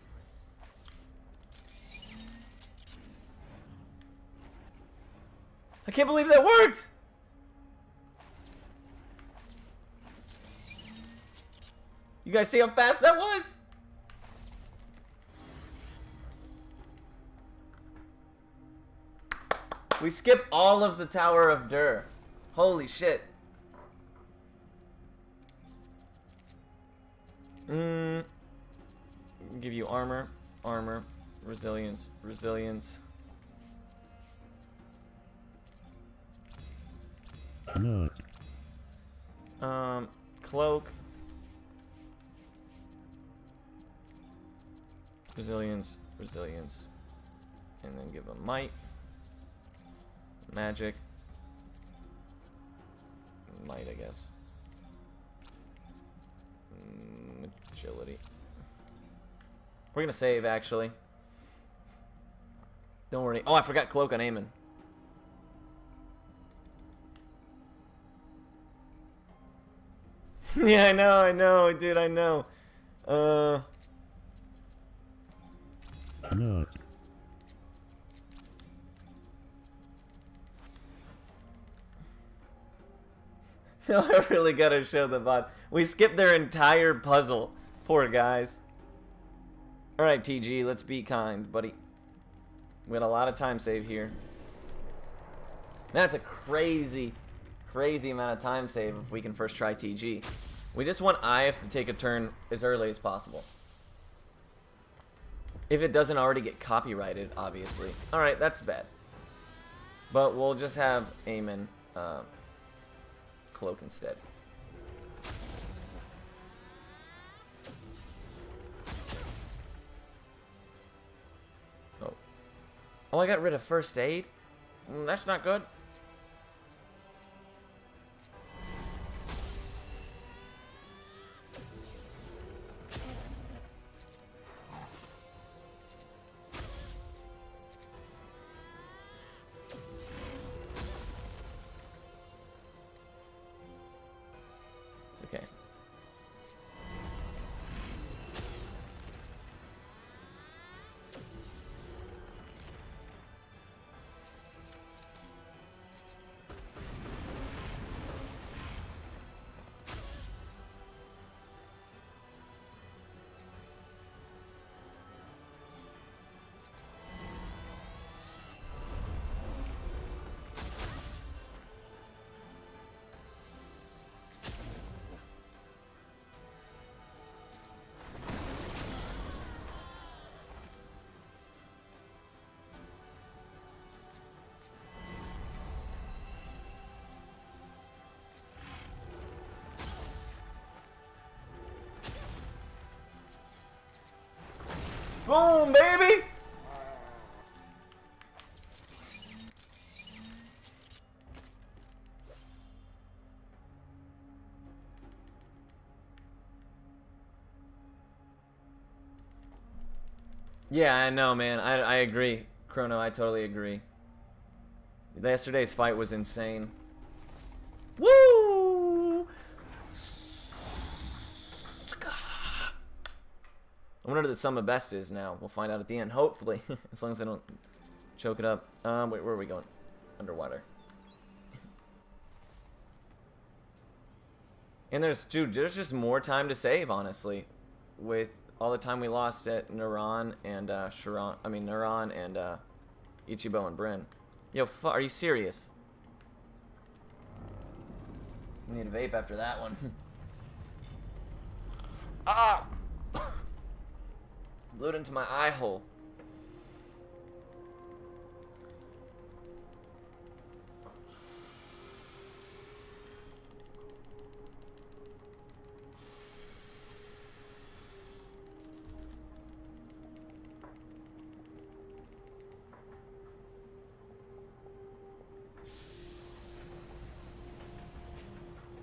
I can't believe that worked! You guys see how fast that was? We skip all of the Tower of Dhur. Holy shit. Give you armor, armor, resilience, resilience. Not. Cloak. Resilience, resilience. And then give a might. Magic. Might, I guess. Agility. We're gonna save, actually. Don't worry. Oh, I forgot cloak on Aemon. Yeah, I know, dude, I know. Not. No, I really gotta show the bot. We skipped their entire puzzle. Poor guys. Alright, TG, let's be kind, buddy. We got a lot of time save here. That's a crazy amount of time save if we can first try TG. We just want IF to take a turn as early as possible. If it doesn't already get copyrighted, obviously. Alright, that's bad. But we'll just have Aemon cloak instead. Oh, I got rid of first aid? That's not good. It's okay. Boom, baby! Yeah, I know, man. I agree. Chrono, I totally agree. Yesterday's fight was insane. Woo! I wonder what the sum of best is now. We'll find out at the end, hopefully. As long as I don't choke it up. Wait, where are we going? Underwater. And there's just more time to save, honestly. With all the time we lost at Neuron and Neuron and Ichibo and Bryn. Yo, are you serious? I need a vape after that one. Ah! Blew it into my eye hole.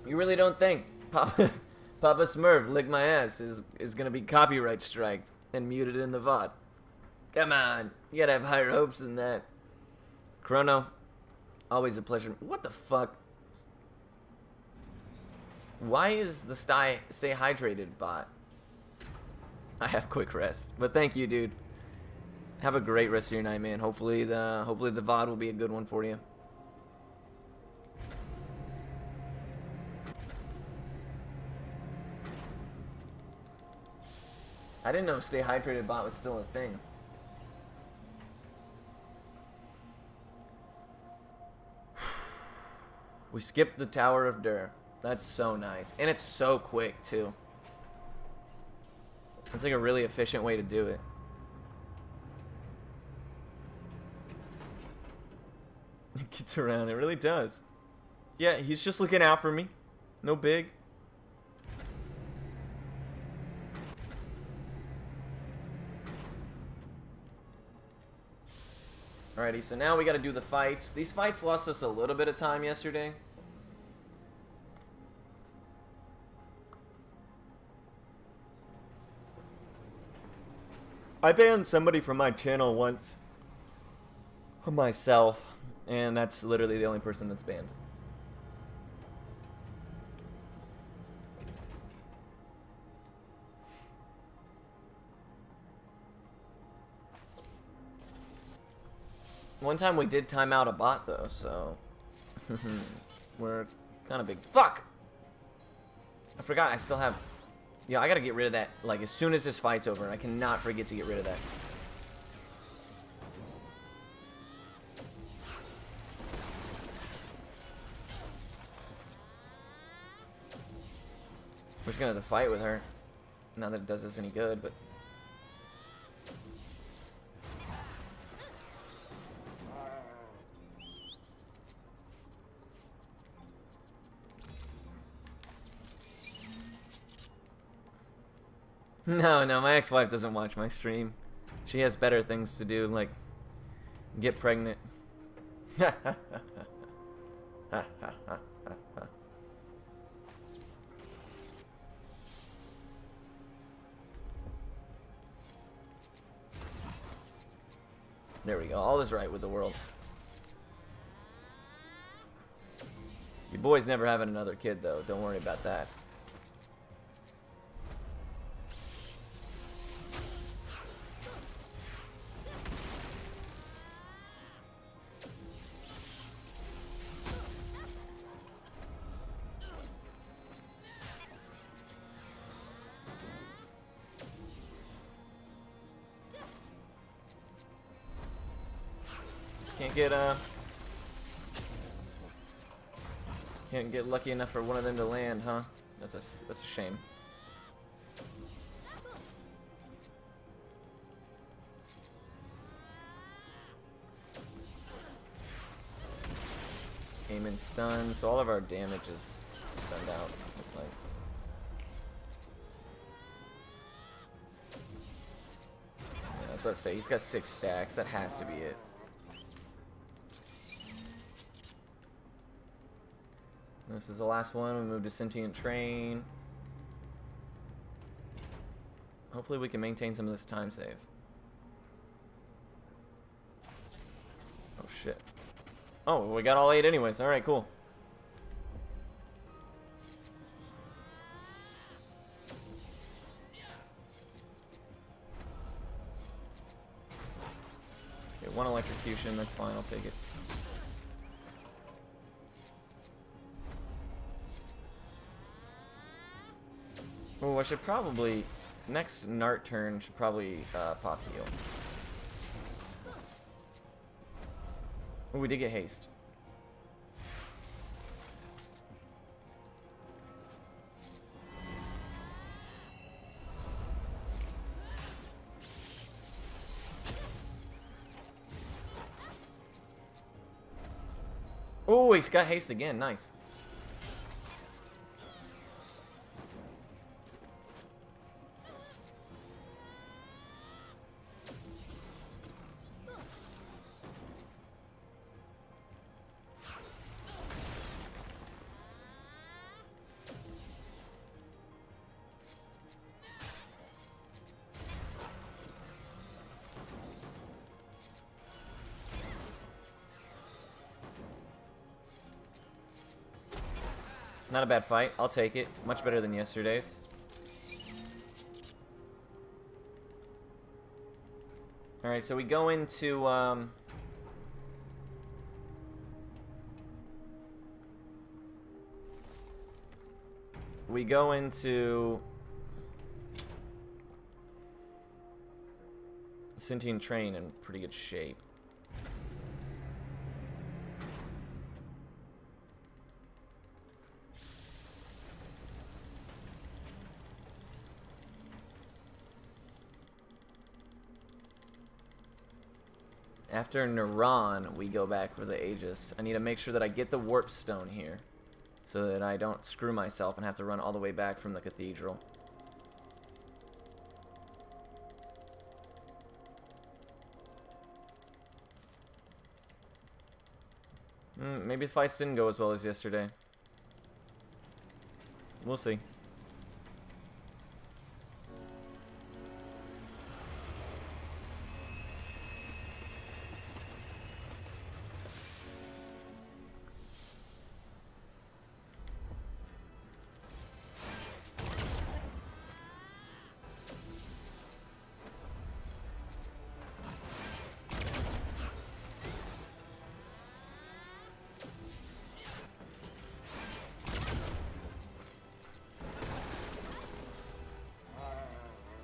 You really don't think Papa Smurf lick my ass is gonna be copyright striked and muted in the VOD? Come on, you gotta have higher hopes than that. Chrono, always a pleasure. What the fuck? Why is the stay hydrated bot? I have quick rest, but thank you, dude. Have a great rest of your night, man. Hopefully the VOD will be a good one for you. I didn't know stay hydrated bot was still a thing. We skipped the Tower of Dhur. That's so nice. And it's so quick, too. It's like a really efficient way to do it. It gets around. It really does. Yeah, he's just looking out for me. No big. Alrighty, so now we gotta do the fights. These fights lost us a little bit of time yesterday. I banned somebody from my channel once. Myself. And that's literally the only person that's banned. One time we did time out a bot though, so we're kind of big. Fuck! I forgot I still have... Yeah, I gotta get rid of that, like, as soon as this fight's over. I cannot forget to get rid of that. We're just gonna have to fight with her. Not that it does us any good, but... No, my ex-wife doesn't watch my stream. She has better things to do, like get pregnant. There we go. All is right with the world. Your boy's never having another kid, though. Don't worry about that. Can't get lucky enough for one of them to land, huh? That's a shame. Aim and stun, so all of our damage is stunned out. Looks like. Yeah, I was about to say he's got 6 stacks. That has to be it. This is the last one. We move to Sentient Train. Hopefully we can maintain some of this time save. Oh shit. Oh, we got all 8 anyways. Alright, cool. Okay, 1 electrocution. That's fine. I'll take it. Oh, I should probably... Next Nart turn should probably pop heal. Oh, we did get haste. Oh, he's got haste again. Nice. Not a bad fight. I'll take it. Much better than yesterday's. Alright, so we go into... we go into... Sentient Train in pretty good shape. After Neuron, we go back for the Aegis. I need to make sure that I get the Warp Stone here, so that I don't screw myself and have to run all the way back from the Cathedral. Maybe the fights didn't go as well as yesterday. We'll see.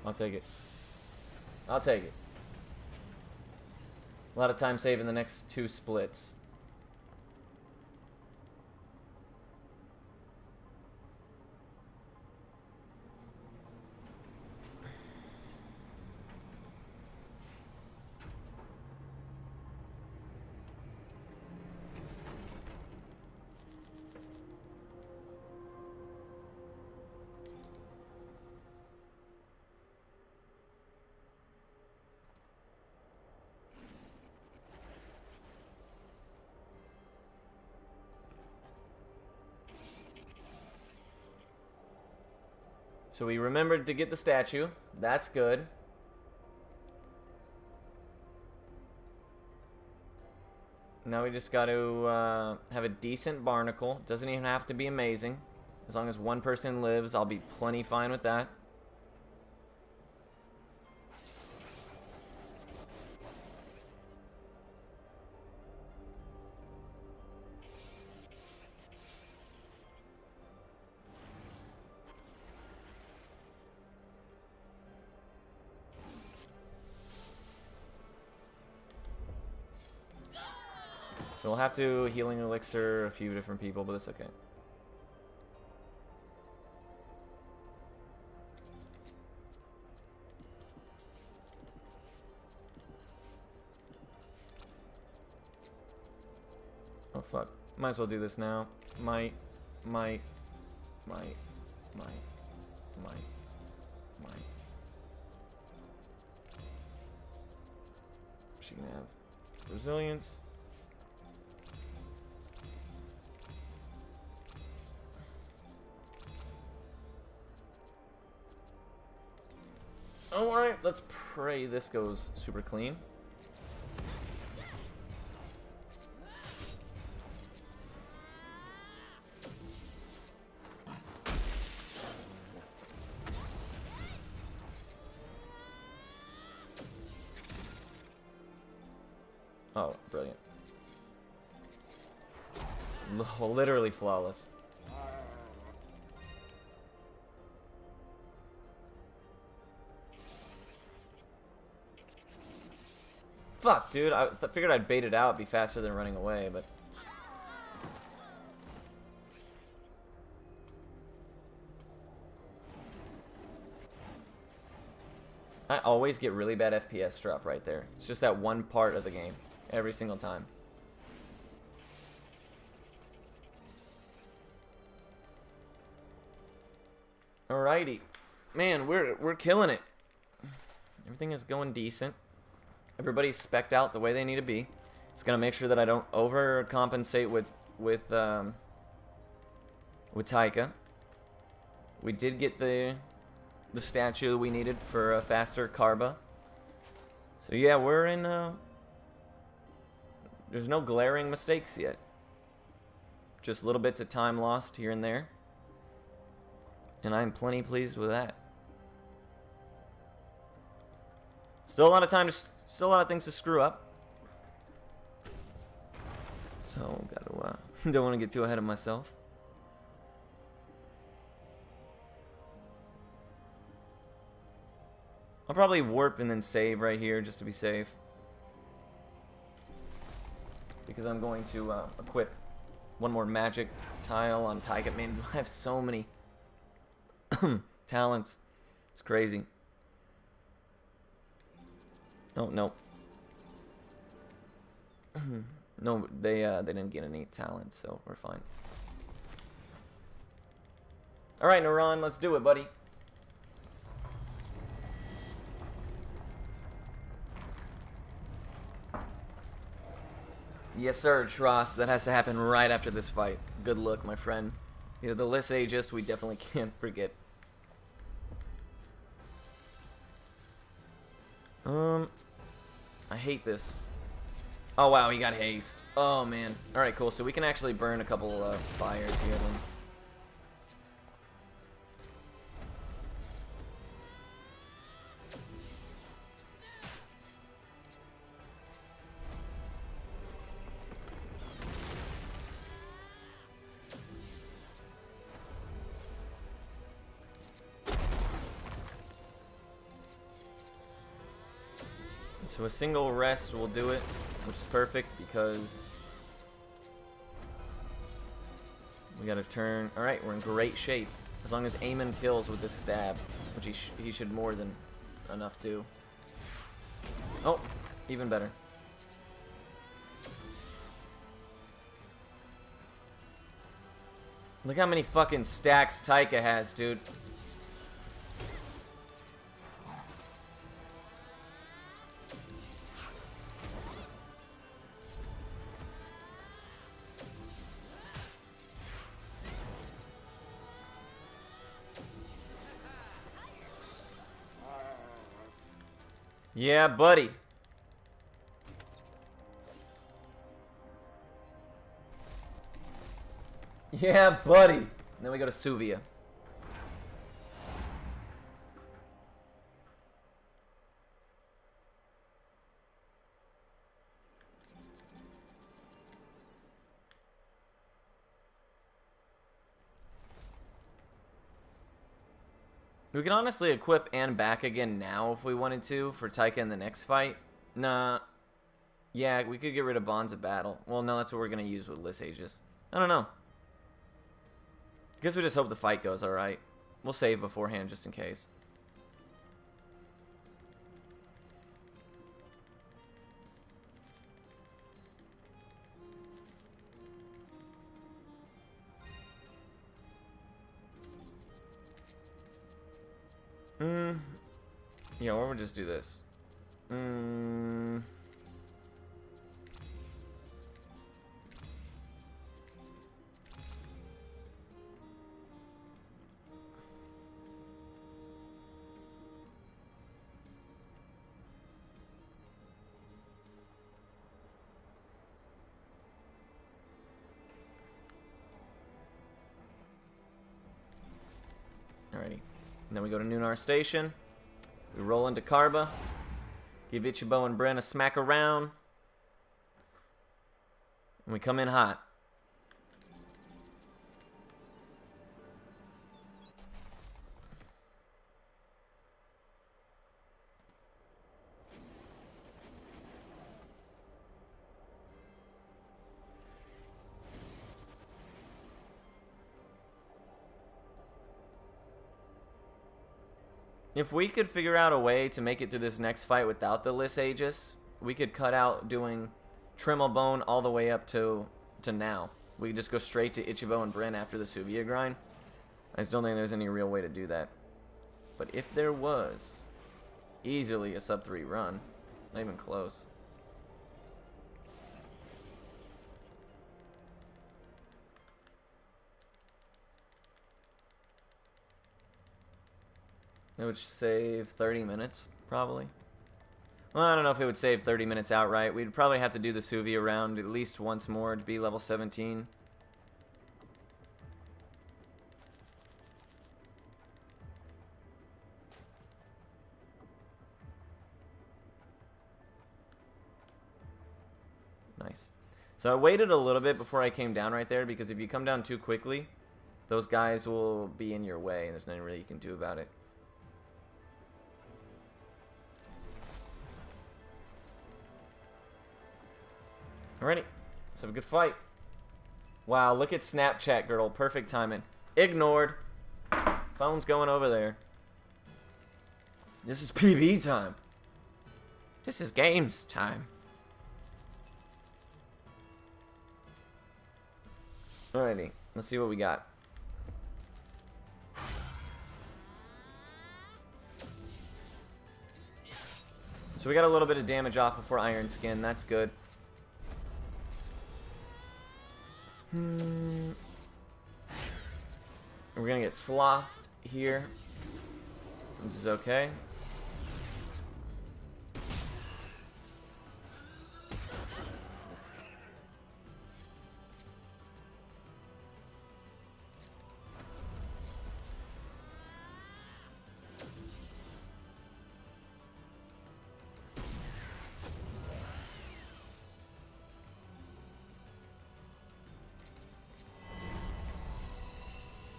I'll take it. I'll take it. A lot of time saving the next 2 splits. So we remembered to get the statue. That's good. Now we just got to have a decent barnacle. Doesn't even have to be amazing. As long as one person lives, I'll be plenty fine with that. So we'll have to healing elixir a few different people, but that's okay. Oh fuck. Might as well do this now. Might. She can have resilience. Alright, let's pray this goes super clean. Oh, brilliant. Literally flawless. Fuck, dude. I figured I'd bait it out, be faster than running away, but... I always get really bad FPS drop right there. It's just that one part of the game. Every single time. Alrighty. Man, we're killing it. Everything is going decent. Everybody's spec'd out the way they need to be. It's gonna make sure that I don't overcompensate with Taika. We did get the statue we needed for a faster Karba. So yeah, we're in. There's no glaring mistakes yet. Just little bits of time lost here and there, and I'm plenty pleased with that. Still a lot of time to. Still a lot of things to screw up. So, gotta, don't want to get too ahead of myself. I'll probably warp and then save right here just to be safe. Because I'm going to equip one more magic tile on Taika. Man, I have so many talents. It's crazy. Oh, no. No, they didn't get any talent, so we're fine. All right, Naran, let's do it, buddy. Yes, sir, Tross. That has to happen right after this fight. Good luck, my friend. You know, the Lys Aegis, we definitely can't forget. I hate this. Oh, wow, he got haste. Oh, man. Alright, cool. So we can actually burn a couple fires here, then. So a single rest will do it, which is perfect because we gotta turn. Alright, we're in great shape. As long as Aemon kills with this stab, which he should more than enough do. Oh, even better. Look how many fucking stacks Taika has, dude. Yeah, buddy. Yeah, buddy. And then we go to Suvia. We could honestly equip and back again now if we wanted to for Taika in the next fight. Nah. Yeah, we could get rid of Bonds of Battle. Well, no, that's what we're going to use with Lys Aegis. I don't know. I guess we just hope the fight goes alright. We'll save beforehand just in case. Yeah, or we'll just do this. Alrighty. And then we go to Nunar Station. We roll into Karba. Give Ichibo and Bren a smack around. And we come in hot. If we could figure out a way to make it through this next fight without the Lys Aegis, we could cut out doing Tremblebone all the way up to now. We could just go straight to Ichibo and Bren after the Suvia grind. I just don't think there's any real way to do that. But if there was, easily a sub 3 run. Not even close. It would save 30 minutes, probably. Well, I don't know if it would save 30 minutes outright. We'd probably have to do the Suvia round at least once more to be level 17. Nice. So I waited a little bit before I came down right there, because if you come down too quickly, those guys will be in your way, and there's nothing really you can do about it. Alrighty, let's have a good fight. Wow, look at Snapchat, girl. Perfect timing. Ignored. Phone's going over there. This is PB time. This is games time. Alrighty, let's see what we got. So we got a little bit of damage off before Iron Skin. That's good. We're gonna get slothed here, which is okay.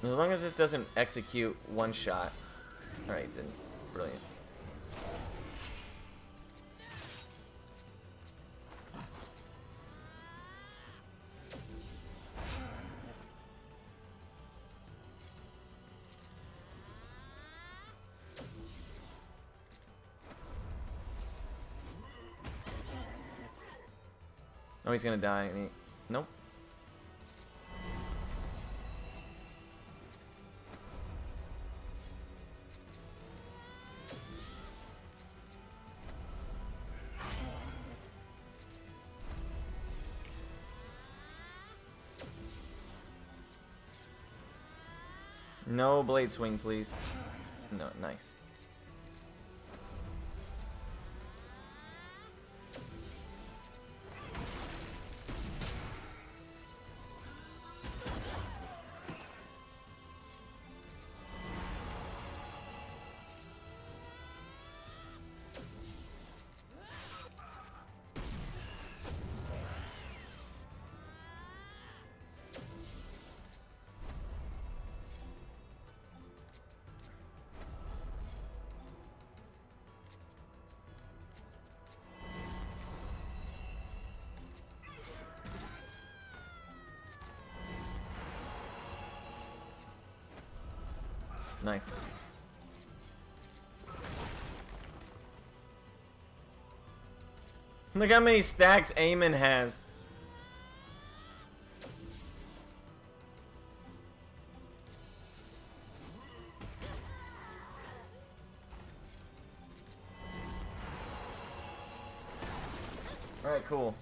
As long as this doesn't execute one shot. Alright, didn't. Brilliant. Oh, he's gonna die. Nope. No blade swing, please. No, nice. Nice. Look how many stacks Eamon has. Alright, cool.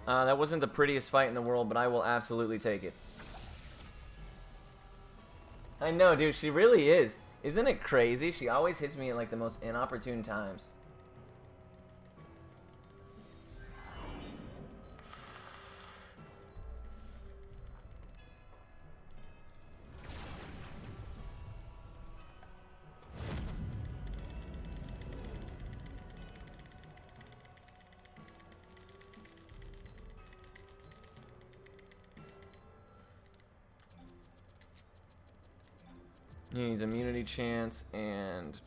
That wasn't the prettiest fight in the world, but I will absolutely take it. I know, dude, she really is. Isn't it crazy? She always hits me at like the most inopportune times. He needs immunity chance and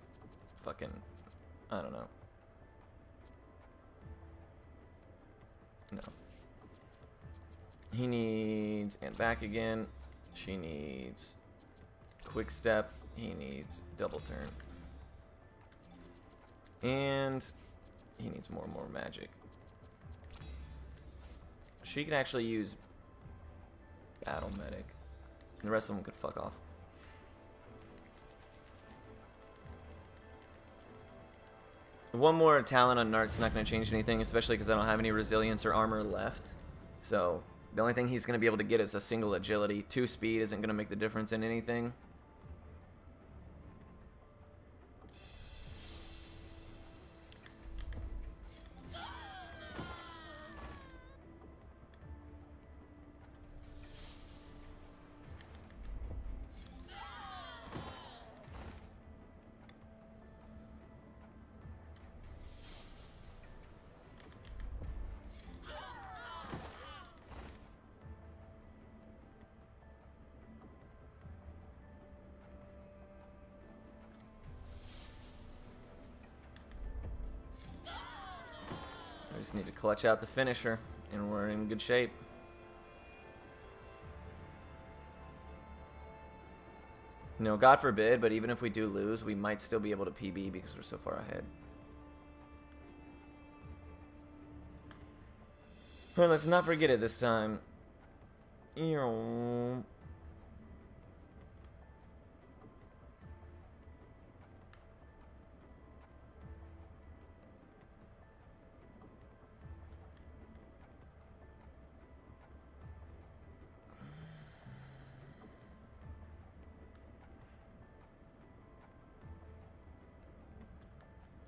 fucking, I don't know. No. He needs and back again. She needs quick step. He needs double turn. And he needs more and more magic. She can actually use battle medic. And the rest of them could fuck off. One more talent on Nart's not going to change anything, especially because I don't have any resilience or armor left. So, the only thing he's going to be able to get is a single agility. 2 speed isn't going to make the difference in anything. I just need to clutch out the finisher, and we're in good shape. No, God forbid, but even if we do lose, we might still be able to PB because we're so far ahead. Alright, let's not forget it this time. Ew.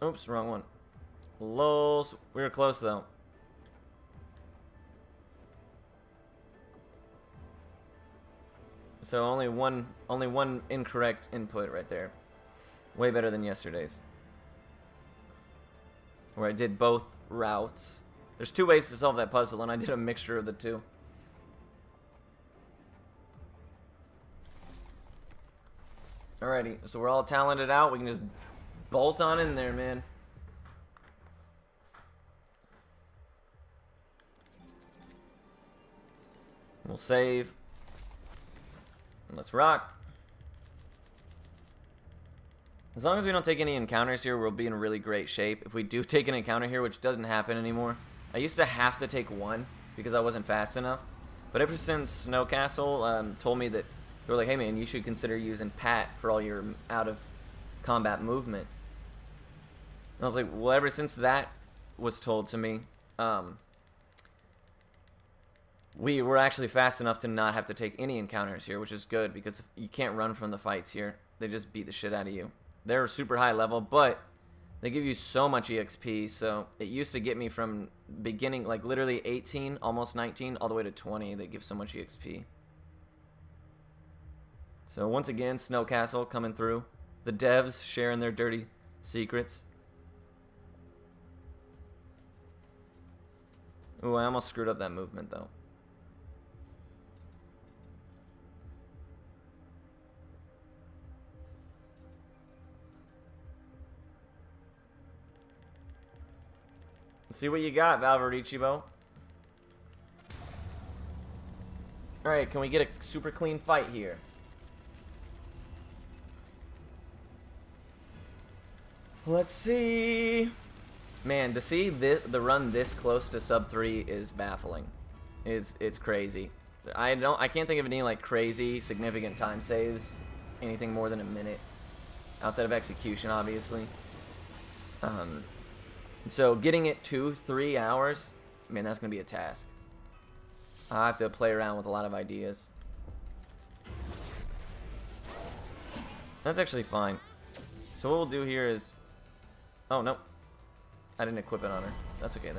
Oops, wrong one. Lols. We were close though. So only one incorrect input right there. Way better than yesterday's, where I did both routes. There's 2 ways to solve that puzzle, and I did a mixture of the 2. Alrighty, so we're all talented out. We can just bolt on in there, man. We'll save. And let's rock. As long as we don't take any encounters here, we'll be in really great shape. If we do take an encounter here, which doesn't happen anymore. I used to have to take 1 because I wasn't fast enough. But ever since Snowcastle told me that, they were like, hey man, you should consider using Pat for all your out of combat movement. And I was like, well, ever since that was told to me, we were actually fast enough to not have to take any encounters here, which is good because you can't run from the fights here. They just beat the shit out of you. They're super high level, but they give you so much EXP. So it used to get me from beginning, like literally 18, almost 19, all the way to 20. They give so much EXP. So once again, Snowcastle coming through. The devs sharing their dirty secrets. Ooh, I almost screwed up that movement though. See what you got, Valverichibo. Alright, can we get a super clean fight here? Let's see. Man, to see the run this close to sub 3 is baffling. It's crazy. I can't think of any like crazy significant time saves, anything more than a minute, outside of execution, obviously. So getting it 2-3 hours, man, that's gonna be a task. I have to play around with a lot of ideas. That's actually fine. So what we'll do here is, oh no, I didn't equip it on her. That's okay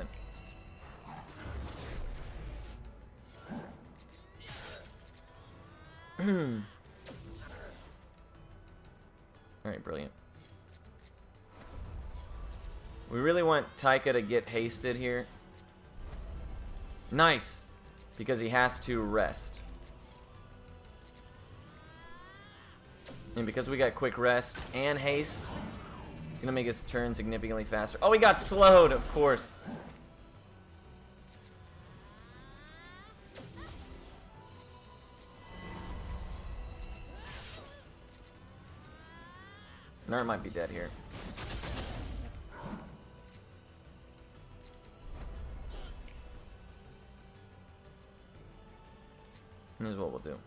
then. Alright, brilliant. We really want Taika to get hasted here. Nice! Because he has to rest. And because we got quick rest and haste, it's gonna make his turn significantly faster. Oh, he got slowed, of course. Nart might be dead here. This is what we'll do.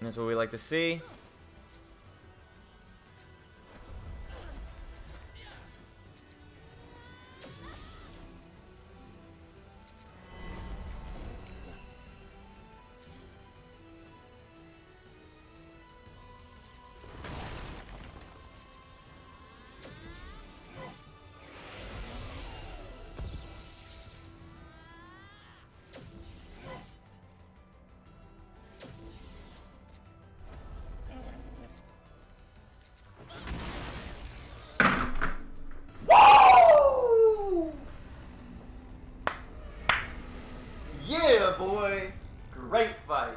And that's what we like to see. Boy, great fight,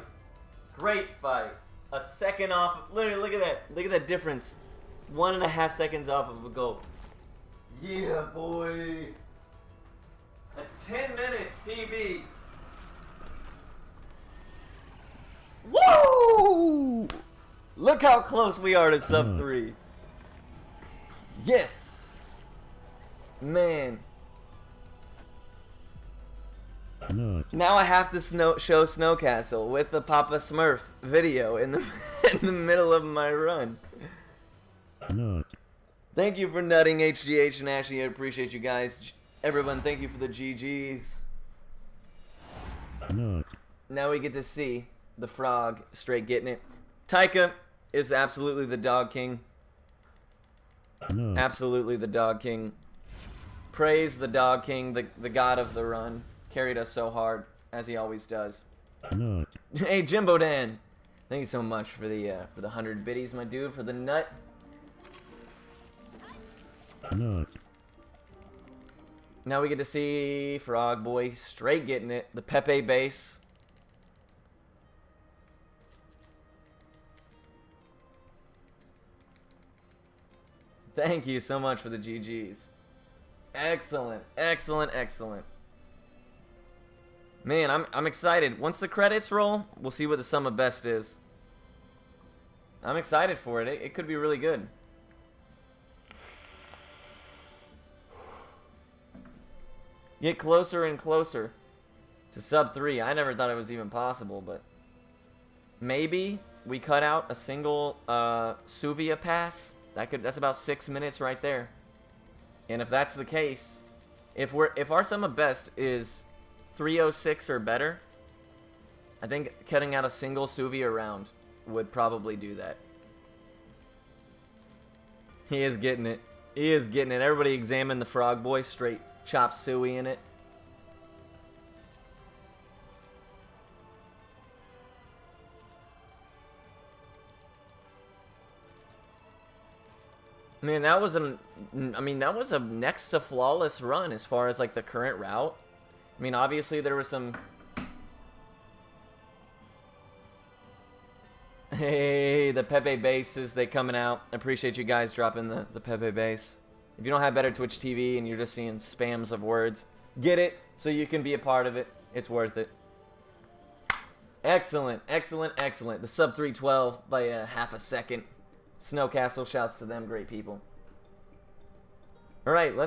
great fight. A second off. Literally, look at that difference. 1.5 seconds off of a goal. Yeah, boy. A 10-minute PB. Woo! Look how close we are to sub 3. Yes. Man. Not. Now I have to show Snowcastle with the Papa Smurf video in the in the middle of my run. Not. Thank you for nutting, HGH and Ashley. I appreciate you guys. Everyone, thank you for the GGs. Not. Now we get to see the frog straight getting it. Taika is absolutely the dog king. Not. Absolutely the dog king. Praise the dog king, the god of the run. Carried us so hard, as he always does. Not. Hey, Jimbo Dan. Thank you so much for the 100 biddies, my dude, for the nut. Not. Now we get to see Frog Boy straight getting it. The Pepe base. Thank you so much for the GGs. Excellent, excellent, excellent. Man, I'm excited. Once the credits roll, we'll see what the sum of best is. I'm excited for it. It could be really good. Get closer and closer to sub 3. I never thought it was even possible, but maybe we cut out a single Suvia pass. That's about 6 minutes right there. And if that's the case, if our sum of best is 306 or better, I think cutting out a single Suvia round would probably do that. He is getting it. He is getting it. Everybody examine the Frog Boy. Straight chop suey in it. Man, that was that was a next to flawless run as far as like the current route. I mean, obviously there was some. Hey, the Pepe bases, they coming out. I appreciate you guys dropping the Pepe base. If you don't have better Twitch TV and you're just seeing spams of words, get it so you can be a part of it. It's worth it. Excellent, excellent, excellent. The sub 312 by a half a second. Snowcastle, shouts to them, great people. All right, let's